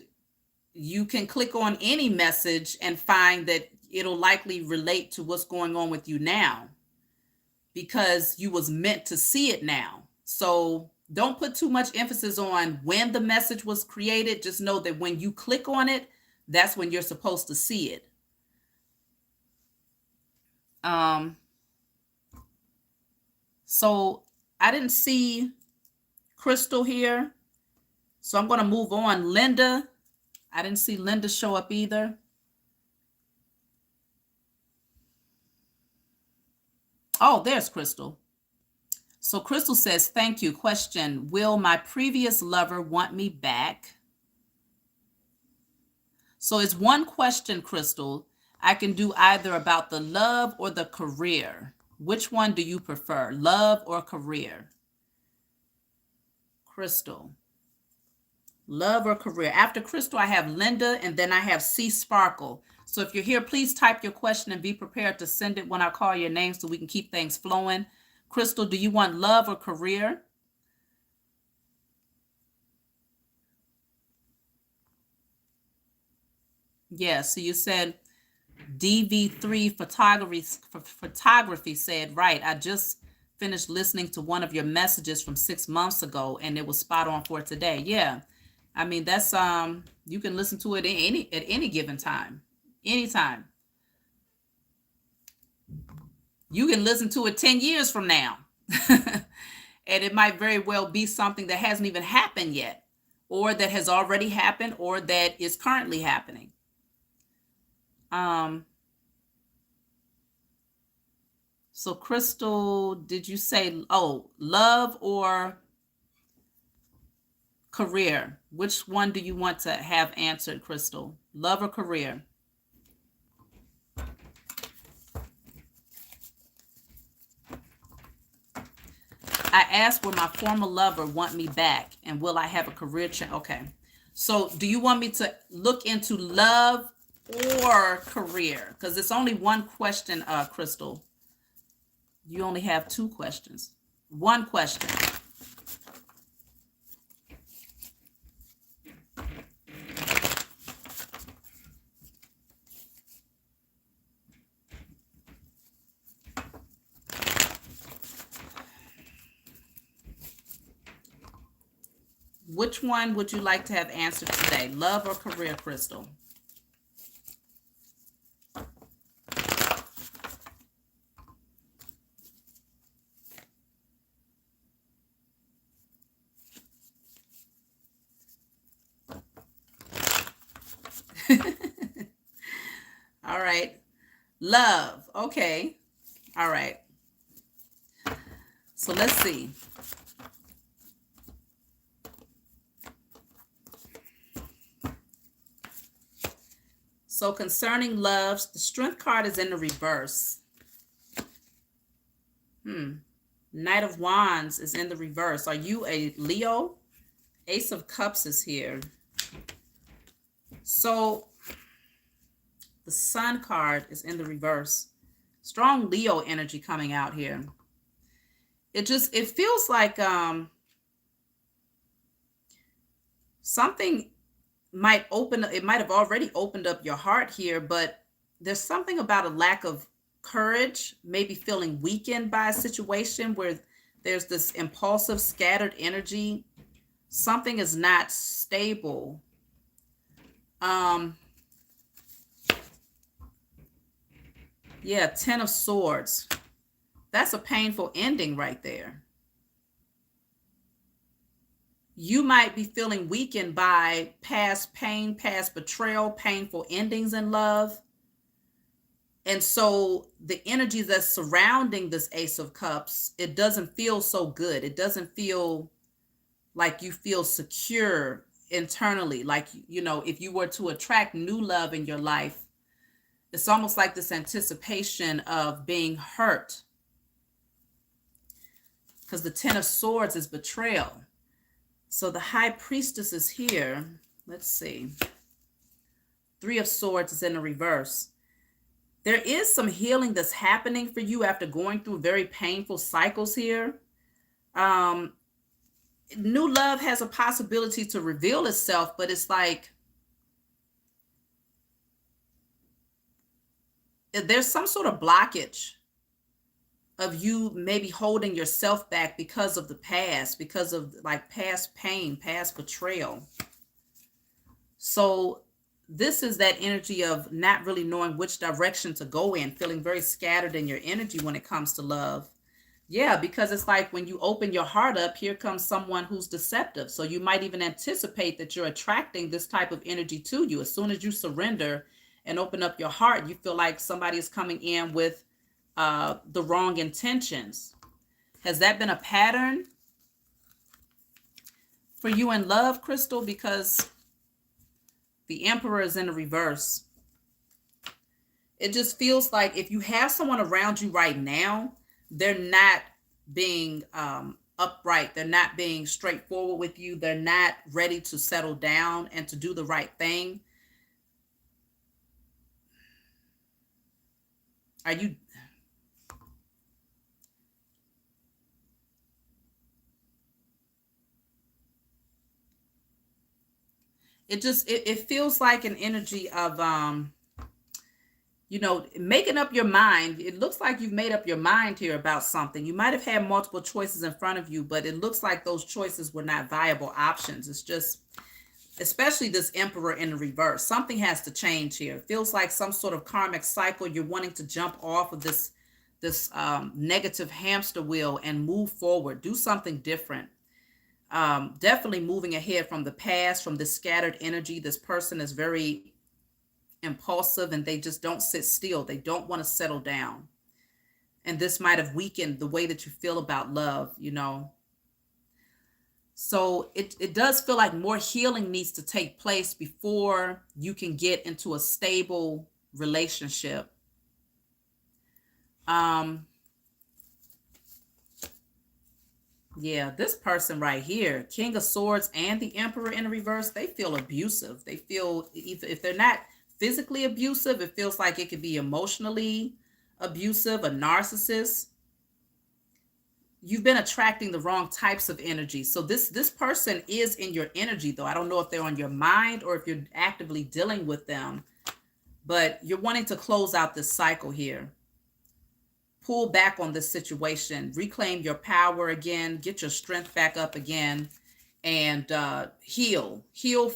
you can click on any message and find that it'll likely relate to what's going on with you now, because you was meant to see it now. So don't put too much emphasis on when the message was created. Just know that when you click on it, that's when you're supposed to see it. So I didn't see Crystal here. So I'm going to move on. Linda, I didn't see Linda show up either. Oh, there's Crystal. So Crystal says, thank you. Question, will my previous lover want me back? So it's one question, Crystal. I can do either about the love or the career. Which one do you prefer, love or career? Crystal, love or career? After Crystal, I have Linda, and then I have C Sparkle. So if you're here, please type your question and be prepared to send it when I call your name so we can keep things flowing. Crystal, do you want love or career? Yeah, so you said DV3 photography said, right, I just finished listening to one of your messages from 6 months ago and it was spot on for today. Yeah, I mean, that's you can listen to it at any given time. Anytime. You can listen to it 10 years from now. And it might very well be something that hasn't even happened yet, or that has already happened, or that is currently happening. So Crystal, did you say, oh, love or career? Which one do you want to have answered, Crystal? Love or career? I asked, will my former lover want me back, and will I have a career change? Okay. So do you want me to look into love or career? Because it's only one question, Crystal. You only have two questions. One question. Which one would you like to have answered today? Love or career, Crystal? All right. Love. Okay. All right. So let's see. So concerning loves, the Strength card is in the reverse. Knight of Wands is in the reverse. Are you a Leo? Ace of Cups is here. So the Sun card is in the reverse. Strong Leo energy coming out here. It feels like something might have already opened up your heart here, but there's something about a lack of courage, maybe feeling weakened by a situation where there's this impulsive, scattered energy. Something is not stable. Yeah, Ten of Swords. That's a painful ending right there. You might be feeling weakened by past pain, past betrayal, painful endings in love. And so the energy that's surrounding this Ace of Cups, it doesn't feel so good. It doesn't feel like you feel secure internally. Like, you know, if you were to attract new love in your life, it's almost like this anticipation of being hurt. Because the Ten of Swords is betrayal. So the High Priestess is here. Let's see. Three of Swords is in the reverse. There is some healing that's happening for you after going through very painful cycles here. New love has a possibility to reveal itself, but it's like there's some sort of blockage of you maybe holding yourself back because of the past, because of like past pain, past betrayal. So this is that energy of not really knowing which direction to go in, feeling very scattered in your energy when it comes to love. Yeah, because it's like when you open your heart up, here comes someone who's deceptive. So you might even anticipate that you're attracting this type of energy to you. As soon as you surrender and open up your heart, you feel like somebody is coming in with the wrong intentions. Has that been a pattern for you in love, Crystal? Because the Emperor is in the reverse. It just feels like if you have someone around you right now, they're not being upright. They're not being straightforward with you. They're not ready to settle down and to do the right thing. Are you... It feels like an energy of, you know, making up your mind. It looks like you've made up your mind here about something. You might have had multiple choices in front of you, but it looks like those choices were not viable options. It's just, especially this Emperor in the reverse. Something has to change here. It feels like some sort of karmic cycle. You're wanting to jump off of this negative hamster wheel and move forward. Do something different. Definitely moving ahead from the past, from this scattered energy. This person is very impulsive and they just don't sit still. They don't want to settle down. And this might have weakened the way that you feel about love, you know. So it does feel like more healing needs to take place before you can get into a stable relationship. Yeah, this person right here, King of Swords and the Emperor in the reverse, they feel abusive. They feel, if they're not physically abusive, it feels like it could be emotionally abusive, a narcissist. You've been attracting the wrong types of energy. So this person is in your energy, though. I don't know if they're on your mind or if you're actively dealing with them, but you're wanting to close out this cycle here. Pull back on this situation, reclaim your power again, get your strength back up again, and heal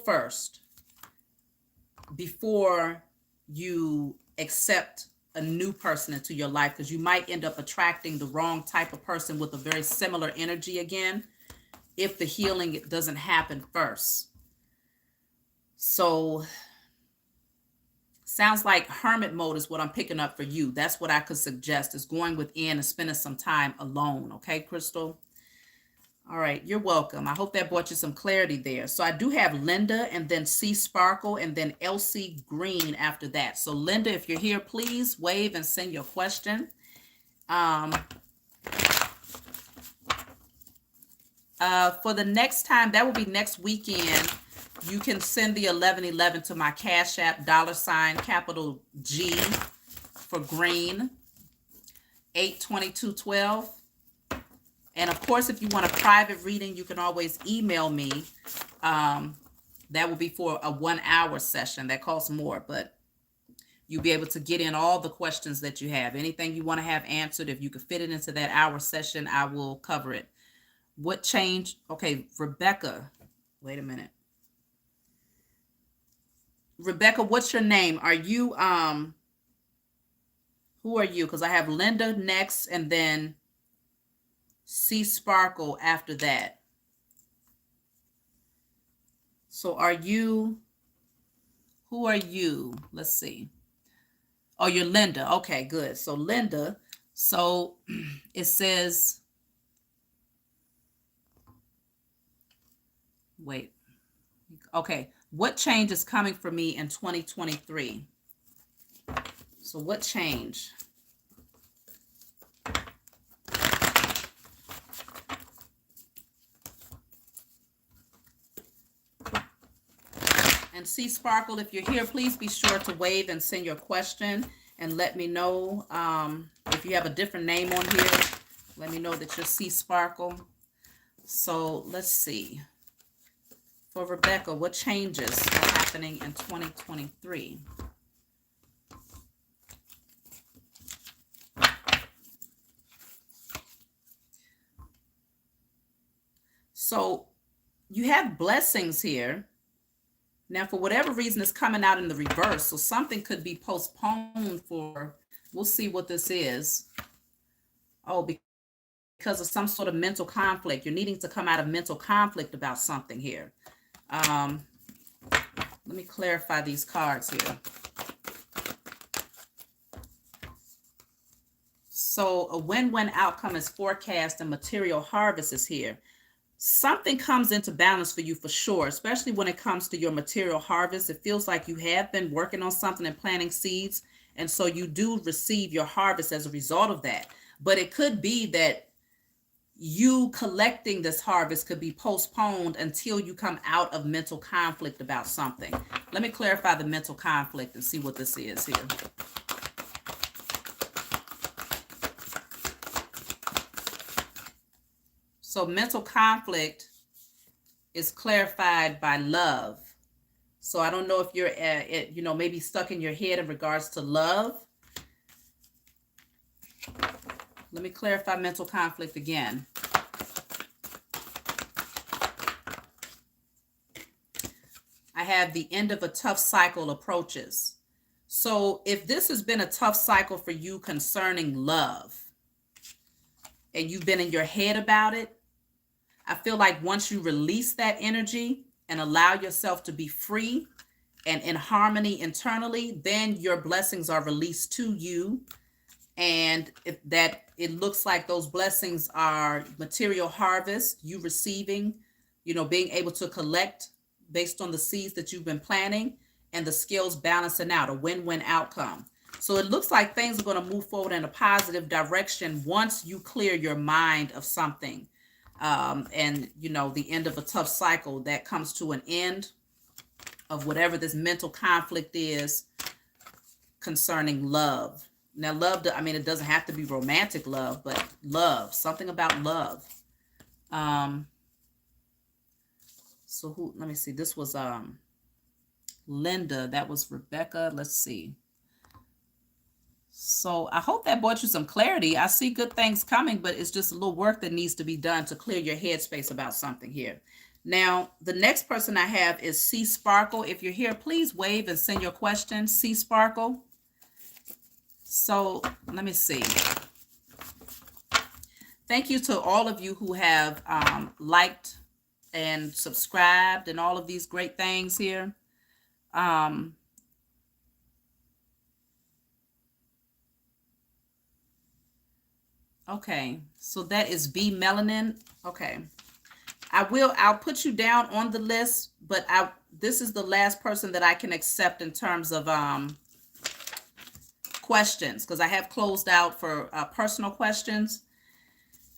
first before you accept a new person into your life, because you might end up attracting the wrong type of person with a very similar energy again if the healing doesn't happen first. So sounds like hermit mode is what I'm picking up for you. That's what I could suggest, is going within and spending some time alone. Okay, Crystal? All right, you're welcome. I hope that brought you some clarity there. So I do have Linda and then C Sparkle and then Elsie Green after that. So Linda, if you're here, please wave and send your question. For the next time, that will be next weekend. You can send the 1111 to my Cash App, $ capital G for green, 82212. And of course, if you want a private reading, you can always email me. That will be for a 1-hour session. That costs more, but you'll be able to get in all the questions that you have. Anything you want to have answered, if you could fit it into that hour session, I will cover it. What changed? Okay, Rebecca, wait a minute. Rebecca, what's your name? Are you, who are you? Because I have Linda next and then C Sparkle after that. So are you, who are you? Let's see. Oh, you're Linda. Okay, good. So Linda, so it says, wait. Okay, what change is coming for me in 2023? So what change? And C Sparkle, if you're here, please be sure to wave and send your question and let me know if you have a different name on here. Let me know that you're C Sparkle. So let's see. For Rebecca, what changes are happening in 2023? So you have blessings here. Now, for whatever reason, it's coming out in the reverse. So something could be postponed for, we'll see what this is. Oh, because of some sort of mental conflict. You're needing to come out of mental conflict about something here. Let me clarify these cards here. So a win-win outcome is forecast and material harvest is here. Something comes into balance for you for sure, especially when it comes to your material harvest. It feels like you have been working on something and planting seeds, and so you do receive your harvest as a result of that. But it could be that you collecting this harvest could be postponed until you come out of mental conflict about something. Let me clarify the mental conflict and see what this is here. So mental conflict is clarified by love. So I don't know if you're, maybe stuck in your head in regards to love. Let me clarify mental conflict again. I have the end of a tough cycle approaches. So if this has been a tough cycle for you concerning love, and you've been in your head about it, I feel like once you release that energy and allow yourself to be free and in harmony internally, then your blessings are released to you. And if that, it looks like those blessings are material harvest, you receiving, being able to collect based on the seeds that you've been planting, and the skills balancing out, a win-win outcome. So it looks like things are going to move forward in a positive direction once you clear your mind of something. And the end of a tough cycle that comes to an end of whatever this mental conflict is concerning love. Now, love, it doesn't have to be romantic love, but love, something about love. Let me see. This was Linda. That was Rebecca. Let's see. So I hope that brought you some clarity. I see good things coming, but it's just a little work that needs to be done to clear your headspace about something here. Now, the next person I have is C Sparkle. If you're here, please wave and send your question. C Sparkle. So let me see. Thank you to all of you who have liked and subscribed and all of these great things here. Okay, so that is B Melanin. Okay. I'll put you down on the list, but this is the last person that I can accept in terms of questions, because I have closed out for personal questions.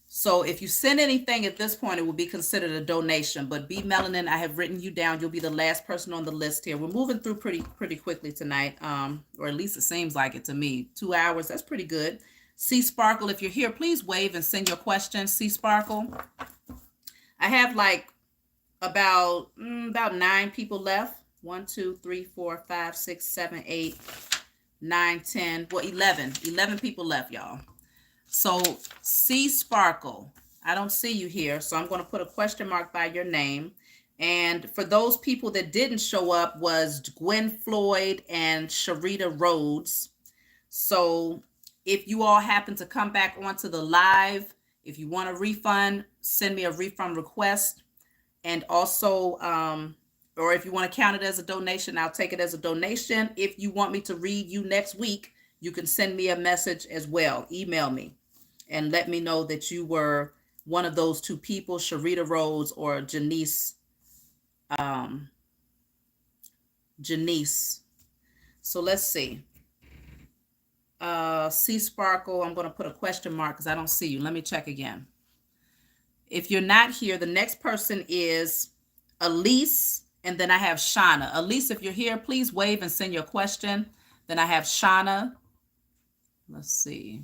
So if you send anything at this point, it will be considered a donation. But B Melanin, I have written you down. You'll be the last person on the list here. We're moving through pretty quickly tonight, or at least it seems like it to me. 2 hours, that's pretty good. C Sparkle, if you're here, please wave and send your questions. C Sparkle. I have like about 9 people left. 1, 2, 3, 4, 5, 6, 7, 8, 9, 10. Well, 11 people left, y'all. So C Sparkle, I don't see you here, so I'm going to put a question mark by your name. And for those people that didn't show up was Gwen Floyd and Sharita Rhodes. So if you all happen to come back onto the live, if you want a refund, send me a refund request. And also, or if you want to count it as a donation, I'll take it as a donation. If you want me to read you next week, you can send me a message as well. Email me and let me know that you were one of those 2 people, Sharita Rhodes or Janiece. Janiece. So let's see. C Sparkle, I'm going to put a question mark because I don't see you. Let me check again. If you're not here, the next person is Elise, and then I have Shauna. Elise, if you're here, please wave and send your question. Then I have Shauna. Let's see.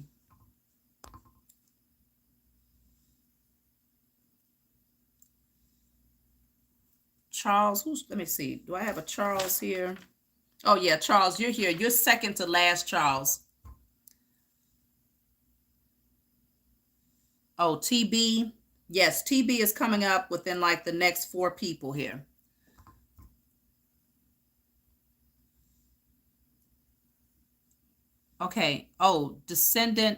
Charles, let me see. Do I have a Charles here? Oh yeah, Charles, you're here. You're second to last, Charles. Oh, TB. Yes, TB is coming up within like the next 4 people here. Okay. Oh, Descendant,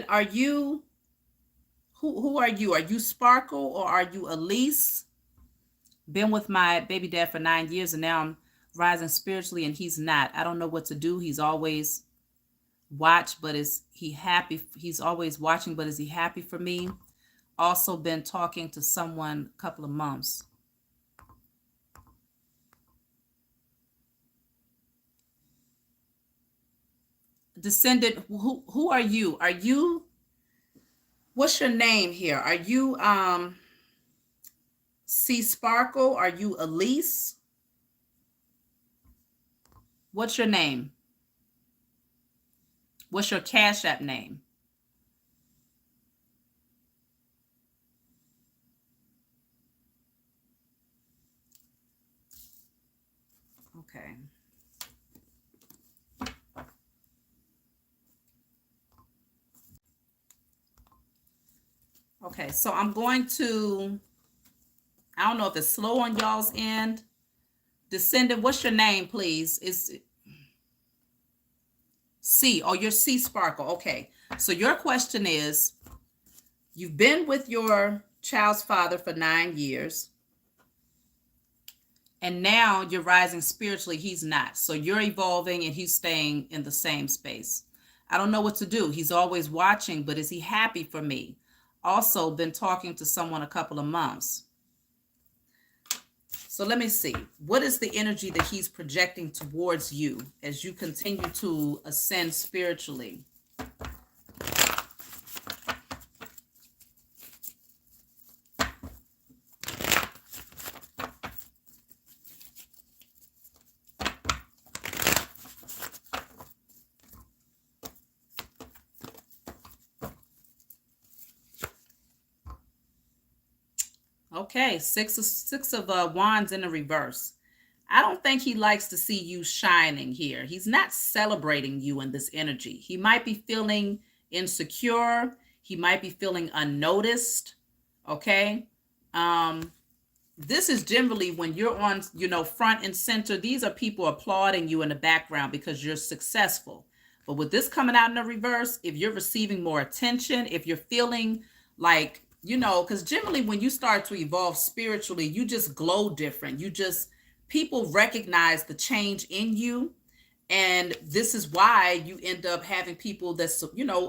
are you, who are you? Are you Sparkle or are you Elise? Been with my baby dad for 9 years and now I'm rising spiritually and he's not. I don't know what to do. He's always but is he happy? He's always watching, but is he happy for me? Also been talking to someone a couple of months. Descendant, who are you? Are you, what's your name here? Are you C Sparkle? Are you Elise? What's your name? What's your Cash App name? Okay. Okay, so I'm going to I don't know if it's slow on y'all's end. Descendant, what's your name, please? Is C. Oh, you're C Sparkle. Okay. So your question is, you've been with your child's father for 9 years, and now you're rising spiritually. He's not. So you're evolving and he's staying in the same space. I don't know what to do. He's always watching, but is he happy for me? Also been talking to someone a couple of months. So let me see. What is the energy that he's projecting towards you as you continue to ascend spiritually? Okay, six of wands in the reverse. I don't think he likes to see you shining here. He's not celebrating you in this energy. He might be feeling insecure. He might be feeling unnoticed. Okay. This is generally when you're on, front and center. These are people applauding you in the background because you're successful. But with this coming out in the reverse, if you're receiving more attention, if you're feeling like, because generally when you start to evolve spiritually, you just glow different. People recognize the change in you. And this is why you end up having people that,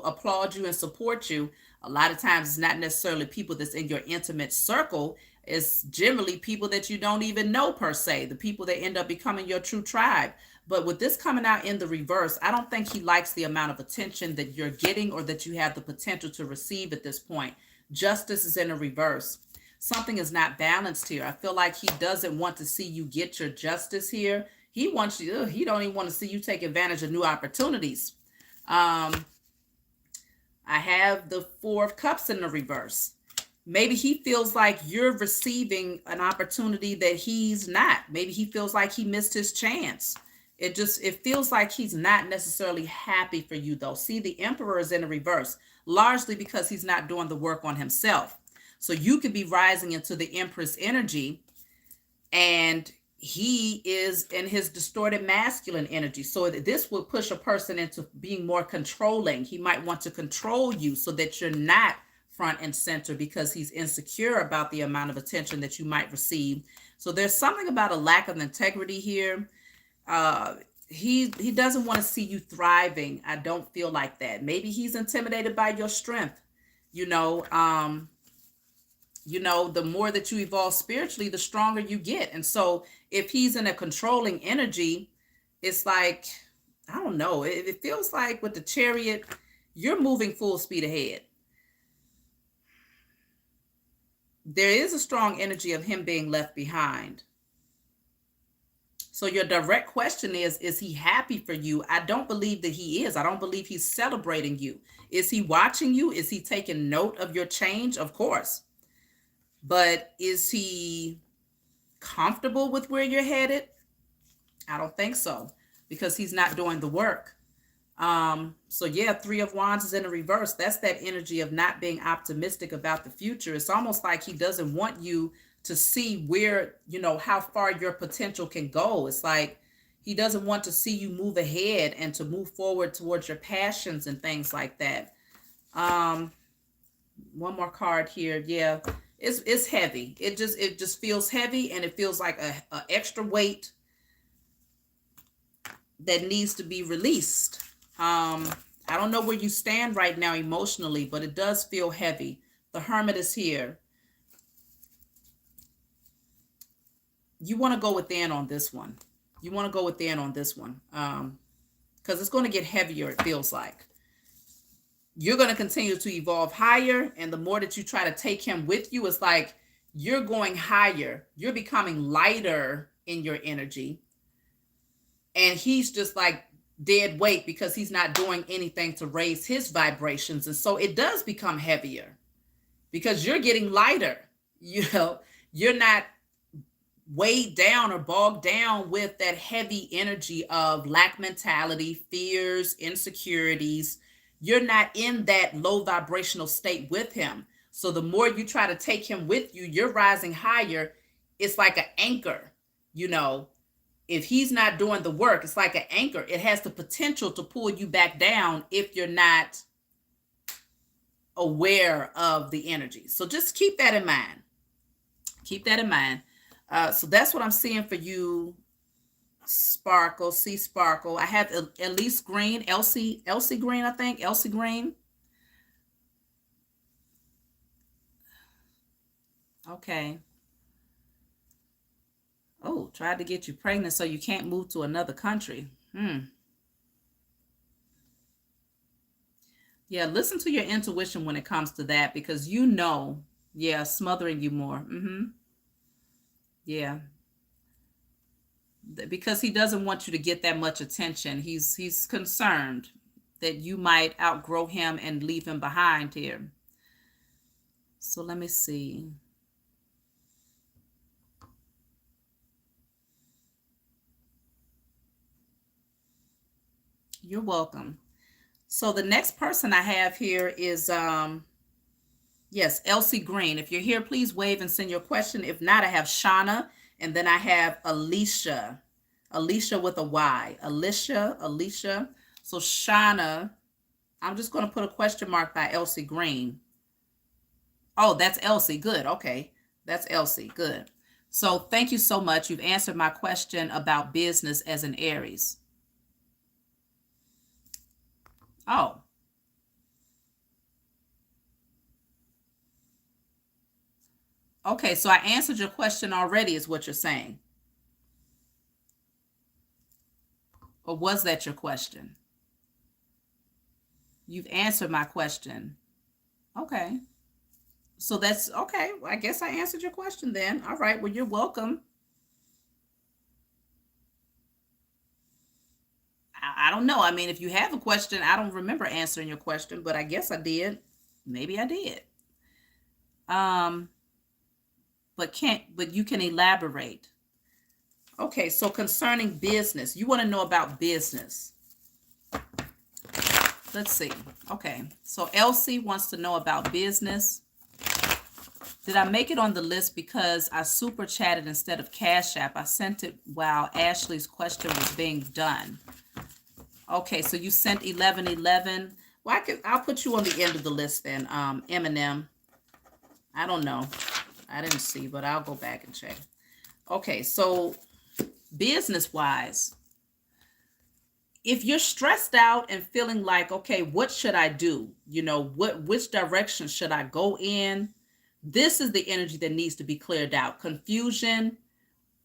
applaud you and support you. A lot of times it's not necessarily people that's in your intimate circle. It's generally people that you don't even know per se, the people that end up becoming your true tribe. But with this coming out in the reverse, I don't think he likes the amount of attention that you're getting or that you have the potential to receive at this point. Justice is in a reverse. Something is not balanced here. I feel like he doesn't want to see you get your justice here. He wants you, he don't even want to see you take advantage of new opportunities. I have the Four of Cups in the reverse. Maybe he feels like you're receiving an opportunity that he's not. Maybe he feels like he missed his chance. It feels like he's not necessarily happy for you though. See, the Emperor is in the reverse, largely because he's not doing the work on himself. So you could be rising into the Empress energy and he is in his distorted masculine energy. So this will push a person into being more controlling. He might want to control you so that you're not front and center because he's insecure about the amount of attention that you might receive. So there's something about a lack of integrity here. He doesn't want to see you thriving. I don't feel like that. Maybe he's intimidated by your strength. The more that you evolve spiritually, the stronger you get. And so if he's in a controlling energy, it's like, I don't know. It feels like with the Chariot, you're moving full speed ahead. There is a strong energy of him being left behind. So your direct question is he happy for you? I don't believe that he is. I don't believe he's celebrating you. Is he watching you? Is he taking note of your change? Of course. But is he comfortable with where you're headed? I don't think so, because he's not doing the work. So yeah, Three of Wands is in the reverse. That's that energy of not being optimistic about the future. It's almost like he doesn't want you to see where, how far your potential can go. It's like he doesn't want to see you move ahead and to move forward towards your passions and things like that. One more card here. Yeah. It's heavy. It just feels heavy, and it feels like a extra weight that needs to be released. I don't know where you stand right now emotionally, but it does feel heavy. The Hermit is here. You want to go within on this one. Because it's going to get heavier, it feels like. You're going to continue to evolve higher. And the more that you try to take him with you, it's like you're going higher. You're becoming lighter in your energy. And he's just like dead weight because he's not doing anything to raise his vibrations. And so it does become heavier because you're getting lighter. You're not weighed down or bogged down with that heavy energy of lack mentality, fears, insecurities. You're not in that low vibrational state with him. So the more you try to take him with you, you're rising higher. it's like an anchor, you know. If he's not doing the work, it's like an anchor. It has the potential to pull you back down if you're not aware of the energy. So just keep that in mind. Keep that in mind. So that's what I'm seeing for you, Sparkle. See Sparkle. I have Elise Green, Elsie Green, I think. Elsie Green. Okay. Oh, tried to get you pregnant so you can't move to another country. Yeah, listen to your intuition when it comes to that, because you know, yeah, smothering you more. Yeah, because he doesn't want you to get that much attention. He's concerned that you might outgrow him and leave him behind here. So let me see. You're welcome. So the next person I have here is yes, Elsie Green. If you're here, please wave and send your question. If not, I have Shauna, and then I have Alicia. Alicia with a Y. Alicia. So Shauna, I'm just going to put a question mark by Elsie Green. Oh, that's Elsie. Good. Okay. That's Elsie. Good. So thank you so much. You've answered my question about business as an Aries. Oh. Okay, so I answered your question already, is what you're saying. Or was that your question? You've answered my question. Okay. So that's okay. Well, I guess I answered your question then. All right. Well, you're welcome. I don't know. I mean, if you have a question, I don't remember answering your question, but I guess I did. Maybe I did. Um, but you can elaborate. Okay, so concerning business, you want to know about business. Let's see. Okay, so Elsie wants to know about business. Did I make it on the list because I super chatted instead of Cash App? I sent it while Ashley's question was being done. Okay, so you sent 1111. Well, I'll put you on the end of the list then. Eminem. I don't know. I didn't see, but I'll go back and check. Okay, so business-wise, if you're stressed out and feeling like, okay, what should I do? You know, which direction should I go in? This is the energy that needs to be cleared out. Confusion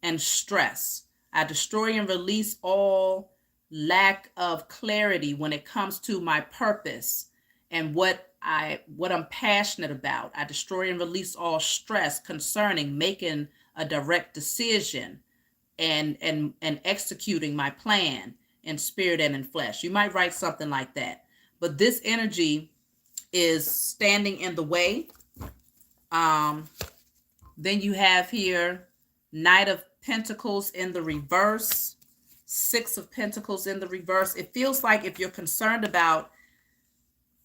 and stress. I destroy and release all lack of clarity when it comes to my purpose and what I'm passionate about. I destroy and release all stress concerning making a direct decision and executing my plan in spirit and in flesh. You might write something like that. But this energy is standing in the way. Then you have here Knight of Pentacles in the reverse, Six of Pentacles in the reverse. It feels like if you're concerned about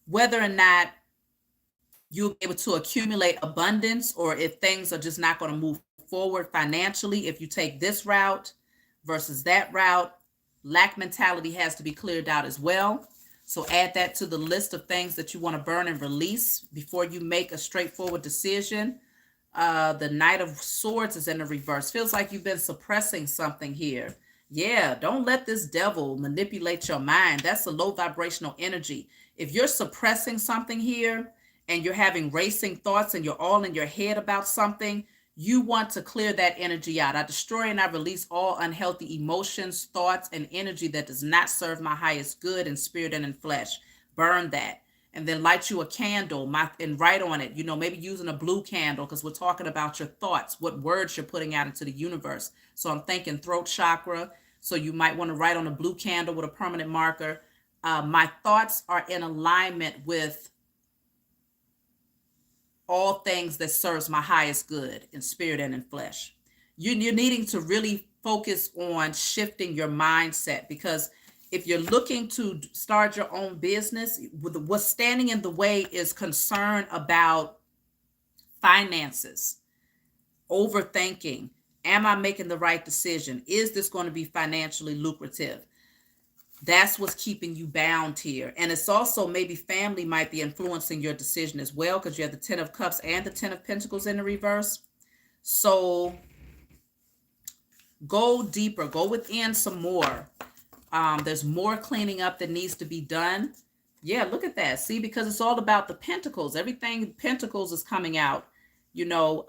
whether or not you'll be able to accumulate abundance, or if things are just not going to move forward financially, if you take this route versus that route, lack mentality has to be cleared out as well. So add that to the list of things that you want to burn and release before you make a straightforward decision. The Knight of Swords is in the reverse. Feels like you've been suppressing something here. Yeah, don't let this devil manipulate your mind. That's a low vibrational energy. If you're suppressing something here and you're having racing thoughts and you're all in your head about something, you want to clear that energy out. I destroy and I release all unhealthy emotions, thoughts, and energy that does not serve my highest good in spirit and in flesh. Burn that. And then light you a candle and write on it, maybe using a blue candle, because we're talking about your thoughts, what words you're putting out into the universe. So I'm thinking throat chakra. So you might want to write on a blue candle with a permanent marker. My thoughts are in alignment with all things that serves my highest good in spirit and in flesh. You're needing to really focus on shifting your mindset, because if you're looking to start your own business, what's standing in the way is concern about finances overthinking. Am I making the right decision? Is this going to be financially lucrative? That's what's keeping you bound here. And it's also maybe family might be influencing your decision as well, because you have the 10 of Cups and the 10 of Pentacles in the reverse. So go deeper, go within some more. There's more cleaning up that needs to be done. Yeah, look at that. See, because it's all about the Pentacles. Everything Pentacles is coming out, you know,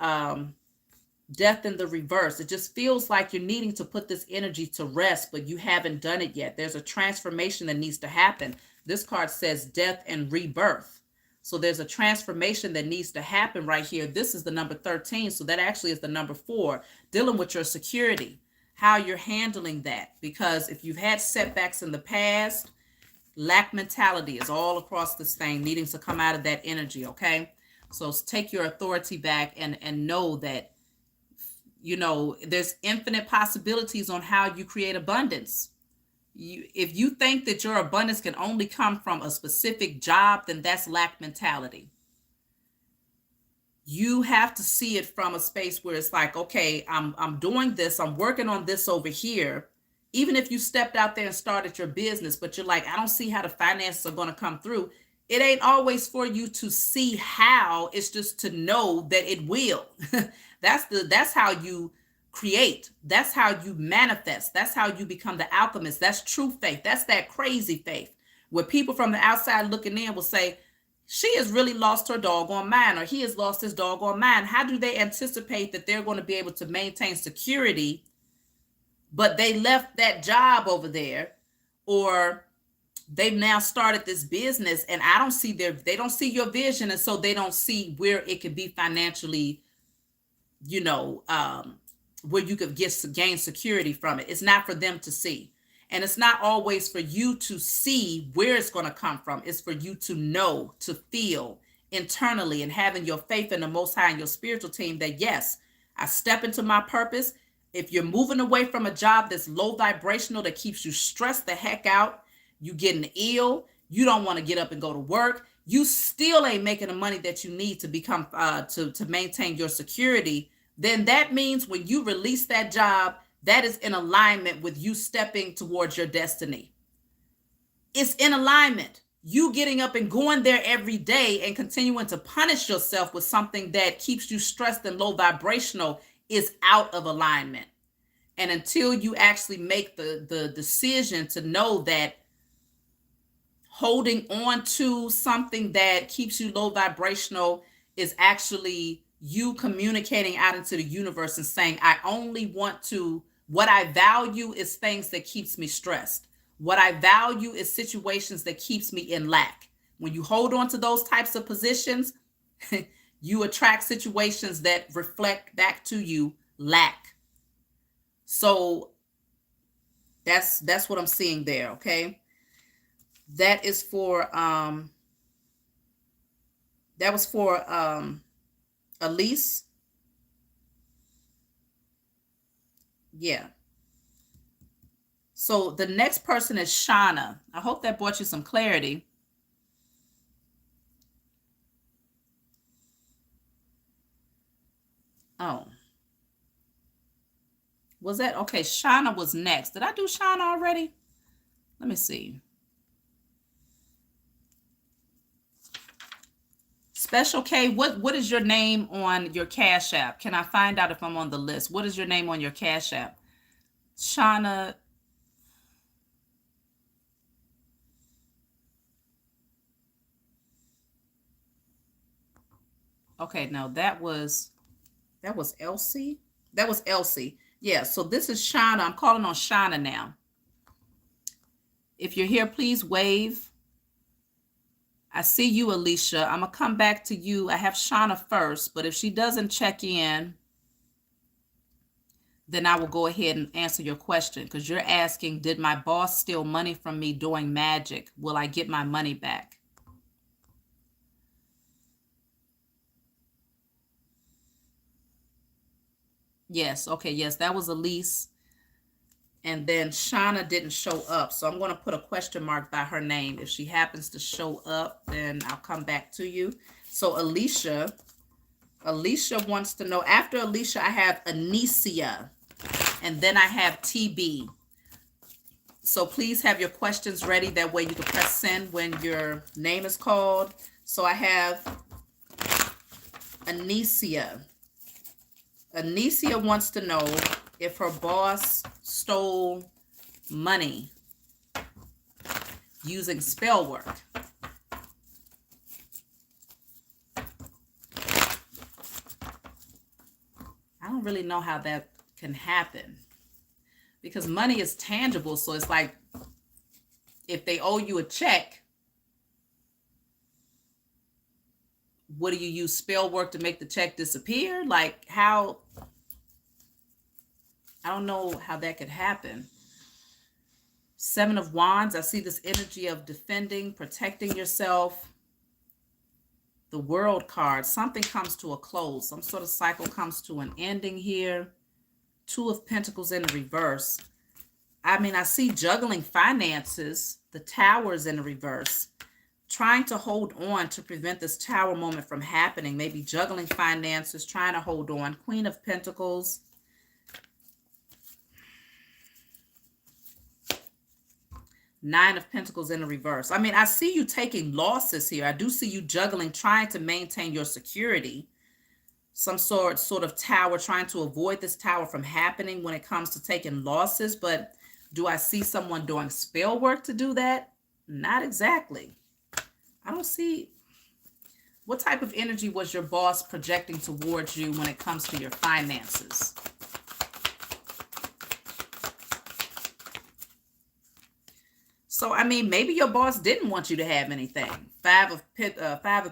death in the reverse. It just feels like you're needing to put this energy to rest, but you haven't done it yet. There's a transformation that needs to happen. This card says death and rebirth. So there's a transformation that needs to happen right here. This is the number 13. So that actually is the number 4, dealing with your security, how you're handling that. Because if you've had setbacks in the past, lack mentality is all across this thing, needing to come out of that energy. Okay. So take your authority back and know that, you know, there's infinite possibilities on how you create abundance. If you think that your abundance can only come from a specific job, then that's lack mentality. You have to see it from a space where it's like, okay, I'm doing this, I'm working on this over here. Even if you stepped out there and started your business, but you're like, I don't see how the finances are going to come through. It ain't always for you to see how, it's just to know that it will. That's how you create. That's how you manifest. That's how you become the alchemist. That's true faith. That's that crazy faith where people from the outside looking in will say, she has really lost her doggone mind, or he has lost his doggone mind. How do they anticipate that they're going to be able to maintain security, but they left that job over there, or they've now started this business and I don't see they don't see your vision. And so they don't see where it could be financially, you know, where you could gain security from it. It's not for them to see. And it's not always for you to see where it's going to come from. It's for you to know, to feel internally, and having your faith in the Most High and your spiritual team that, yes, I step into my purpose. If you're moving away from a job that's low vibrational, that keeps you stressed the heck out, you getting ill, you don't want to get up and go to work, you still ain't making the money that you need to become to maintain your security, then that means when you release that job, that is in alignment with you stepping towards your destiny. It's in alignment. You getting up and going there every day and continuing to punish yourself with something that keeps you stressed and low vibrational is out of alignment. And until you actually make the decision to know that holding on to something that keeps you low vibrational is actually you communicating out into the universe and saying, I only want to, what I value is things that keeps me stressed. What I value is situations that keeps me in lack. When you hold on to those types of positions, you attract situations that reflect back to you lack. So that's what I'm seeing there, okay? That is for that was for Elise. Yeah. So the next person is Shauna. I hope that brought you some clarity. Oh. Was that okay? Shauna was next. Did I do Shauna already? Let me see. Special K, what is your name on your Cash App? Can I find out if I'm on the list? What is your name on your Cash App? Shauna. Okay, no, that was Elsie. That was Elsie. Yeah, so this is Shauna. I'm calling on Shauna now. If you're here, please wave. I see you, Alicia. I'm going to come back to you. I have Shauna first, but if she doesn't check in, then I will go ahead and answer your question, because you're asking, did my boss steal money from me doing magic? Will I get my money back? Yes. Okay. Yes, that was Elise. And then Shauna didn't show up. So I'm going to put a question mark by her name. If she happens to show up, then I'll come back to you. So Alicia, Alicia wants to know. After Alicia, I have Anisia. And then I have TB. So please have your questions ready. That way you can press send when your name is called. So I have Anisia. Anisia wants to know if her boss stole money using spell work. I don't really know how that can happen, because money is tangible. So it's like, if they owe you a check, what do you use spell work to make the check disappear? Like, how? I don't know how that could happen. 7 of Wands. I see this energy of defending, protecting yourself. The World card. Something comes to a close. Some sort of cycle comes to an ending here. 2 of Pentacles in reverse. I mean, I see juggling finances. The Towers in reverse. Trying to hold on to prevent this Tower moment from happening. Maybe juggling finances, trying to hold on. Queen of Pentacles. Nine of Pentacles in reverse. I mean, I see you taking losses here. I do see you juggling, trying to maintain your security. Some sort of tower, trying to avoid this tower from happening when it comes to taking losses. But do I see someone doing spell work to do that? Not exactly. I don't see. What type of energy was your boss projecting towards you when it comes to your finances? So, I mean, maybe your boss didn't want you to have anything. Five of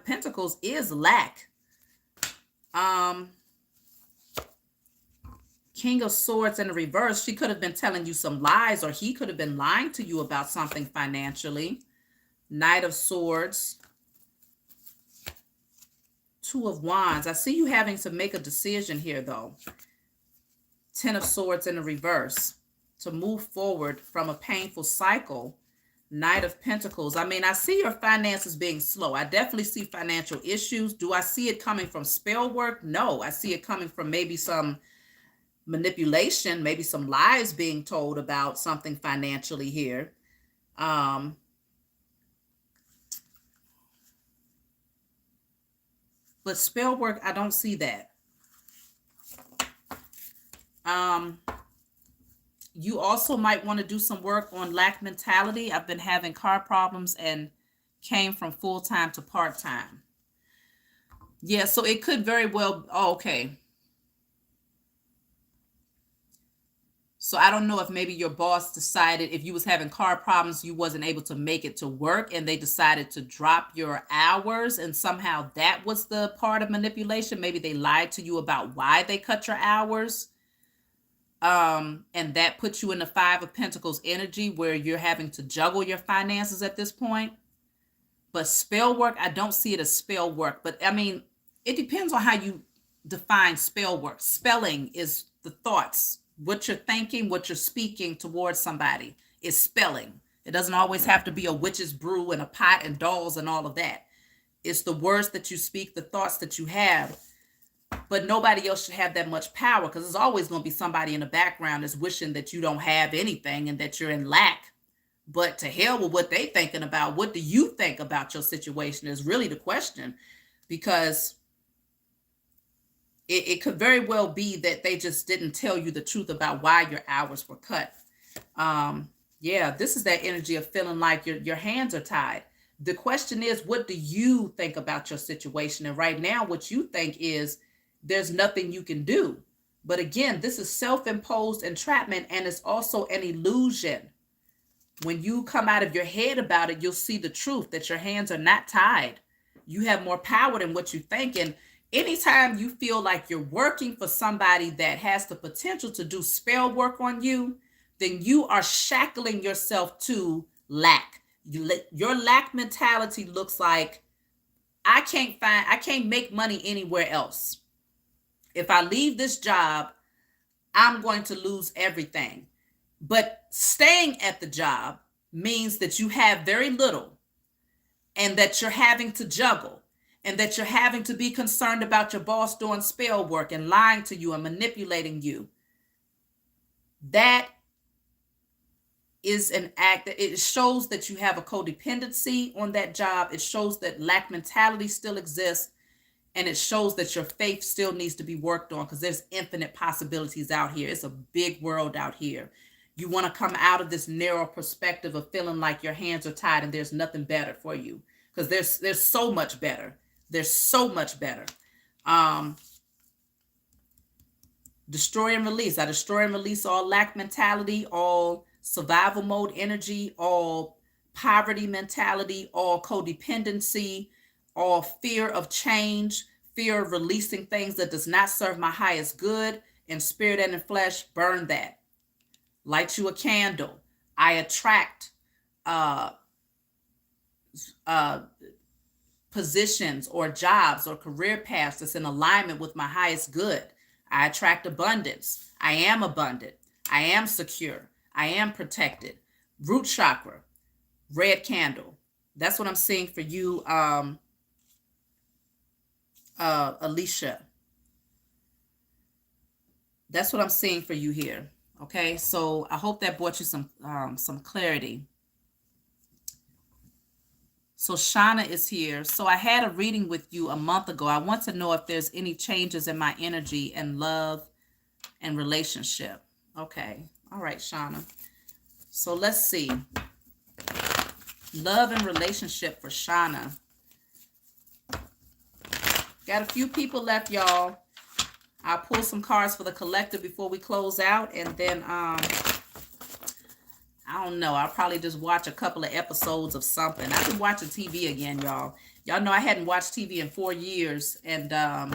Pentacles is lack. King of Swords in the reverse. She could have been telling you some lies, or he could have been lying to you about something financially. Knight of Swords. 2 of Wands. I see you having to make a decision here, though. 10 of Swords in the reverse. To move forward from a painful cycle. Knight of Pentacles. I mean, I see your finances being slow. I definitely see financial issues. Do I see it coming from spell work? No. I see it coming from maybe some manipulation, maybe some lies being told about something financially here. But spell work, I don't see that. You also might want to do some work on lack mentality. I've been having car problems and came from full-time to part-time. Yeah, so it could very well. Oh, okay. So I don't know if maybe your boss decided, if you was having car problems, you wasn't able to make it to work, and they decided to drop your hours, and somehow that was the part of manipulation. Maybe they lied to you about why they cut your hours. And that puts you in the 5 of Pentacles energy, where you're having to juggle your finances at this point. But spell work, I don't see it as spell work. But I mean, it depends on how you define spell work. Spelling is the thoughts, what you're thinking, what you're speaking towards somebody is spelling. It doesn't always have to be a witch's brew and a pot and dolls and all of that. It's the words that you speak, the thoughts that you have. But nobody else should have that much power, because there's always going to be somebody in the background that's wishing that you don't have anything and that you're in lack. But to hell with what they thinking about. What do you think about your situation is really the question, because it could very well be that they just didn't tell you the truth about why your hours were cut. Yeah, this is that energy of feeling like your hands are tied. The question is, what do you think about your situation? And right now, what you think is there's nothing you can do. But again, this is self-imposed entrapment, and it's also an illusion. When you come out of your head about it, you'll see the truth, that your hands are not tied. You have more power than what you think. And anytime you feel like you're working for somebody that has the potential to do spell work on you, then you are shackling yourself to lack. Your lack mentality looks like, I can't make money anywhere else. If I leave this job, I'm going to lose everything. But staying at the job means that you have very little and that you're having to juggle. and that you're having to be concerned about your boss doing spell work and lying to you and manipulating you. That is an act that it shows that you have a codependency on that job. It shows that lack mentality still exists, and it shows that your faith still needs to be worked on, because there's infinite possibilities out here. It's a big world out here. You want to come out of this narrow perspective of feeling like your hands are tied and there's nothing better for you, because there's so much better. There's so much better. Destroy and release. I destroy and release all lack mentality, all survival mode energy, all poverty mentality, all codependency, all fear of change, fear of releasing things that does not serve my highest good in spirit and in flesh. Burn that. Light you a candle. I attract positions or jobs or career paths that's in alignment with my highest good. I attract abundance. I am abundant. I am secure. I am protected. Root chakra, red candle. That's what I'm seeing for you, Alicia. That's what I'm seeing for you here. Okay, so I hope that brought you some clarity. So Shauna is here. So I had a reading with you a month ago. I want to know if there's any changes in my energy and love and relationship. Okay. All right, Shauna. So let's see. Love and relationship for Shauna. Got a few people left, y'all. I'll pull some cards for the collective before we close out. And then, I don't know. I'll probably just watch a couple of episodes of something. I've been watching TV again, y'all. Y'all know I hadn't watched TV in 4 years. And now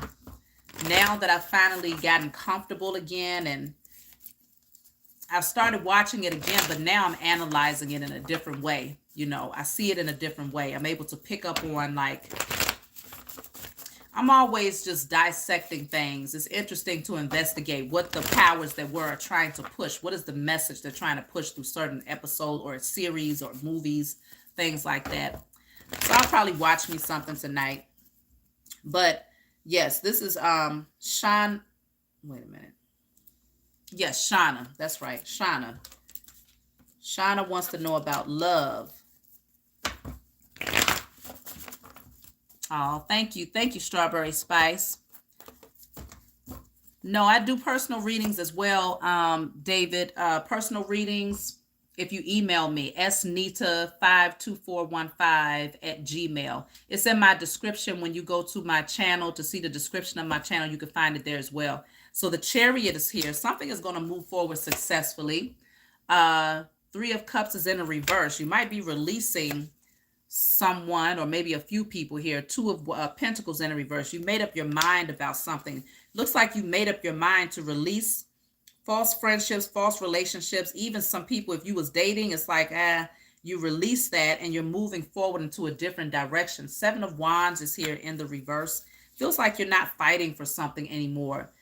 that I've finally gotten comfortable again, and I've started watching it again, but now I'm analyzing it in a different way. You know, I see it in a different way. I'm able to pick up on, like, I'm always just dissecting things. It's interesting to investigate what the powers that were are trying to push. What is the message they're trying to push through certain episodes or series or movies, things like that. So I'll probably watch me something tonight. But yes, this is Sean. Wait a minute. Yes, Shauna. That's right. Shauna. Shauna wants to know about love. Oh, thank you. Thank you, Strawberry Spice. No, I do personal readings as well, David. Personal readings, if you email me, snita52415@gmail. It's in my description. When you go to my channel to see the description of my channel, you can find it there as well. So the Chariot is here. Something is going to move forward successfully. 3 of Cups is in a reverse. You might be releasing someone or maybe a few people here. 2 of Pentacles in a reverse. You made up your mind about something. Looks like you made up your mind to release false friendships, false relationships. Even some people, if you was dating, it's like, you release that and you're moving forward into a different direction. 7 of Wands is here in the reverse. Feels like you're not fighting for something anymore.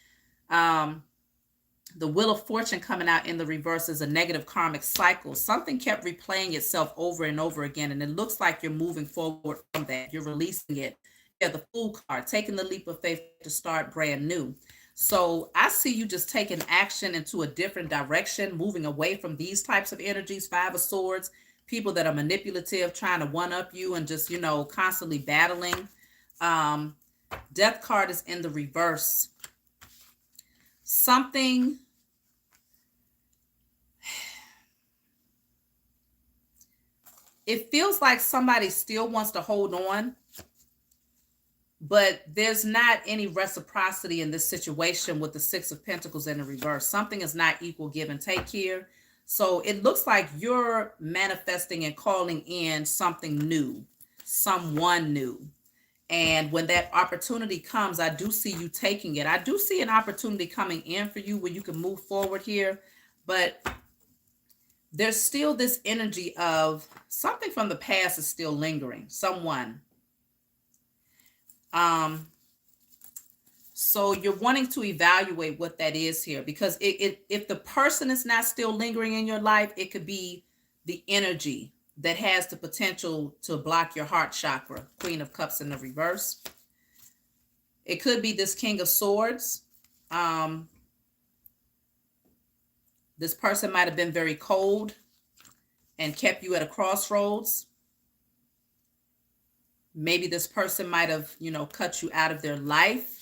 The Wheel of Fortune coming out in the reverse is a negative karmic cycle. Something kept replaying itself over and over again, and it looks like you're moving forward from that. You're releasing it. You have the Fool card, taking the leap of faith to start brand new. So I see you just taking action into a different direction, moving away from these types of energies. 5 of Swords, people that are manipulative, trying to one-up you and just, you know, constantly battling. Death card is in the reverse. Something... It feels like somebody still wants to hold on, but there's not any reciprocity in this situation with the 6 of Pentacles in the reverse. Something is not equal give and take here. So it looks like you're manifesting and calling in something new, someone new. And when that opportunity comes, I do see you taking it. I do see an opportunity coming in for you where you can move forward here, but there's still this energy of something from the past is still lingering. Someone. So you're wanting to evaluate what that is here, because if the person is not still lingering in your life, it could be the energy that has the potential to block your heart chakra. Queen of Cups in the reverse. It could be this King of Swords. This person might have been very cold and kept you at a crossroads. Maybe this person might have, cut you out of their life.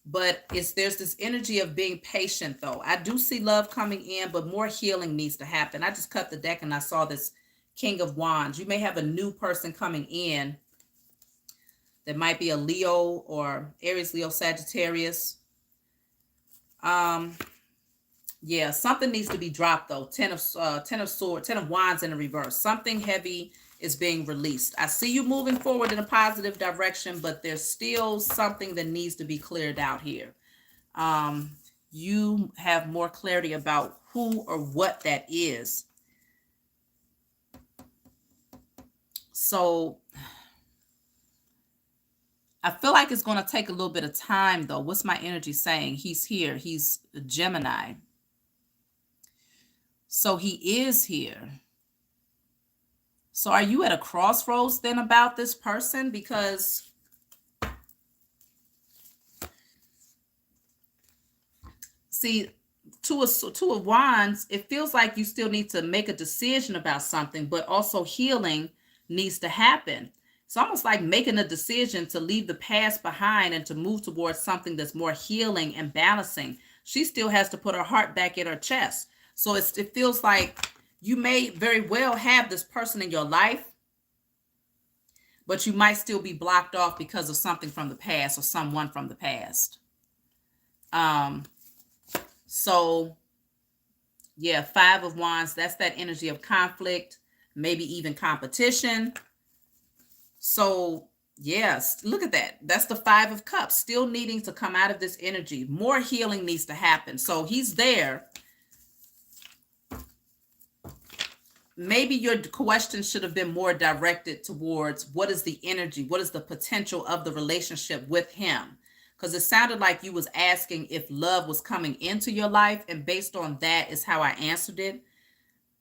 But there's this energy of being patient, though. I do see love coming in, but more healing needs to happen. I just cut the deck and I saw this King of Wands. You may have a new person coming in that might be a Leo or Aries, Leo, Sagittarius. Yeah, something needs to be dropped, though. Ten of Wands in the reverse. Something heavy is being released. I see you moving forward in a positive direction, but there's still something that needs to be cleared out here. You have more clarity about who or what that is. So I feel like it's going to take a little bit of time, though. What's my energy saying? He's here. He's a Gemini. So he is here. So are you at a crossroads then about this person? Because see, two of Wands, it feels like you still need to make a decision about something, but also healing needs to happen. It's almost like making a decision to leave the past behind and to move towards something that's more healing and balancing. She still has to put her heart back in her chest. So it feels like you may very well have this person in your life, but you might still be blocked off because of something from the past or someone from the past. So yeah, Five of Wands, that's that energy of conflict, maybe even competition. So yes, look at that. That's the Five of Cups, still needing to come out of this energy. More healing needs to happen. So he's there. Maybe your question should have been more directed towards what is the energy, what is the potential of the relationship with him? Because it sounded like you was asking if love was coming into your life, and based on that is how I answered it.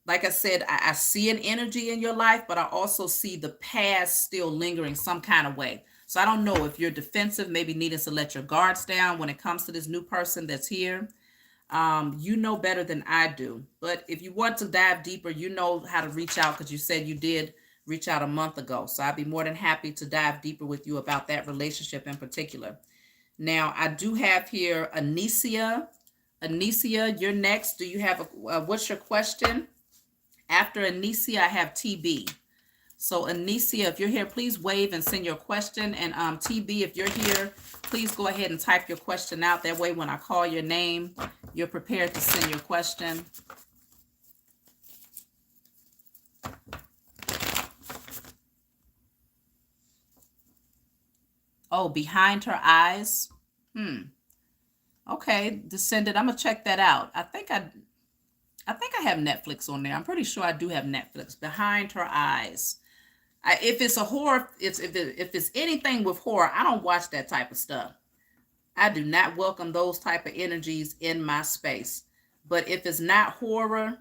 Like I said, I see an energy in your life, but I also see the past still lingering some kind of way. So I don't know if you're defensive, maybe needing to let your guards down when it comes to this new person that's here. You know better than I do. But if you want to dive deeper, you know how to reach out, because you said you did reach out a month ago. So I'd be more than happy to dive deeper with you about that relationship in particular. Now, I do have here Anisia. Anisia, you're next. Do you have what's your question? After Anisia, I have TB. So Anisia, if you're here, please wave and send your question. And TB, if you're here, please go ahead and type your question out. That way, when I call your name, you're prepared to send your question. Oh, behind her eyes. Okay, Descendant. I'm gonna check that out. I think I have Netflix on there. I'm pretty sure I do have Netflix. Behind her eyes. If it's a horror, if it's anything with horror, I don't watch that type of stuff. I do not welcome those type of energies in my space. But if it's not horror,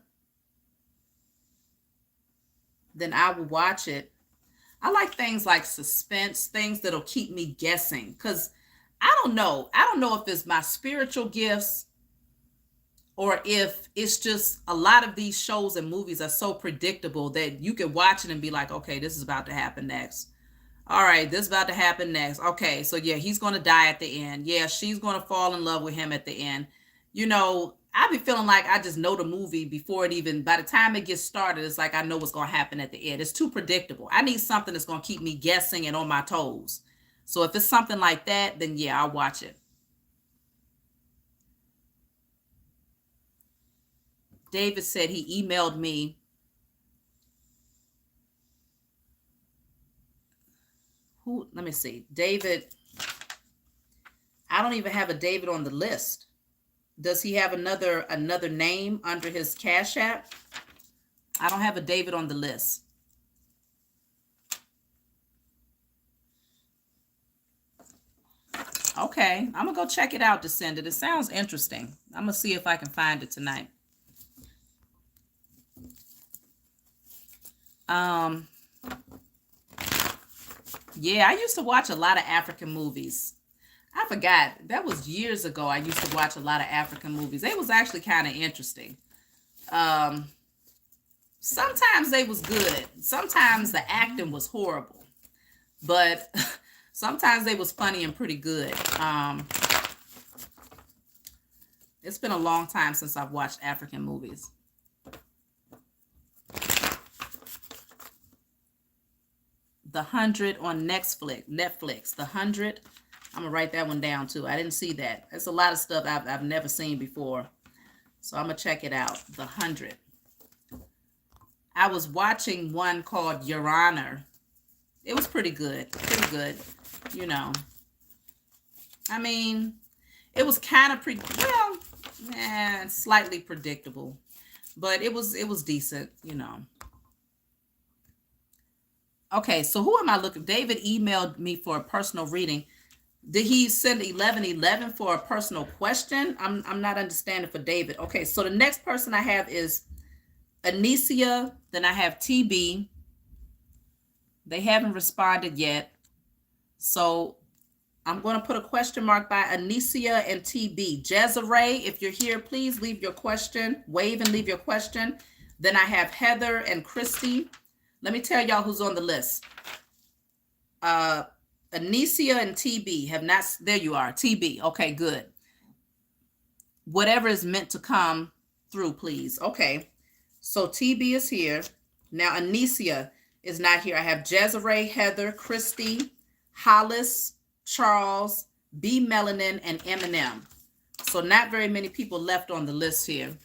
then I will watch it. I like things like suspense, things that'll keep me guessing. Because I don't know. I don't know if it's my spiritual gifts or if it's just a lot of these shows and movies are so predictable that you can watch it and be like, okay, this is about to happen next. All right, this is about to happen next. Okay, so yeah, he's going to die at the end. Yeah, she's going to fall in love with him at the end. I be feeling like I just know the movie before it even, by the time it gets started, it's like I know what's going to happen at the end. It's too predictable. I need something that's going to keep me guessing and on my toes. So if it's something like that, then yeah, I'll watch it. David said he emailed me. Let me see. David. I don't even have a David on the list. Does he have another name under his Cash App? I don't have a David on the list. Okay, I'm gonna go check it out, Descendant. It sounds interesting. I'm gonna see if I can find it tonight. Yeah, I used to watch a lot of African movies. I forgot. That was years ago. I used to watch a lot of African movies. It was actually kind of interesting. Um, Sometimes they was good. Sometimes the acting was horrible. But sometimes they was funny and pretty good. It's been a long time since I've watched African movies. The 100 on Netflix. The 100. I'm going to write that one down too. I didn't see that. There's a lot of stuff I've never seen before. So I'm going to check it out. The 100. I was watching one called Your Honor. It was pretty good. Pretty good. You know. I mean, it was kind of slightly predictable. But it was decent, you know. Okay, so who am I looking? David emailed me for a personal reading. Did he send 1111 for a personal question? I'm not understanding for David. Okay, so the next person I have is Anisia. Then I have TB. They haven't responded yet. So I'm going to put a question mark by Anisia and TB. Desiree, if you're here, please leave your question. Wave and leave your question. Then I have Heather and Christy. Let me tell y'all who's on the list. Anisia and TB have not. There you are, TB. Okay, good. Whatever is meant to come through, please. Okay. So TB is here. Now Anisia is not here. I have Desiree, Heather, Christy, Hollis, Charles, B. Melanin, and Eminem. So not very many people left on the list here.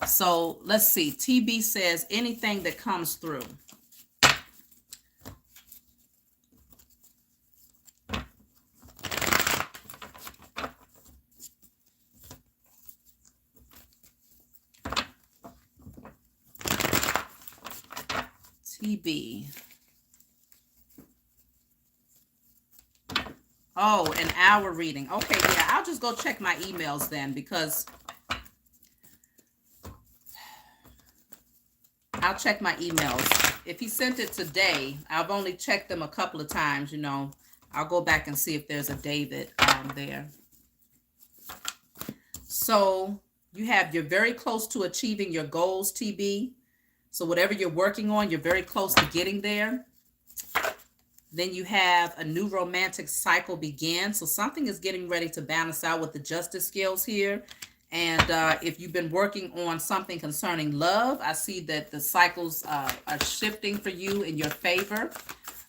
So let's see. TB says anything that comes through. TB. Oh, an hour reading. Okay, yeah, I'll just go check my emails then, because I'll check my emails. If he sent it today, I've only checked them a couple of times, you know. I'll go back and see if there's a David there. So you're very close to achieving your goals, TB. So whatever you're working on, you're very close to getting there. Then you have a new romantic cycle begin. So something is getting ready to balance out with the justice skills here. And if you've been working on something concerning love, I see that the cycles are shifting for you in your favor.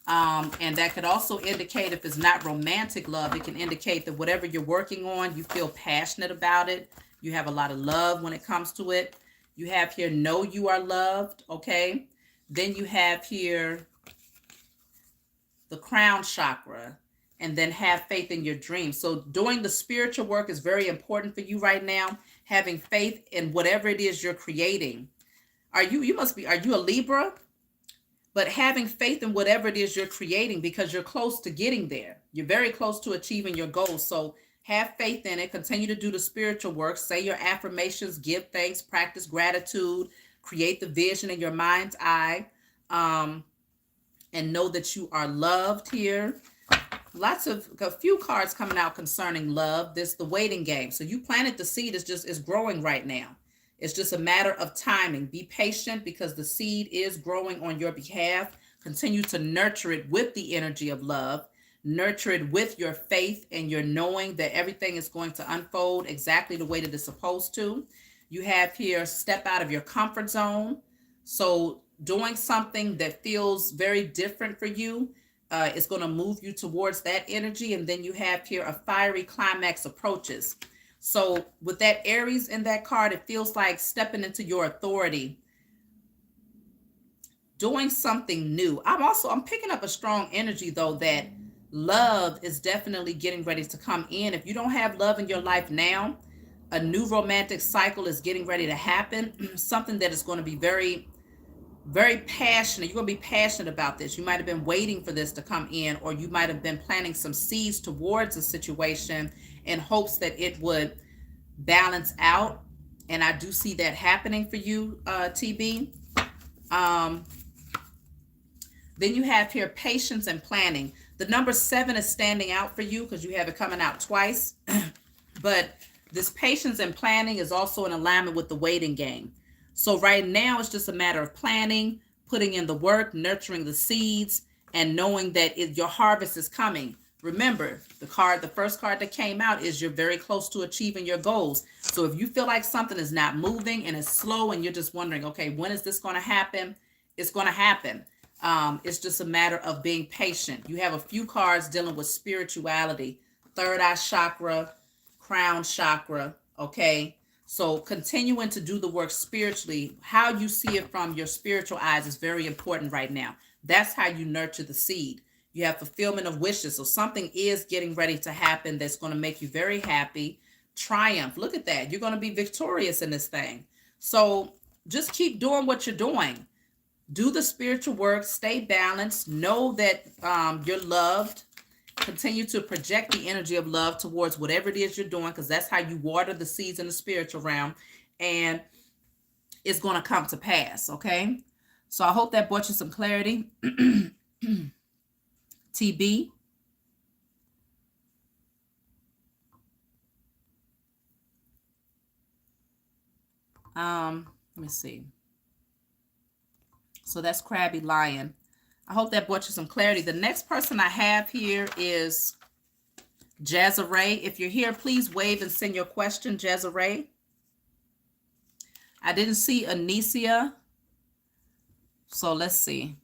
And that could also indicate, if it's not romantic love, it can indicate that whatever you're working on, you feel passionate about it. You have a lot of love when it comes to it. You have here, know you are loved, okay? Then you have here the crown chakra, and then have faith in your dreams. So doing the spiritual work is very important for you right now. Having faith in whatever it is you're creating. Are you a Libra? But having faith in whatever it is you're creating, because you're close to getting there. You're very close to achieving your goals. So have faith in it. Continue to do the spiritual work. Say your affirmations, give thanks, practice gratitude, create the vision in your mind's eye, and know that you are loved here. A few cards coming out concerning love. This the waiting game. So you planted the seed, is growing right now. It's just a matter of timing. Be patient, because the seed is growing on your behalf. Continue to nurture it with the energy of love. Nurture it with your faith and your knowing that everything is going to unfold exactly the way that it's supposed to. You have here, step out of your comfort zone. So doing something that feels very different for you is going to move you towards that energy. And then you have here a fiery climax approaches. So with that Aries in that card, it feels like stepping into your authority, doing something new. I'm picking up a strong energy though, that love is definitely getting ready to come in. If you don't have love in your life now, a new romantic cycle is getting ready to happen. Something that is going to be very, very passionate. You're going to be passionate about this. You might have been waiting for this to come in, or you might have been planting some seeds towards a situation in hopes that it would balance out. And I do see that happening for you, TB. Then you have here patience and planning. The number 7 is standing out for you because you have it coming out twice. But this patience and planning is also in alignment with the waiting game. So right now it's just a matter of planning, putting in the work, nurturing the seeds, and knowing that your harvest is coming. Remember, the first card that came out is you're very close to achieving your goals. So if you feel like something is not moving and it's slow and you're just wondering, okay, when is this going to happen? It's going to happen. It's just a matter of being patient. You have a few cards dealing with spirituality, third eye chakra, crown chakra. Okay. So continuing to do the work spiritually, how you see it from your spiritual eyes is very important right now. That's how you nurture the seed. You have fulfillment of wishes. So something is getting ready to happen that's going to make you very happy. Triumph. Look at that. You're going to be victorious in this thing. So just keep doing what you're doing. Do the spiritual work. Stay balanced. Know that you're loved. Continue to project the energy of love towards whatever it is you're doing, because that's how you water the seeds in the spiritual realm, and it's going to come to pass. Okay. So I hope that brought you some clarity. TB. Let me see. So that's Crabby Lion. I hope that brought you some clarity. The next person I have here is Desiree. If you're here, please wave and send your question, Desiree. I didn't see Anisia. So let's see.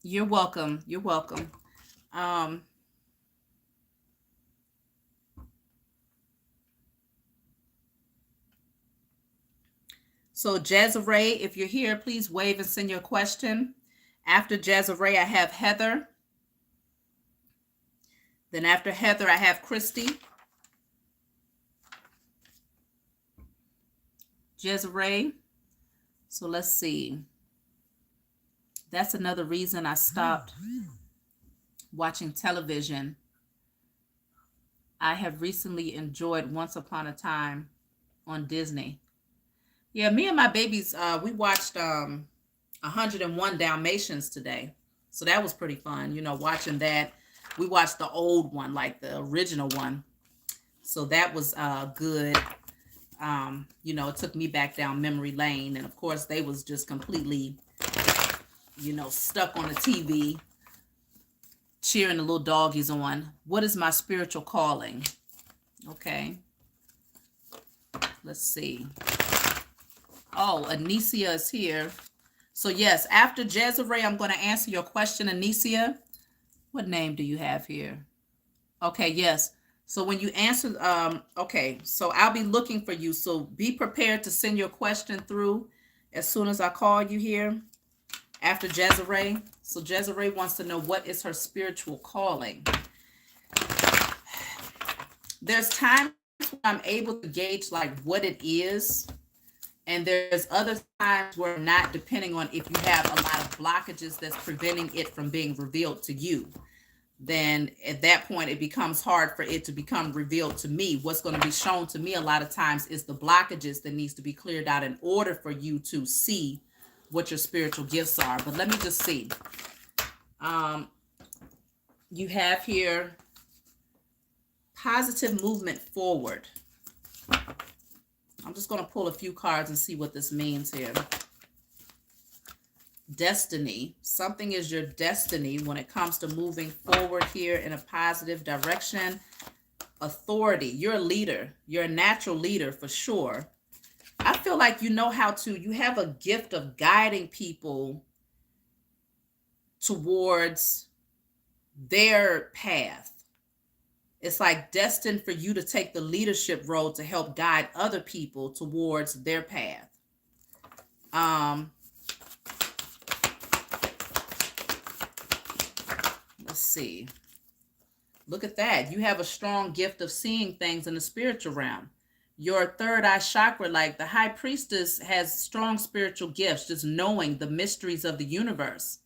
You're welcome. You're welcome. So Desiree, if you're here, please wave and send your question. After Desiree, I have Heather. Then after Heather, I have Christy. Desiree. So let's see. That's another reason I stopped watching television. I have recently enjoyed Once Upon a Time on Disney. Yeah, me and my babies, we watched 101 Dalmatians today. So that was pretty fun, watching that. We watched the old one, like the original one. So that was good. It took me back down memory lane. And of course, they was just completely, stuck on the TV, cheering the little doggies on. What is my spiritual calling? Okay. Let's see. Oh, Anisia is here. So yes, after Desiree, I'm going to answer your question, Anisia. What name do you have here? Okay, yes. So when you answer, okay, so I'll be looking for you. So be prepared to send your question through as soon as I call you here after Desiree. So Desiree wants to know, what is her spiritual calling? There's times when I'm able to gauge like what it is. And there's other times where not, depending on if you have a lot of blockages that's preventing it from being revealed to you. Then at that point, it becomes hard for it to become revealed to me. What's going to be shown to me a lot of times is the blockages that needs to be cleared out in order for you to see what your spiritual gifts are. But let me just see. You have here positive movement forward. I'm just going to pull a few cards and see what this means here. Destiny. Something is your destiny when it comes to moving forward here in a positive direction. Authority. You're a leader. You're a natural leader for sure. I feel like you have a gift of guiding people towards their path. It's like destined for you to take the leadership role to help guide other people towards their path. Let's see. Look at that. You have a strong gift of seeing things in the spiritual realm. Your third eye chakra, like the high priestess, has strong spiritual gifts, just knowing the mysteries of the universe.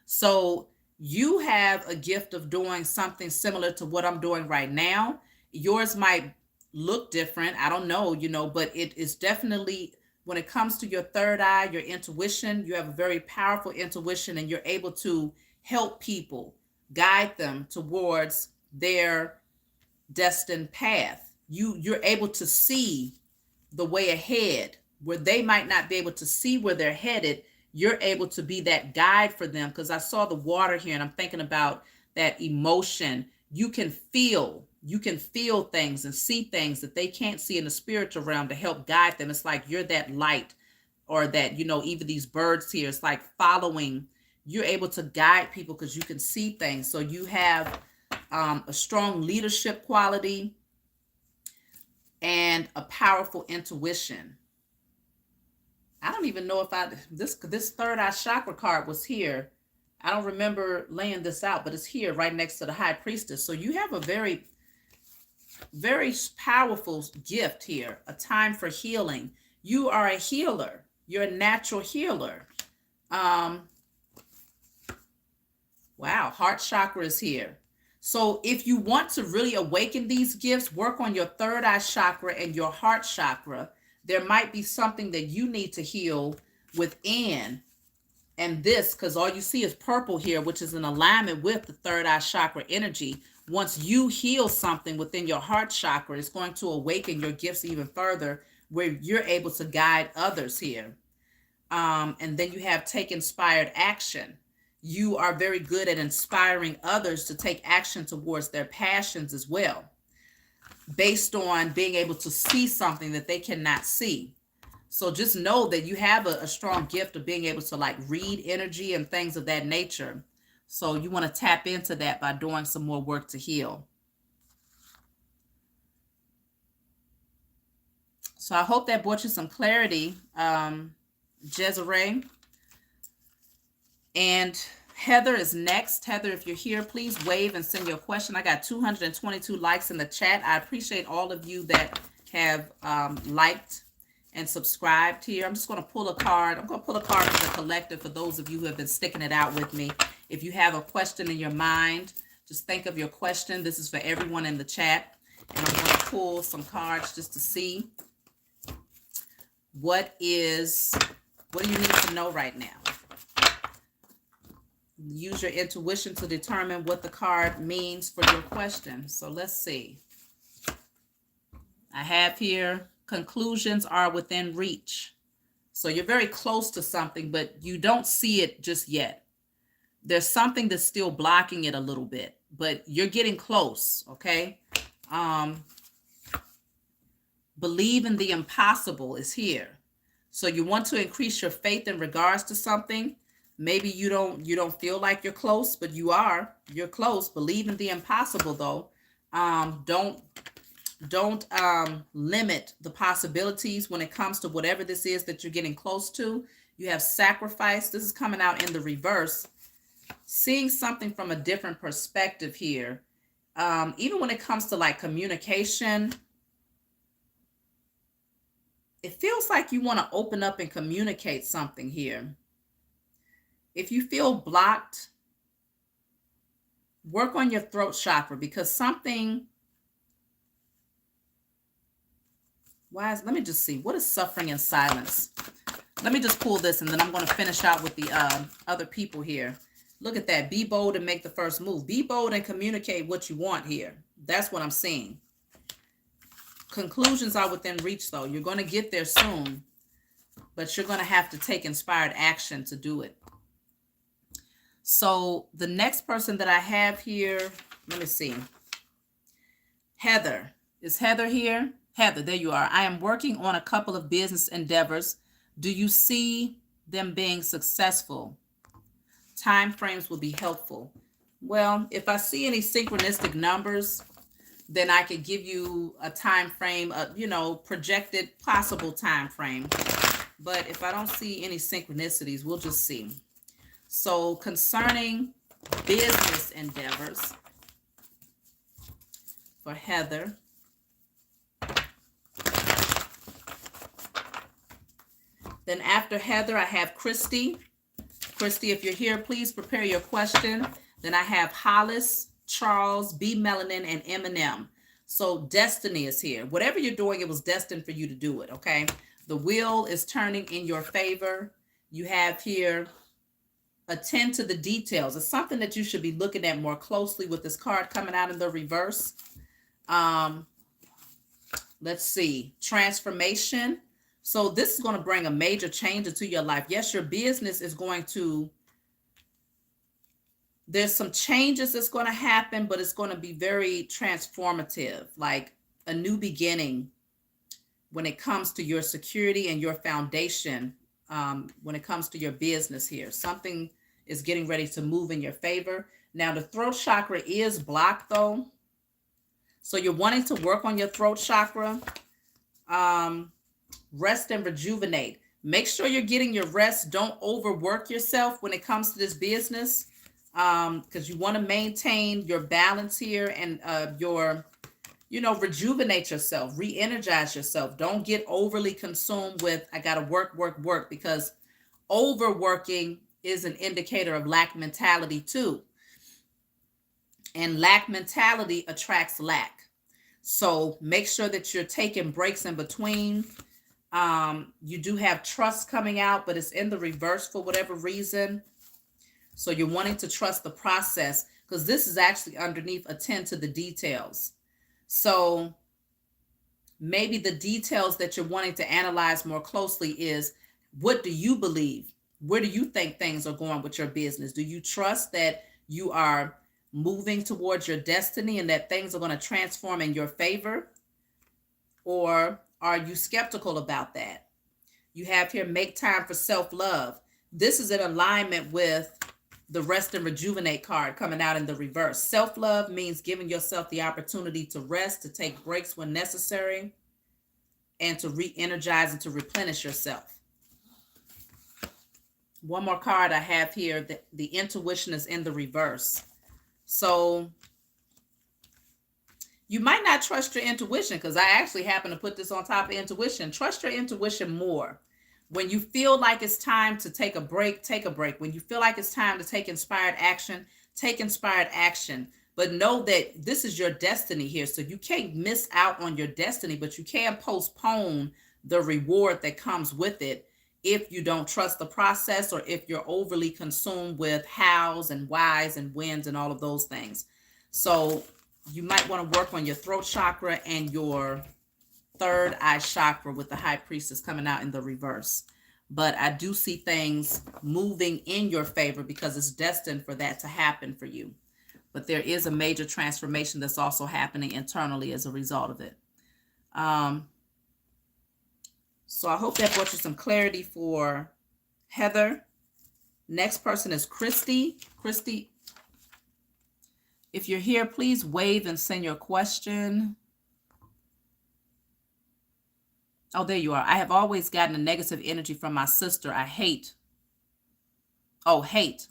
So you have a gift of doing something similar to what I'm doing right now. Yours might look different. I don't know, but it is definitely, when it comes to your third eye, your intuition, you have a very powerful intuition, and you're able to help people, guide them towards their destined path. You're able to see the way ahead where they might not be able to see where they're headed. You're able to be that guide for them, because I saw the water here and I'm thinking about that emotion. You can feel things and see things that they can't see in the spiritual realm to help guide them. It's like you're that light, or that, even these birds here, it's like following. You're able to guide people because you can see things. So you have a strong leadership quality and a powerful intuition. I don't even know if this third eye chakra card was here. I don't remember laying this out, but it's here right next to the high priestess. So you have a very, very powerful gift here, a time for healing. You are a healer. You're a natural healer. Wow, heart chakra is here. So if you want to really awaken these gifts, work on your third eye chakra and your heart chakra. There might be something that you need to heal within. And this, because all you see is purple here, which is in alignment with the third eye chakra energy. Once you heal something within your heart chakra, it's going to awaken your gifts even further, where you're able to guide others here. And then you have take inspired action. You are very good at inspiring others to take action towards their passions as well, based on being able to see something that they cannot see. So just know that you have a strong gift of being able to like read energy and things of that nature. So you want to tap into that by doing some more work to heal. So I hope that brought you some clarity, Desiree. And Heather is next. Heather, if you're here, please wave and send your question. I got 222 likes in the chat. I appreciate all of you that have liked and subscribed here. I'm just going to pull a card. I'm going to pull a card for the collective for those of you who have been sticking it out with me. If you have a question in your mind, just think of your question. This is for everyone in the chat. And I'm going to pull some cards just to see what do you need to know right now. Use your intuition to determine what the card means for your question. So let's see. I have here, conclusions are within reach. So you're very close to something, but you don't see it just yet. There's something that's still blocking it a little bit, but you're getting close, okay? Believe in the impossible is here. So you want to increase your faith in regards to something. Maybe you don't feel like you're close, but you are. You're close. Believe in the impossible, though. Don't limit the possibilities when it comes to whatever this is that you're getting close to. You have sacrifice. This is coming out in the reverse. Seeing something from a different perspective here. Even when it comes to like communication, it feels like you want to open up and communicate something here. If you feel blocked, work on your throat chakra, because something, let me just see. What is suffering in silence? Let me just pull this and then I'm going to finish out with the other people here. Look at that. Be bold and make the first move. Be bold and communicate what you want here. That's what I'm seeing. Conclusions are within reach, though. You're going to get there soon, but you're going to have to take inspired action to do it. So the next person that I have here, let me see. Heather. Is Heather here? Heather, there you are. I am working on a couple of business endeavors. Do you see them being successful? Time frames will be helpful. Well, if I see any synchronistic numbers, then I could give you a time frame, projected possible time frame. But if I don't see any synchronicities, we'll just see. So concerning business endeavors for Heather. Then after Heather, I have Christy. Christy, if you're here, please prepare your question. Then I have Hollis, Charles, B. Melanin, and Eminem. So destiny is here. Whatever you're doing, it was destined for you to do it, okay? The wheel is turning in your favor. You have here, attend to the details. It's something that you should be looking at more closely with this card coming out in the reverse. Let's see, transformation. So this is going to bring a major change into your life. Yes, your business is going to, there's some changes that's going to happen, but it's going to be very transformative, like a new beginning when it comes to your security and your foundation. When it comes to your business here, something is getting ready to move in your favor. Now the throat chakra is blocked though. So you're wanting to work on your throat chakra. Rest and rejuvenate. Make sure you're getting your rest. Don't overwork yourself when it comes to this business, because you want to maintain your balance here and rejuvenate yourself, re-energize yourself. Don't get overly consumed with, I got to work, because overworking is an indicator of lack mentality too. And lack mentality attracts lack. So make sure that you're taking breaks in between. You do have trust coming out, but it's in the reverse for whatever reason. So you're wanting to trust the process, because this is actually underneath attend to the details. So maybe the details that you're wanting to analyze more closely is, what do you believe? Where do you think things are going with your business? Do you trust that you are moving towards your destiny and that things are going to transform in your favor? Or are you skeptical about that? You have here, make time for self-love. This is in alignment with the rest and rejuvenate card coming out in the reverse. Self-love means giving yourself the opportunity to rest, to take breaks when necessary, and to re-energize and to replenish yourself. One more card I have here, the intuition is in the reverse. So you might not trust your intuition, because I actually happen to put this on top of intuition. Trust your intuition more. When you feel like it's time to take a break, take a break. When you feel like it's time to take inspired action, take inspired action. But know that this is your destiny here. So you can't miss out on your destiny, but you can postpone the reward that comes with it if you don't trust the process, or if you're overly consumed with hows and whys and whens and all of those things. So you might want to work on your throat chakra and your third eye chakra with the high priestess coming out in the reverse. But I do see things moving in your favor, because it's destined for that to happen for you. But there is a major transformation that's also happening internally as a result of it. So I hope that brought you some clarity for Heather. Next person is Christy. Christy, if you're here, please wave and send your question. Oh, there you are. I have always gotten a negative energy from my sister. I hate. Oh, hate.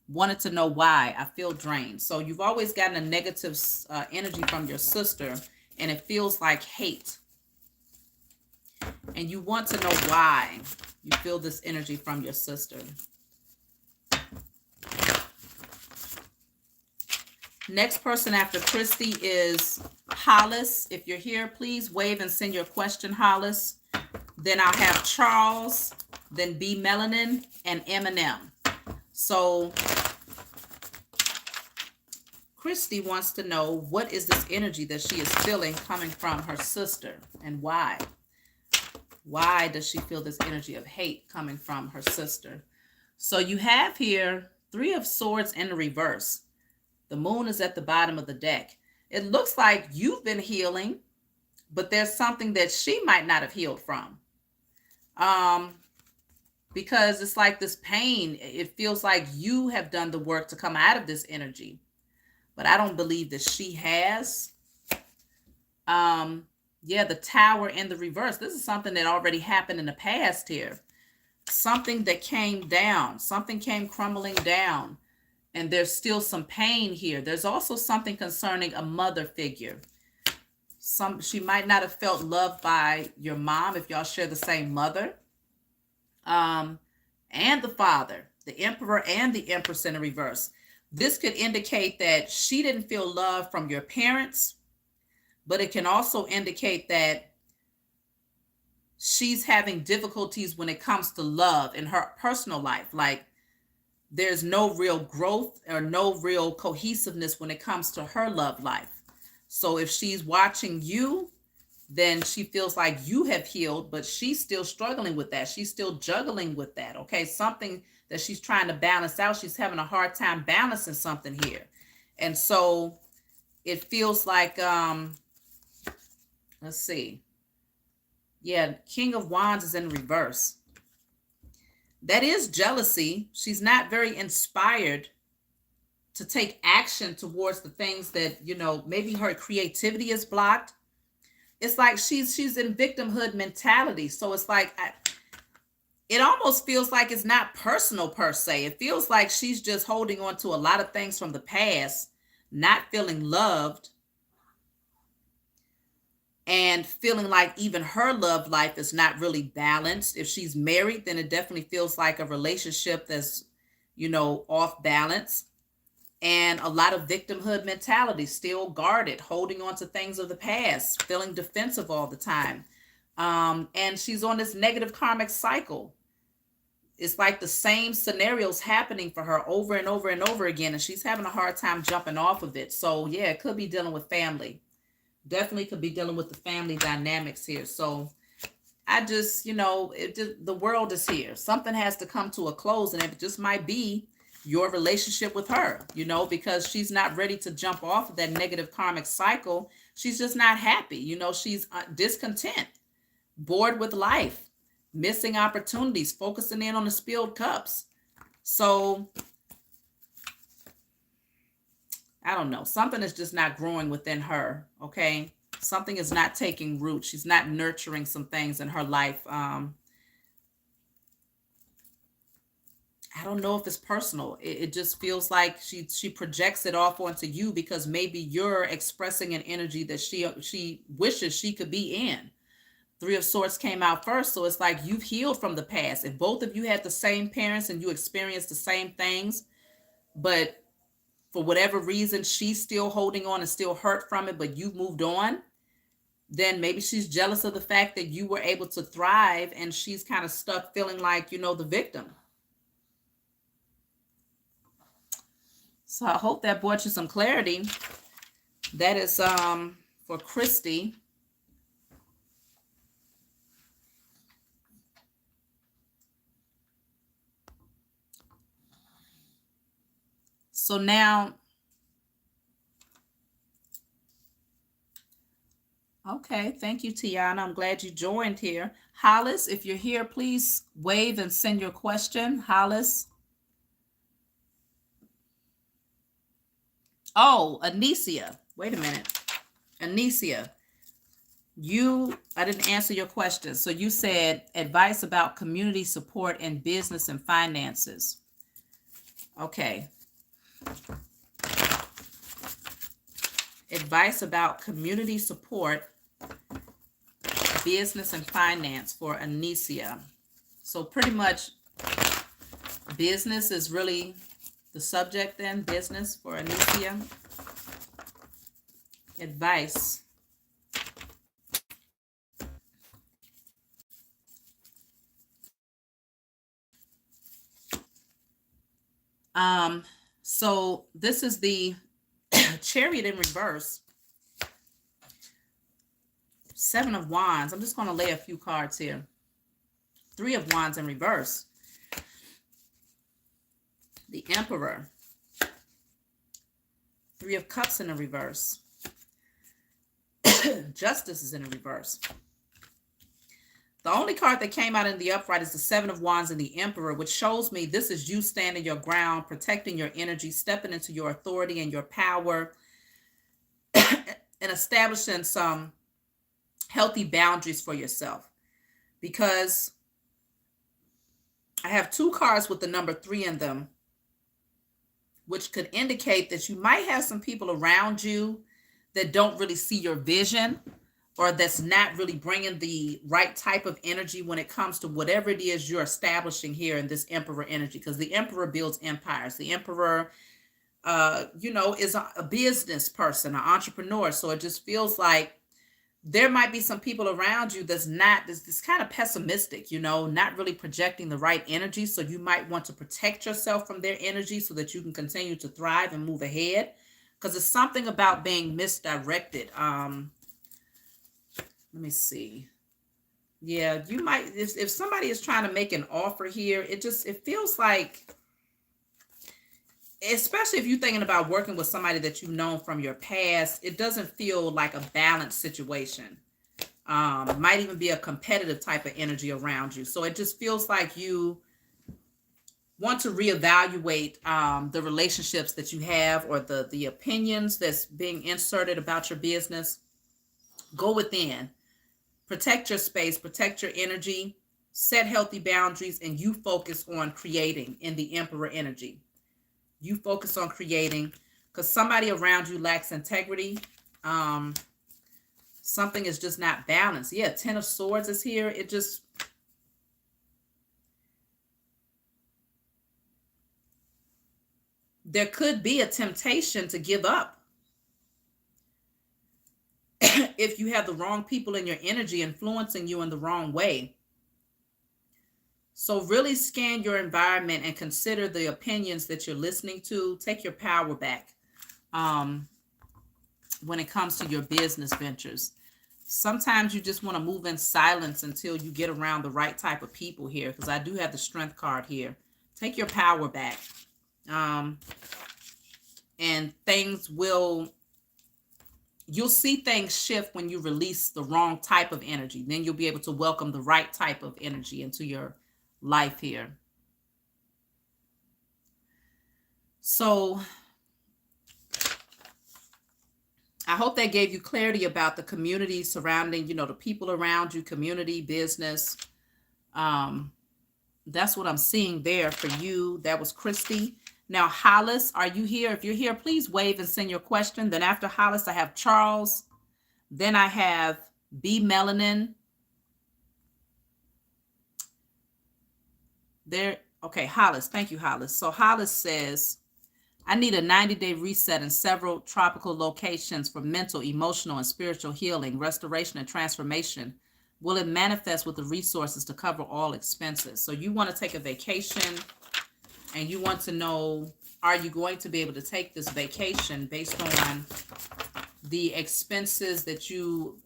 Wanted to know why. I feel drained. So you've always gotten a negative energy from your sister, and it feels like hate. And you want to know why you feel this energy from your sister. Next person after Christy is Hollis. If you're here, please wave and send your question, Hollis. Then I'll have Charles, then B Melanin, and Eminem. So Christy wants to know, what is this energy that she is feeling coming from her sister, and why? Why does she feel this energy of hate coming from her sister? So you have here 3 of Swords in the reverse. The moon is at the bottom of the deck. It looks like you've been healing, but there's something that she might not have healed from. Because it's like this pain, it feels like you have done the work to come out of this energy. But I don't believe that she has. Yeah, the Tower in the reverse. This is something that already happened in the past here. Something that came down. Something came crumbling down. And there's still some pain here. There's also something concerning a mother figure. She might not have felt loved by your mom if y'all share the same mother. And the father, the Emperor and the Empress in the reverse. This could indicate that she didn't feel love from your parents. but it can also indicate that she's having difficulties when it comes to love in her personal life. Like there's no real growth or no real cohesiveness when it comes to her love life. So if she's watching you, then she feels like you have healed, but she's still struggling with that. She's still juggling with that. Okay. Something that she's trying to balance out. She's having a hard time balancing something here. And so it feels like, let's see. Yeah. King of Wands is in reverse. That is jealousy. She's not very inspired to take action towards the things that, you know, maybe her creativity is blocked. It's like she's in victimhood mentality. So it's like, it almost feels like it's not personal per se. It feels like she's just holding on to a lot of things from the past, not feeling loved, and feeling like even her love life is not really balanced. If she's married, then it definitely feels like a relationship that's, you know, off balance. And a lot of victimhood mentality, still guarded, holding on to things of the past, feeling defensive all the time. And she's on this negative karmic cycle. It's like the same scenarios happening for her over and over and over again, and she's having a hard time jumping off of it. So yeah, it could be dealing with family. Definitely could be dealing with the family dynamics here. So I just, you know, the world is here. Something has to come to a close, and it just might be your relationship with her, you know, because she's not ready to jump off of that negative karmic cycle. She's just not happy. You know, she's discontent, bored with life, missing opportunities, focusing in on the spilled cups. So I don't know. Something is just not growing within her. Okay. Something is not taking root. She's not nurturing some things in her life. I don't know if it's personal. It just feels like she projects it off onto you because maybe you're expressing an energy that she wishes she could be in. Three of Swords came out first, so it's like you've healed from the past. If both of you had the same parents and you experienced the same things, but for whatever reason she's still holding on and still hurt from it, but you've moved on, then maybe she's jealous of the fact that you were able to thrive and she's kind of stuck feeling like, you know, the victim. So I hope that brought you some clarity. That is for Christy. So now, okay, thank you, Tiana. I'm glad you joined here. Hollis, if you're here, please wave and send your question. Hollis. Oh, Anisia. Wait a minute. Anisia, I didn't answer your question. So you said advice about community support in business and finances. Okay. Advice about community support, business and finance for Anisia. So pretty much business is really the subject then, business for Anisia. Advice. So this is the Chariot in reverse. Seven of Wands. I'm just going to lay a few cards here. Three of Wands in reverse. The Emperor. Three of Cups in the reverse. Justice is in the reverse. The only card that came out in the upright is the Seven of Wands and the Emperor, which shows me this is you standing your ground, protecting your energy, stepping into your authority and your power, and establishing some healthy boundaries for yourself. Because I have two cards with the number 3 in them, which could indicate that you might have some people around you that don't really see your vision, or that's not really bringing the right type of energy when it comes to whatever it is you're establishing here in this Emperor energy, because the Emperor builds empires. The Emperor is a business person, an entrepreneur. So it just feels like there might be some people around you that's kind of pessimistic, not really projecting the right energy. So you might want to protect yourself from their energy so that you can continue to thrive and move ahead. Because it's something about being misdirected. Let me see. Yeah, you might, if somebody is trying to make an offer here, it feels like, especially if you're thinking about working with somebody that you've known from your past, it doesn't feel like a balanced situation. Might even be a competitive type of energy around you. So it just feels like you want to reevaluate the relationships that you have, or the opinions that's being inserted about your business. Go within, protect your space, protect your energy, set healthy boundaries, and you focus on creating in the Emperor energy. You focus on creating, because somebody around you lacks integrity. Something is just not balanced. Yeah, Ten of Swords is here. There could be a temptation to give up if you have the wrong people in your energy influencing you in the wrong way. So really scan your environment and consider the opinions that you're listening to. Take your power back when it comes to your business ventures. Sometimes you just want to move in silence until you get around the right type of people here, because I do have the Strength card here. Take your power back. And you'll see things shift when you release the wrong type of energy. Then you'll be able to welcome the right type of energy into your life here. So I hope that gave you clarity about the community surrounding, the people around you, community, business. That's what I'm seeing there for you. That was Christy. Now, Hollis, are you here? If you're here, please wave and send your question. Then after Hollis, I have Charles. Then I have B. Melanin. There. Okay, Hollis. Thank you, Hollis. So Hollis says, I need a 90-day reset in several tropical locations for mental, emotional, and spiritual healing, restoration, and transformation. Will it manifest with the resources to cover all expenses? So you want to take a vacation, and you want to know, are you going to be able to take this vacation based on the expenses that you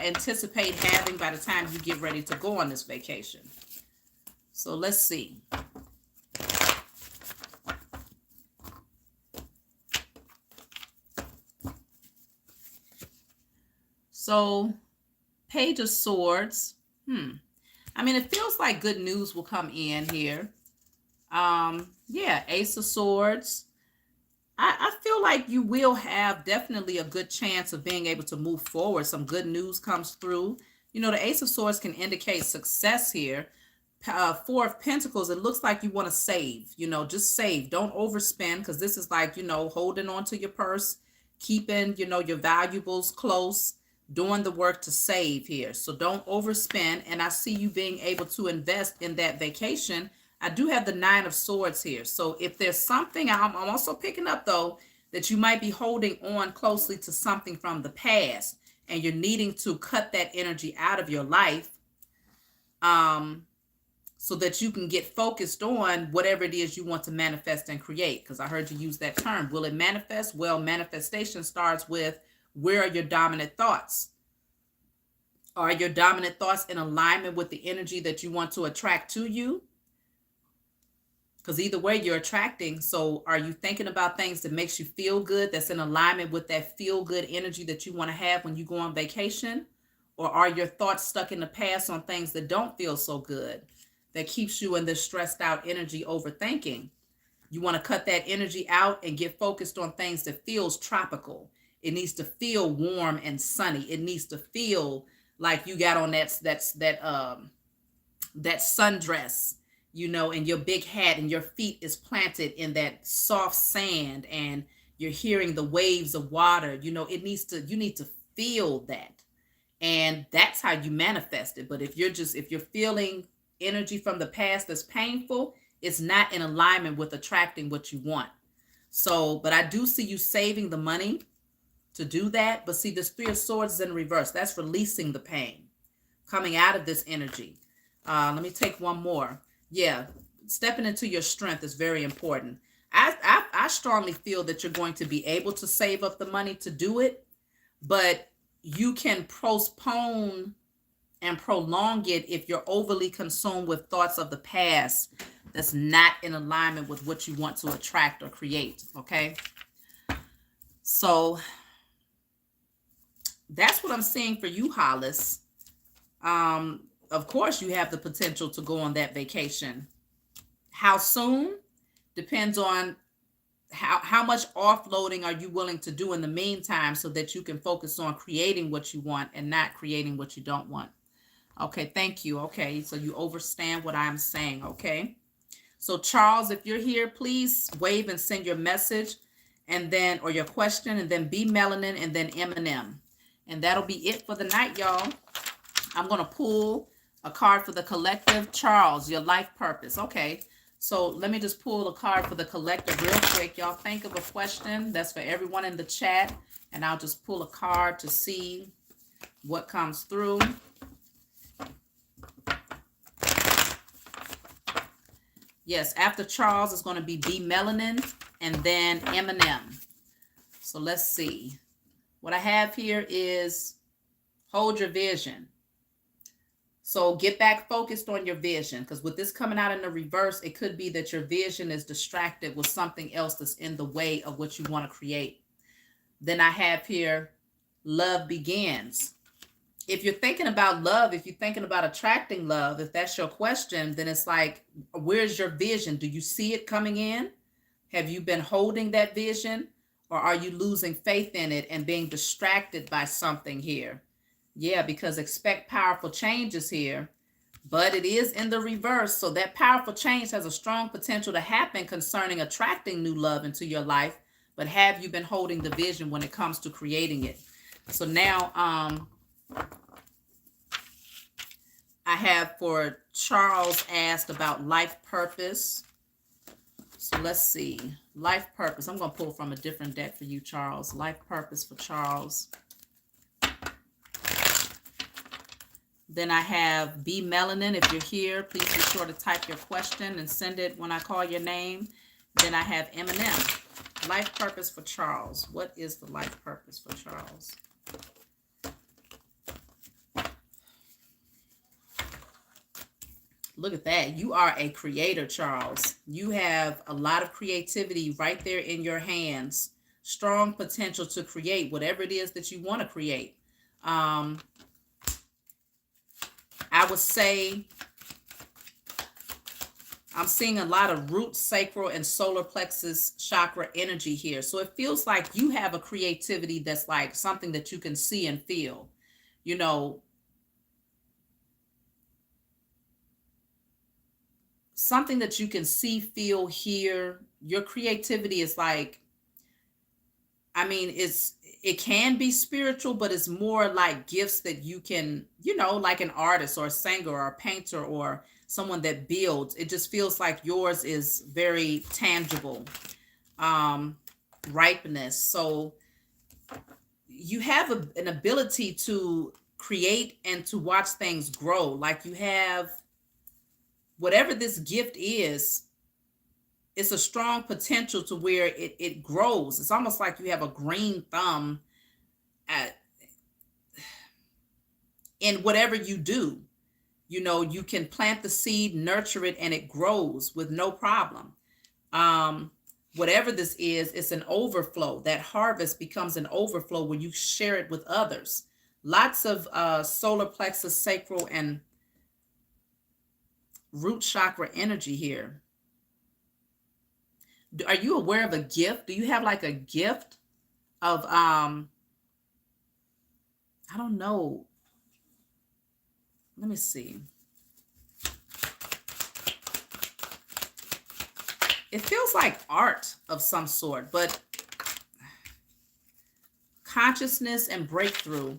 anticipate having by the time you get ready to go on this vacation? So let's see. So, Page of Swords. I mean, it feels like good news will come in here. Yeah, Ace of Swords. I feel like you will have definitely a good chance of being able to move forward. Some good news comes through. The Ace of Swords can indicate success here. Four of Pentacles, it looks like you want to save. Just save. Don't overspend, because this is like, holding on to your purse, keeping, your valuables close, doing the work to save here. So don't overspend. And I see you being able to invest in that vacation. I do have the Nine of Swords here. So if there's something, I'm also picking up, though, that you might be holding on closely to something from the past, and you're needing to cut that energy out of your life so that you can get focused on whatever it is you want to manifest and create. Because I heard you use that term. Will it manifest? Well, manifestation starts with, where are your dominant thoughts? Are your dominant thoughts in alignment with the energy that you want to attract to you? Because either way, you're attracting. So are you thinking about things that makes you feel good, that's in alignment with that feel good energy that you want to have when you go on vacation? Or are your thoughts stuck in the past on things that don't feel so good, that keeps you in this stressed out energy, overthinking? You want to cut that energy out and get focused on things that feels tropical. It needs to feel warm and sunny. It needs to feel like you got on that sundress, and your big hat, and your feet is planted in that soft sand, and you're hearing the waves of water. You need to feel that. And that's how you manifest it. But if you're feeling energy from the past that's painful, it's not in alignment with attracting what you want. So, but I do see you saving the money to do that. But see, this Three of Swords is in reverse. That's releasing the pain, coming out of this energy. Let me take one more. Yeah, stepping into your strength is very important. I strongly feel that you're going to be able to save up the money to do it, but you can postpone and prolong it if you're overly consumed with thoughts of the past that's not in alignment with what you want to attract or create. Okay, so that's what I'm seeing for you, Hollis. Of course, you have the potential to go on that vacation. How soon depends on how much offloading are you willing to do in the meantime, so that you can focus on creating what you want and not creating what you don't want. Okay, thank you. Okay, so you understand what I'm saying. Okay, so Charles, if you're here, please wave and send your message, and then, or your question, and then be Melanin, and then Eminem. And that'll be it for the night, y'all. I'm going to pull a card for the collective. Charles, your life purpose. Okay, so let me just pull a card for the collective real quick. Y'all think of a question that's for everyone in the chat, and I'll just pull a card to see what comes through. Yes, after Charles is going to be Melanin and then Eminem. So let's see. What I have here is hold your vision. So get back focused on your vision, because with this coming out in the reverse, it could be that your vision is distracted with something else that's in the way of what you want to create. Then I have here, love begins. If you're thinking about love, if you're thinking about attracting love, if that's your question, then it's like, where's your vision? Do you see it coming in? Have you been holding that vision? Or are you losing faith in it and being distracted by something here? Yeah, because expect powerful changes here, but it is in the reverse. So that powerful change has a strong potential to happen concerning attracting new love into your life. But have you been holding the vision when it comes to creating it? So now, I have for Charles asked about life purpose. So let's see. Life purpose. I'm going to pull from a different deck for you, Charles. Life purpose for Charles. Then I have be Melanin. If you're here, please be sure to type your question and send it when I call your name. Then I have Eminem. Life purpose for Charles. What is the life purpose for Charles? Look at that. You are a creator, Charles. You have a lot of creativity right there in your hands. Strong potential to create whatever it is that you want to create. I would say I'm seeing a lot of root, sacral, and solar plexus chakra energy here. So it feels like you have a creativity that's like something that you can see and feel. You know, something that you can see, feel, hear. Your creativity is like, I mean, it can be spiritual, but it's more like gifts that you can, you know, like an artist or a singer or a painter or someone that builds. It just feels like yours is very tangible, ripeness. So you have an ability to create and to watch things grow. Like you have, whatever this gift is, it's a strong potential to where it grows. It's almost like you have a green thumb in whatever you do. You know, you can plant the seed, nurture it, and it grows with no problem. Whatever this is, it's an overflow. That harvest becomes an overflow when you share it with others. Lots of solar plexus, sacral, and root chakra energy here. Are you aware of a gift? Do you have like a gift of, I don't know. Let me see. It feels like art of some sort, but consciousness and breakthrough.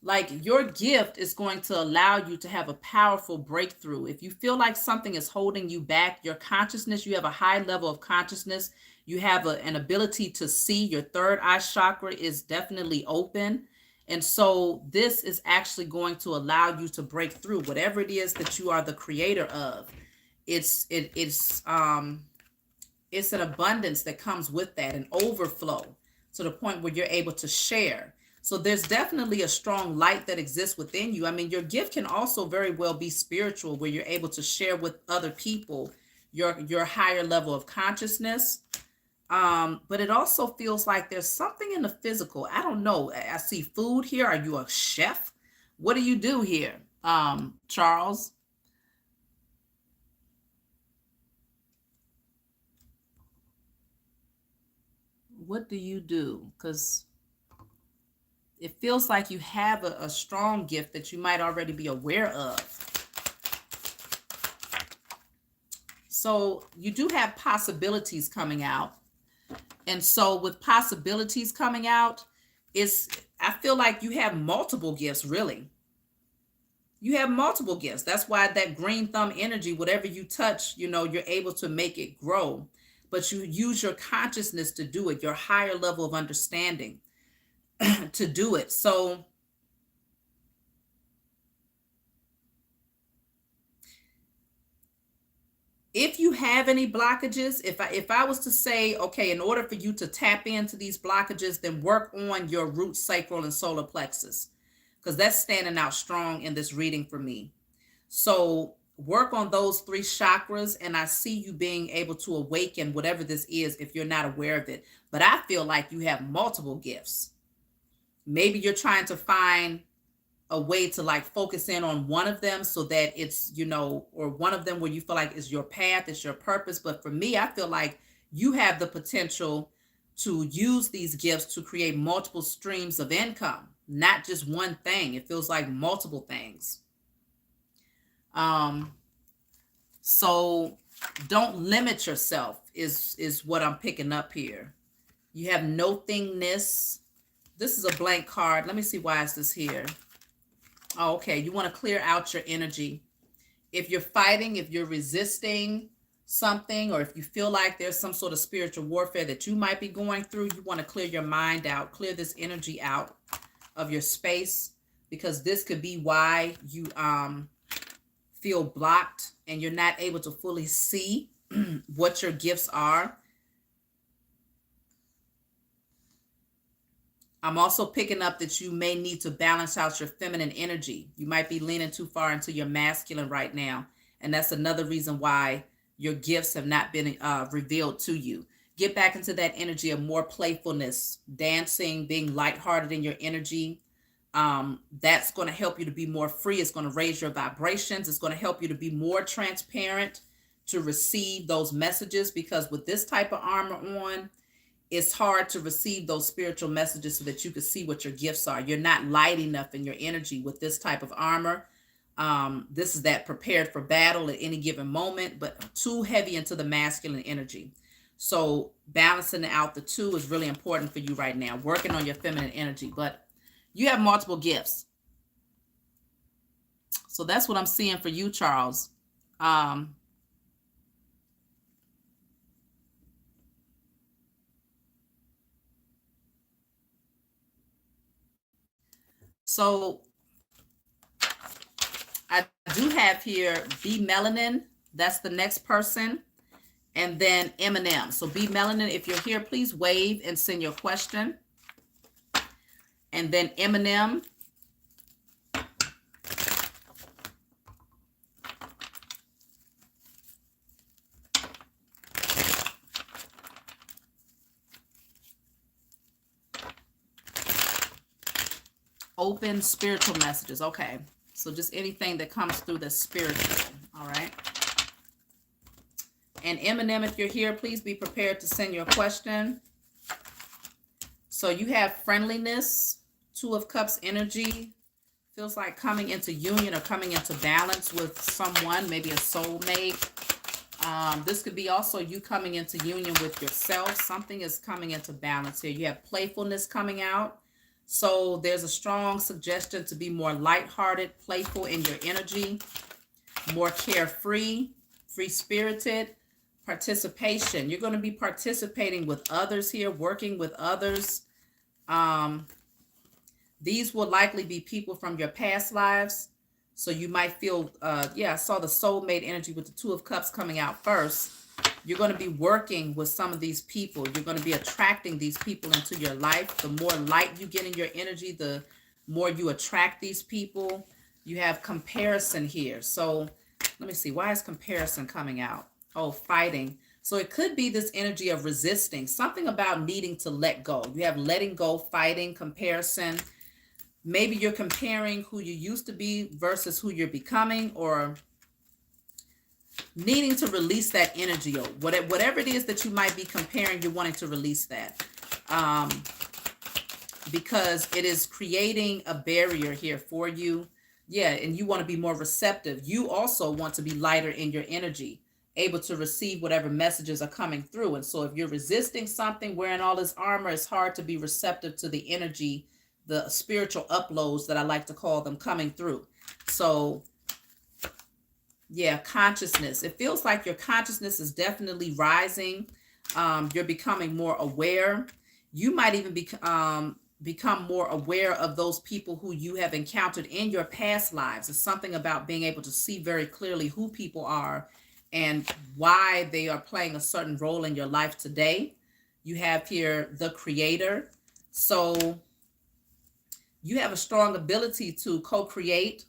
Like your gift is going to allow you to have a powerful breakthrough. If you feel like something is holding you back, your consciousness, you have a high level of consciousness, You have an ability to see. Your third eye chakra is definitely open. And so this is actually going to allow you to break through whatever it is that you are the creator of. It's an abundance that comes with that, an overflow to the point where you're able to share. So there's definitely a strong light that exists within you. I mean, your gift can also very well be spiritual, where you're able to share with other people your higher level of consciousness. But it also feels like there's something in the physical. I don't know. I see food here. Are you a chef? What do you do here, Charles? What do you do? Because it feels like you have a strong gift that you might already be aware of. So you do have possibilities coming out. And so with possibilities coming out, I feel like you have multiple gifts, really. You have multiple gifts. That's why that green thumb energy, whatever you touch, you're able to make it grow. But you use your consciousness to do it, your higher level of understanding to do it. So if you have any blockages, if I was to say, okay, in order for you to tap into these blockages, then work on your root, sacral, and solar plexus, because that's standing out strong in this reading for me. So work on those three chakras, and I see you being able to awaken whatever this is if you're not aware of it. But I feel like you have multiple gifts. Maybe you're trying to find a way to like focus in on one of them so that it's, or one of them where you feel like is your path, it's your purpose. But for me, I feel like you have the potential to use these gifts to create multiple streams of income, not just one thing. It feels like multiple things. So don't limit yourself is what I'm picking up here. You have no thingness. This is a blank card. Let me see, why is this here? Oh, okay. You want to clear out your energy. If you're fighting, if you're resisting something, or if you feel like there's some sort of spiritual warfare that you might be going through, you want to clear your mind out, clear this energy out of your space, because this could be why you feel blocked and you're not able to fully see what your gifts are. I'm also picking up that you may need to balance out your feminine energy. You might be leaning too far into your masculine right now. And that's another reason why your gifts have not been revealed to you. Get back into that energy of more playfulness, dancing, being lighthearted in your energy. That's going to help you to be more free. It's going to raise your vibrations. It's going to help you to be more transparent to receive those messages, because with this type of armor on, it's hard to receive those spiritual messages so that you can see what your gifts are. You're not light enough in your energy with this type of armor. This is that prepared for battle at any given moment, but too heavy into the masculine energy. So balancing out the two is really important for you right now, working on your feminine energy. But you have multiple gifts. So that's what I'm seeing for you, Charles. So I do have here B Melanin. That's the next person. And then Eminem. So B Melanin, if you're here, please wave and send your question. And then Eminem. Open spiritual messages. Okay. So just anything that comes through that's spiritual. All right. And Eminem, if you're here, please be prepared to send your question. So you have friendliness, Two of Cups energy. Feels like coming into union or coming into balance with someone, maybe a soulmate. This could be also you coming into union with yourself. Something is coming into balance here. You have playfulness coming out. So there's a strong suggestion to be more lighthearted, playful in your energy, more carefree, free-spirited. Participation. You're going to be participating with others here, working with others. Um, these will likely be people from your past lives. So you might feel, yeah, I saw the soulmate energy with the Two of Cups coming out first. You're going to be working with some of these people. You're going to be attracting these people into your life. The more light you get in your energy, the more you attract these people. You have comparison here. So let me see. Why is comparison coming out? Oh, fighting. So it could be this energy of resisting. Something about needing to let go. You have letting go, fighting, comparison. Maybe you're comparing who you used to be versus who you're becoming, or needing to release that energy, or whatever it is that you might be comparing, you're wanting to release that. Because it is creating a barrier here for you. Yeah, and you want to be more receptive. You also want to be lighter in your energy, able to receive whatever messages are coming through. And so if you're resisting something, wearing all this armor, it's hard to be receptive to the energy, the spiritual uploads that I like to call them, coming through. So yeah, consciousness. It feels like your consciousness is definitely rising. You're becoming more aware. You might even become more aware of those people who you have encountered in your past lives. It's something about being able to see very clearly who people are and why they are playing a certain role in your life today. You have here the Creator. So you have a strong ability to co-create,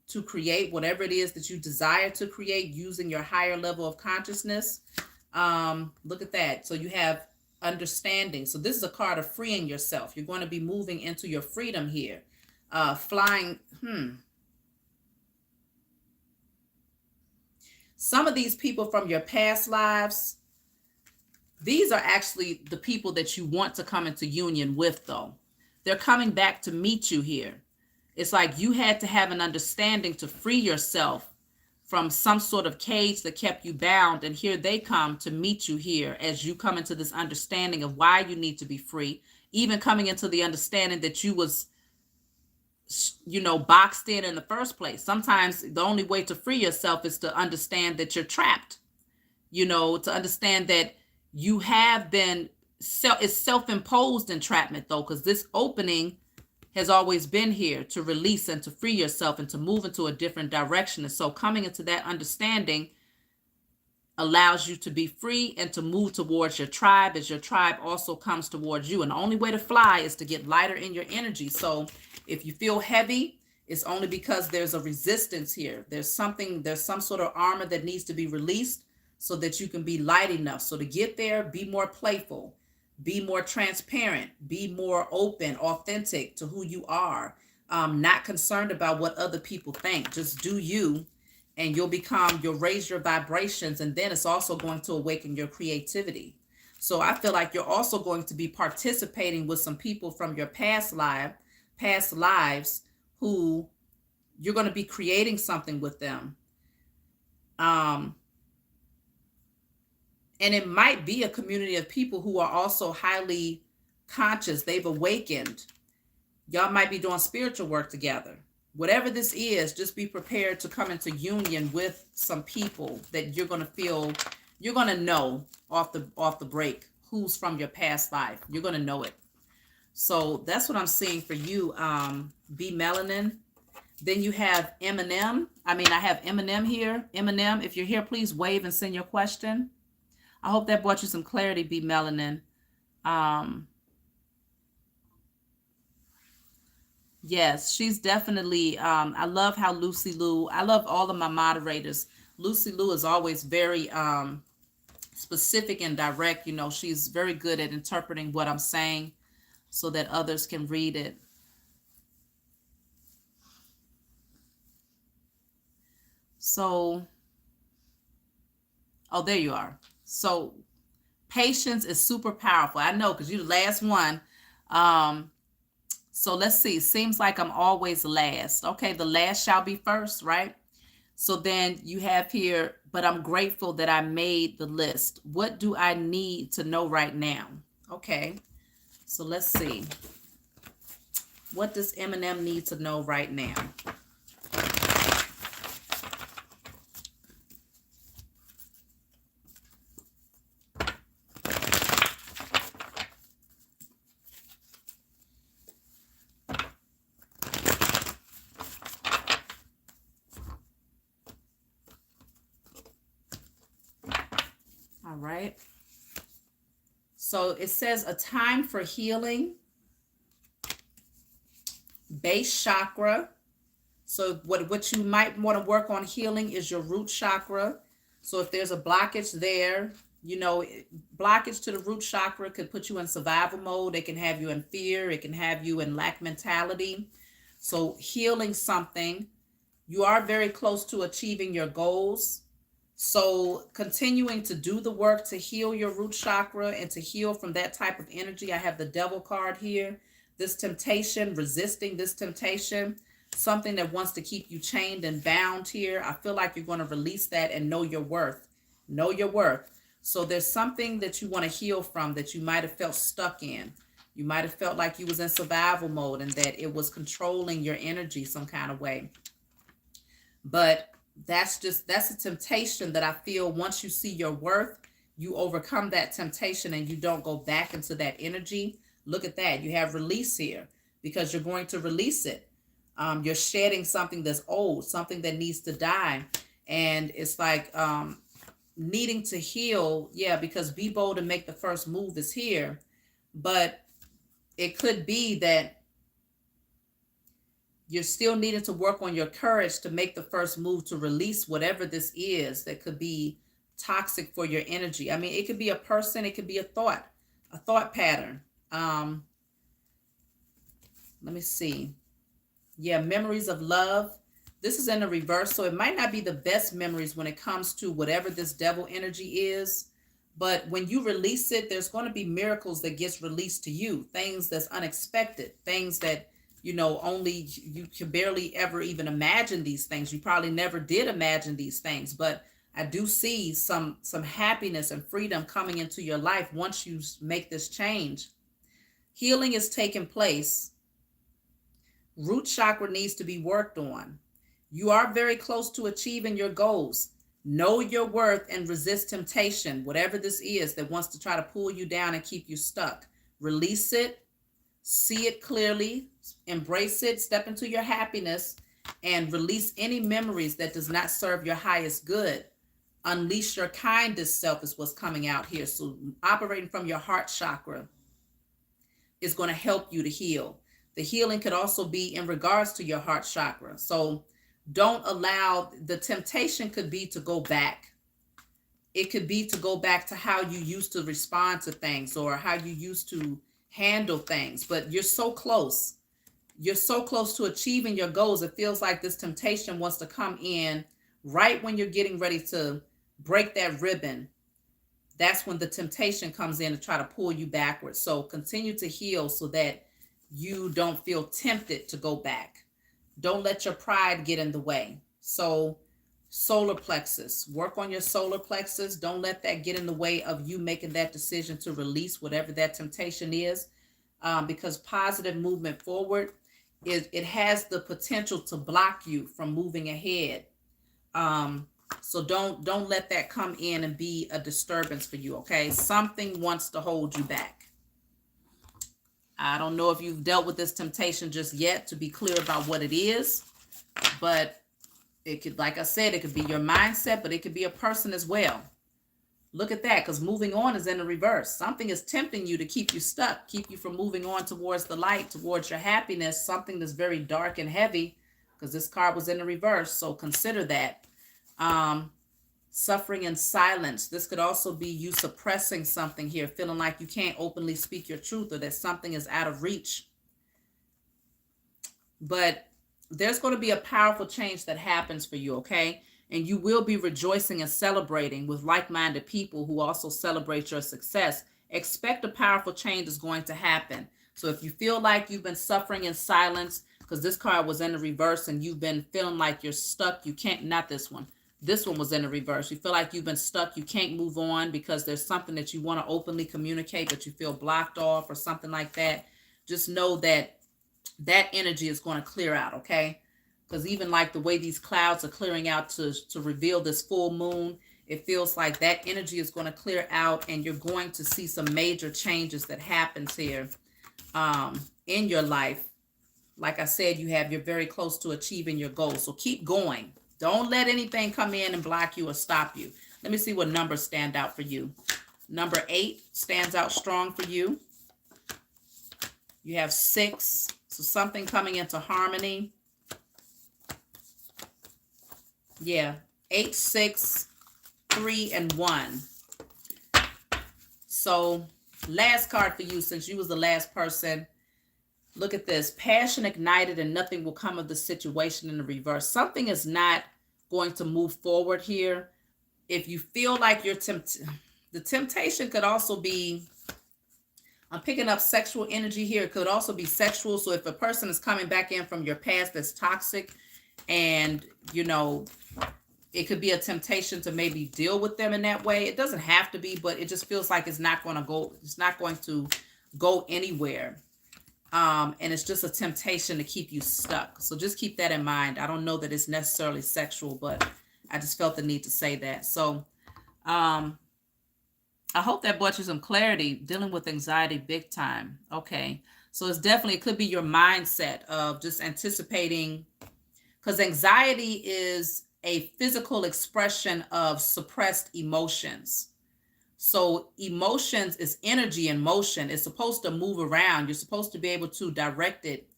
to create whatever it is that you desire to create using your higher level of consciousness. Look at that. So you have understanding. So this is a card of freeing yourself. You're going to be moving into your freedom here. Flying. Some of these people from your past lives, these are actually the people that you want to come into union with, though. They're coming back to meet you here. It's like you had to have an understanding to free yourself from some sort of cage that kept you bound. And here they come to meet you here as you come into this understanding of why you need to be free, even coming into the understanding that you was, boxed in the first place. Sometimes the only way to free yourself is to understand that you're trapped, to understand that you have been, it's self-imposed entrapment though, because this opening has always been here to release and to free yourself and to move into a different direction. And so coming into that understanding allows you to be free and to move towards your tribe as your tribe also comes towards you. And the only way to fly is to get lighter in your energy. So if you feel heavy, it's only because there's a resistance here. There's some sort of armor that needs to be released so that you can be light enough. So to get there, be more playful. Be more transparent, be more open, authentic to who you are, not concerned about what other people think. Just do you, and you'll raise your vibrations, and then it's also going to awaken your creativity. So I feel like you're also going to be participating with some people from your past lives who you're going to be creating something with them. And it might be a community of people who are also highly conscious. They've awakened. Y'all might be doing spiritual work together. Whatever this is, just be prepared to come into union with some people that you're going to know off the break who's from your past life. You're going to know it. So that's what I'm seeing for you, B Melanin. Then you have Eminem. I have Eminem here. Eminem, if you're here, please wave and send your question. I hope that brought you some clarity, B Melanin. Yes, she's definitely, I love how Lucy Lou, I love all of my moderators. Lucy Lou is always very specific and direct. She's very good at interpreting what I'm saying so that others can read it. So, oh, there you are. So patience is super powerful. I know, because you're the last one. So let's see. Seems like I'm always last. Okay, the last shall be first, right? So then you have here, but I'm grateful that I made the list. What do I need to know right now? Okay, so let's see. What does Eminem need to know right now? All right. So it says a time for healing, base chakra. So what you might want to work on healing is your root chakra. So if there's a blockage there, you know, blockage to the root chakra could put you in survival mode. It can have you in fear. It can have you in lack mentality. So healing something, you are very close to achieving your goals. So continuing to do the work to heal your root chakra and to heal from that type of energy. I have the devil card here. This temptation, resisting this temptation, something that wants to keep you chained and bound here. I feel like you're going to release that and know your worth. Know your worth. So there's something that you want to heal from that you might have felt stuck in. You might have felt like you was in survival mode and that it was controlling your energy some kind of way. But that's a temptation that I feel once you see your worth, you overcome that temptation and you don't go back into that energy. Look at that. You have release here because you're going to release it. You're shedding something that's old, something that needs to die. And it's like needing to heal. Yeah, because be bold and make the first move is here. But it could be that you're still needing to work on your courage to make the first move to release whatever this is that could be toxic for your energy. I mean, it could be a person, it could be a thought pattern. Let me see. Yeah, memories of love. This is in the reverse, so it might not be the best memories when it comes to whatever this devil energy is. But when you release it, there's going to be miracles that gets released to you. Things that's unexpected. Things that, you know, only you can barely ever even imagine these things. You probably never did imagine these things. But I do see some happiness and freedom coming into your life once you make this change. Healing is taking place. Root chakra needs to be worked on. You are very close to achieving your goals. Know your worth and resist temptation, whatever this is that wants to try to pull you down and keep you stuck. Release it, see it clearly, embrace it, step into your happiness, and release any memories that does not serve your highest good. Unleash your kindest self is what's coming out here. So operating from your heart chakra is going to help you to heal. The healing could also be in regards to your heart chakra. So don't allow, the temptation could be to go back. It could be to go back to how you used to respond to things or how you used to handle things. But you're so close. You're so close to achieving your goals. It feels like this temptation wants to come in right when you're getting ready to break that ribbon. That's when the temptation comes in to try to pull you backwards. So continue to heal so that you don't feel tempted to go back. Don't let your pride get in the way. So solar plexus, work on your solar plexus. Don't let that get in the way of you making that decision to release whatever that temptation is, because positive movement forward, it has the potential to block you from moving ahead. So don't let that come in and be a disturbance for you, okay? Something wants to hold you back. I don't know if you've dealt with this temptation just yet to be clear about what it is, but it could, like I said, it could be your mindset, but it could be a person as well. Look at that, because moving on is in the reverse. Something is tempting you to keep you stuck, keep you from moving on towards the light, towards your happiness, something that's very dark and heavy, because this card was in the reverse, so consider that. Suffering in silence. This could also be you suppressing something here, feeling like you can't openly speak your truth or that something is out of reach. But there's going to be a powerful change that happens for you, okay? And you will be rejoicing and celebrating with like-minded people who also celebrate your success. Expect a powerful change is going to happen. So if you feel like you've been suffering in silence, because this card was in the reverse and you've been feeling like you're stuck, you can't, not this one. This one was in the reverse. You feel like you've been stuck. You can't move on because there's something that you want to openly communicate, but you feel blocked off or something like that. Just know that that energy is going to clear out, okay? Because even like the way these clouds are clearing out to reveal this full moon, it feels like that energy is going to clear out and you're going to see some major changes that happens here in your life. Like I said, you're very close to achieving your goals. So keep going. Don't let anything come in and block you or stop you. Let me see what numbers stand out for you. Number 8 stands out strong for you. You have 6, so something coming into harmony. Yeah, 8, 6, 3, and 1. So last card for you, since you was the last person. Look at this. Passion ignited and nothing will come of the situation in the reverse. Something is not going to move forward here. If you feel like you're the temptation could also be, I'm picking up sexual energy here. It could also be sexual. So if a person is coming back in from your past that's toxic, and, you know, it could be a temptation to maybe deal with them in that way. It doesn't have to be, but it just feels like it's not going to go anywhere. And it's just a temptation to keep you stuck. So just keep that in mind. I don't know that it's necessarily sexual, but I just felt the need to say that. So I hope that brought you some clarity. Dealing with anxiety big time. Okay. So it's definitely, it could be your mindset of just anticipating, because anxiety is a physical expression of suppressed emotions. So emotions is energy in motion. It's supposed to move around. You're supposed to be able to direct it,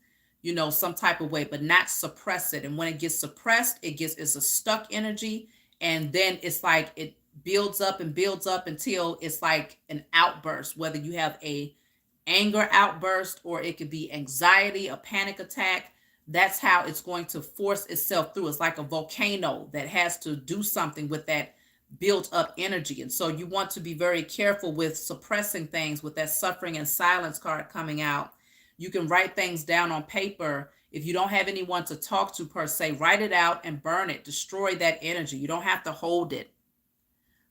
you know, some type of way, but not suppress it. And when it gets suppressed, it's a stuck energy. And then it's like it builds up and builds up until it's like an outburst, whether you have a anger outburst or it could be anxiety, a panic attack. That's how it's going to force itself through. It's like a volcano that has to do something with that built up energy. And so you want to be very careful with suppressing things. With that suffering and silence card coming out, you can write things down on paper. If you don't have anyone to talk to per se, write it out and burn it. Destroy that energy. You don't have to hold it.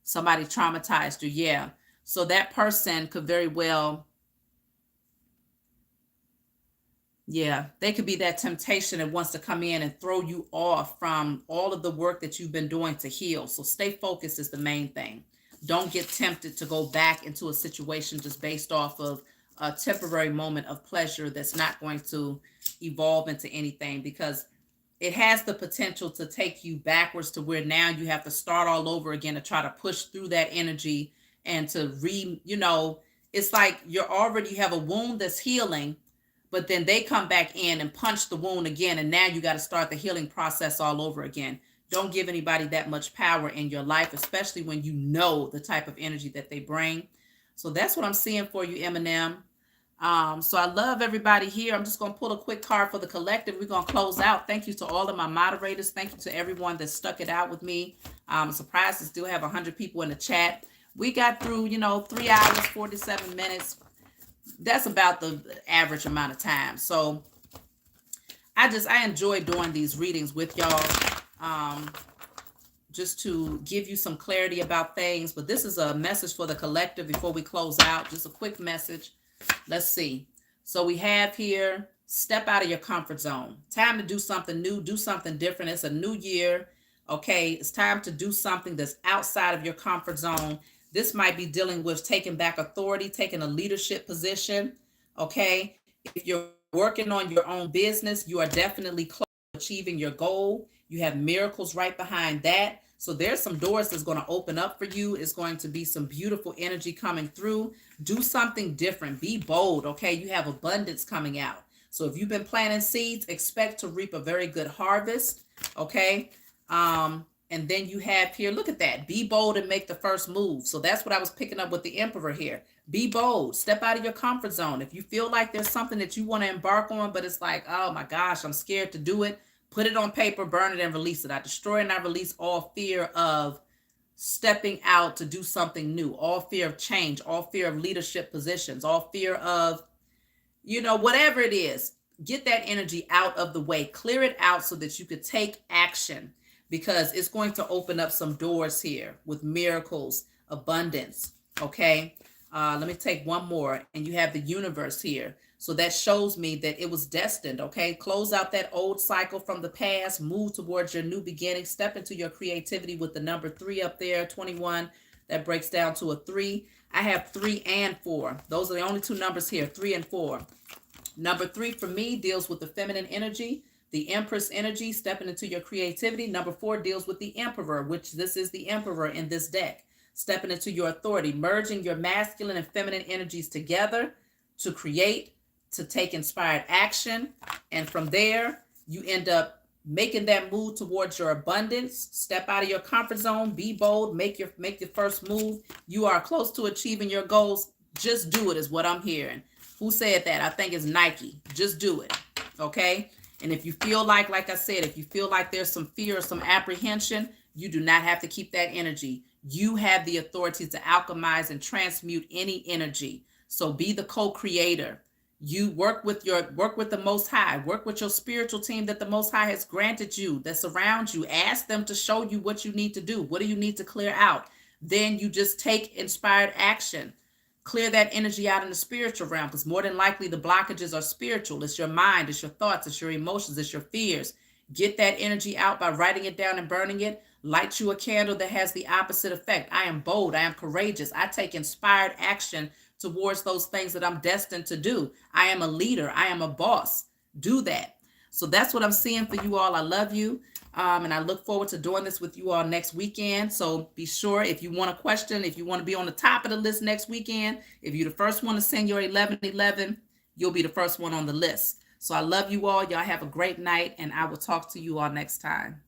Somebody traumatized you. Yeah. So that person could very well, yeah, they could be that temptation that wants to come in and throw you off from all of the work that you've been doing to heal. So stay focused is the main thing. Don't get tempted to go back into a situation just based off of a temporary moment of pleasure that's not going to evolve into anything, because it has the potential to take you backwards to where now you have to start all over again to try to push through that energy and to it's like you have a wound that's healing, but then they come back in and punch the wound again. And now you got to start the healing process all over again. Don't give anybody that much power in your life, especially when you know the type of energy that they bring. So that's what I'm seeing for you, Eminem. So I love everybody here. I'm just going to pull a quick card for the collective. We're going to close out. Thank you to all of my moderators. Thank you to everyone that stuck it out with me. I'm surprised to still have 100 people in the chat. We got through, 3 hours, 47 minutes. That's about the average amount of time. So I enjoy doing these readings with y'all, just to give you some clarity about things. But this is a message for the collective before we close out. Just a quick message. Let's see. So we have here, step out of your comfort zone. Time to do something new, do something different. It's a new year. Okay, it's time to do something that's outside of your comfort zone. This might be dealing with taking back authority, taking a leadership position. Okay, if you're working on your own business, you are definitely close to achieving your goal. You have miracles right behind that. So there's some doors that's going to open up for you. It's going to be some beautiful energy coming through. Do something different. Be bold. Okay, you have abundance coming out. So if you've been planting seeds, expect to reap a very good harvest. Okay. And then you have here, look at that. Be bold and make the first move. So that's what I was picking up with the Emperor here. Be bold. Step out of your comfort zone. If you feel like there's something that you want to embark on, but it's like, oh my gosh, I'm scared to do it. Put it on paper, burn it, and release it. I destroy and I release all fear of stepping out to do something new, all fear of change, all fear of leadership positions, all fear of, whatever it is. Get that energy out of the way. Clear it out so that you could take action, because it's going to open up some doors here with miracles, abundance. Okay. Let me take one more. And you have the universe here. So that shows me that it was destined. Okay. Close out that old cycle from the past, move towards your new beginning, step into your creativity with the number 3 up there, 21. That breaks down to a 3. I have 3 and 4. Those are the only 2 numbers here, 3 and 4. Number 3 for me deals with the feminine energy. The Empress energy, stepping into your creativity. Number 4 deals with the Emperor, which this is the Emperor in this deck. Stepping into your authority, merging your masculine and feminine energies together to create, to take inspired action. And from there, you end up making that move towards your abundance. Step out of your comfort zone, be bold, make your first move. You are close to achieving your goals. Just do it is what I'm hearing. Who said that? I think it's Nike. Just do it. Okay? And if you feel like I said, if you feel like there's some fear or some apprehension, you do not have to keep that energy. You have the authority to alchemize and transmute any energy. So be the co-creator. You work with the Most High. Work with your spiritual team that the Most High has granted you, that surrounds you. Ask them to show you what you need to do. What do you need to clear out? Then you just take inspired action. Clear that energy out in the spiritual realm, because more than likely the blockages are spiritual. It's your mind, it's your thoughts, it's your emotions, it's your fears. Get that energy out by writing it down and burning it. Light you a candle that has the opposite effect. I am bold. I am courageous. I take inspired action towards those things that I'm destined to do. I am a leader. I am a boss. Do that. So that's what I'm seeing for you all. I love you. And I look forward to doing this with you all next weekend. So be sure, if you want a question, if you want to be on the top of the list next weekend, if you're the first one to send your 1111, you'll be the first one on the list. So I love you all. Y'all have a great night, and I will talk to you all next time.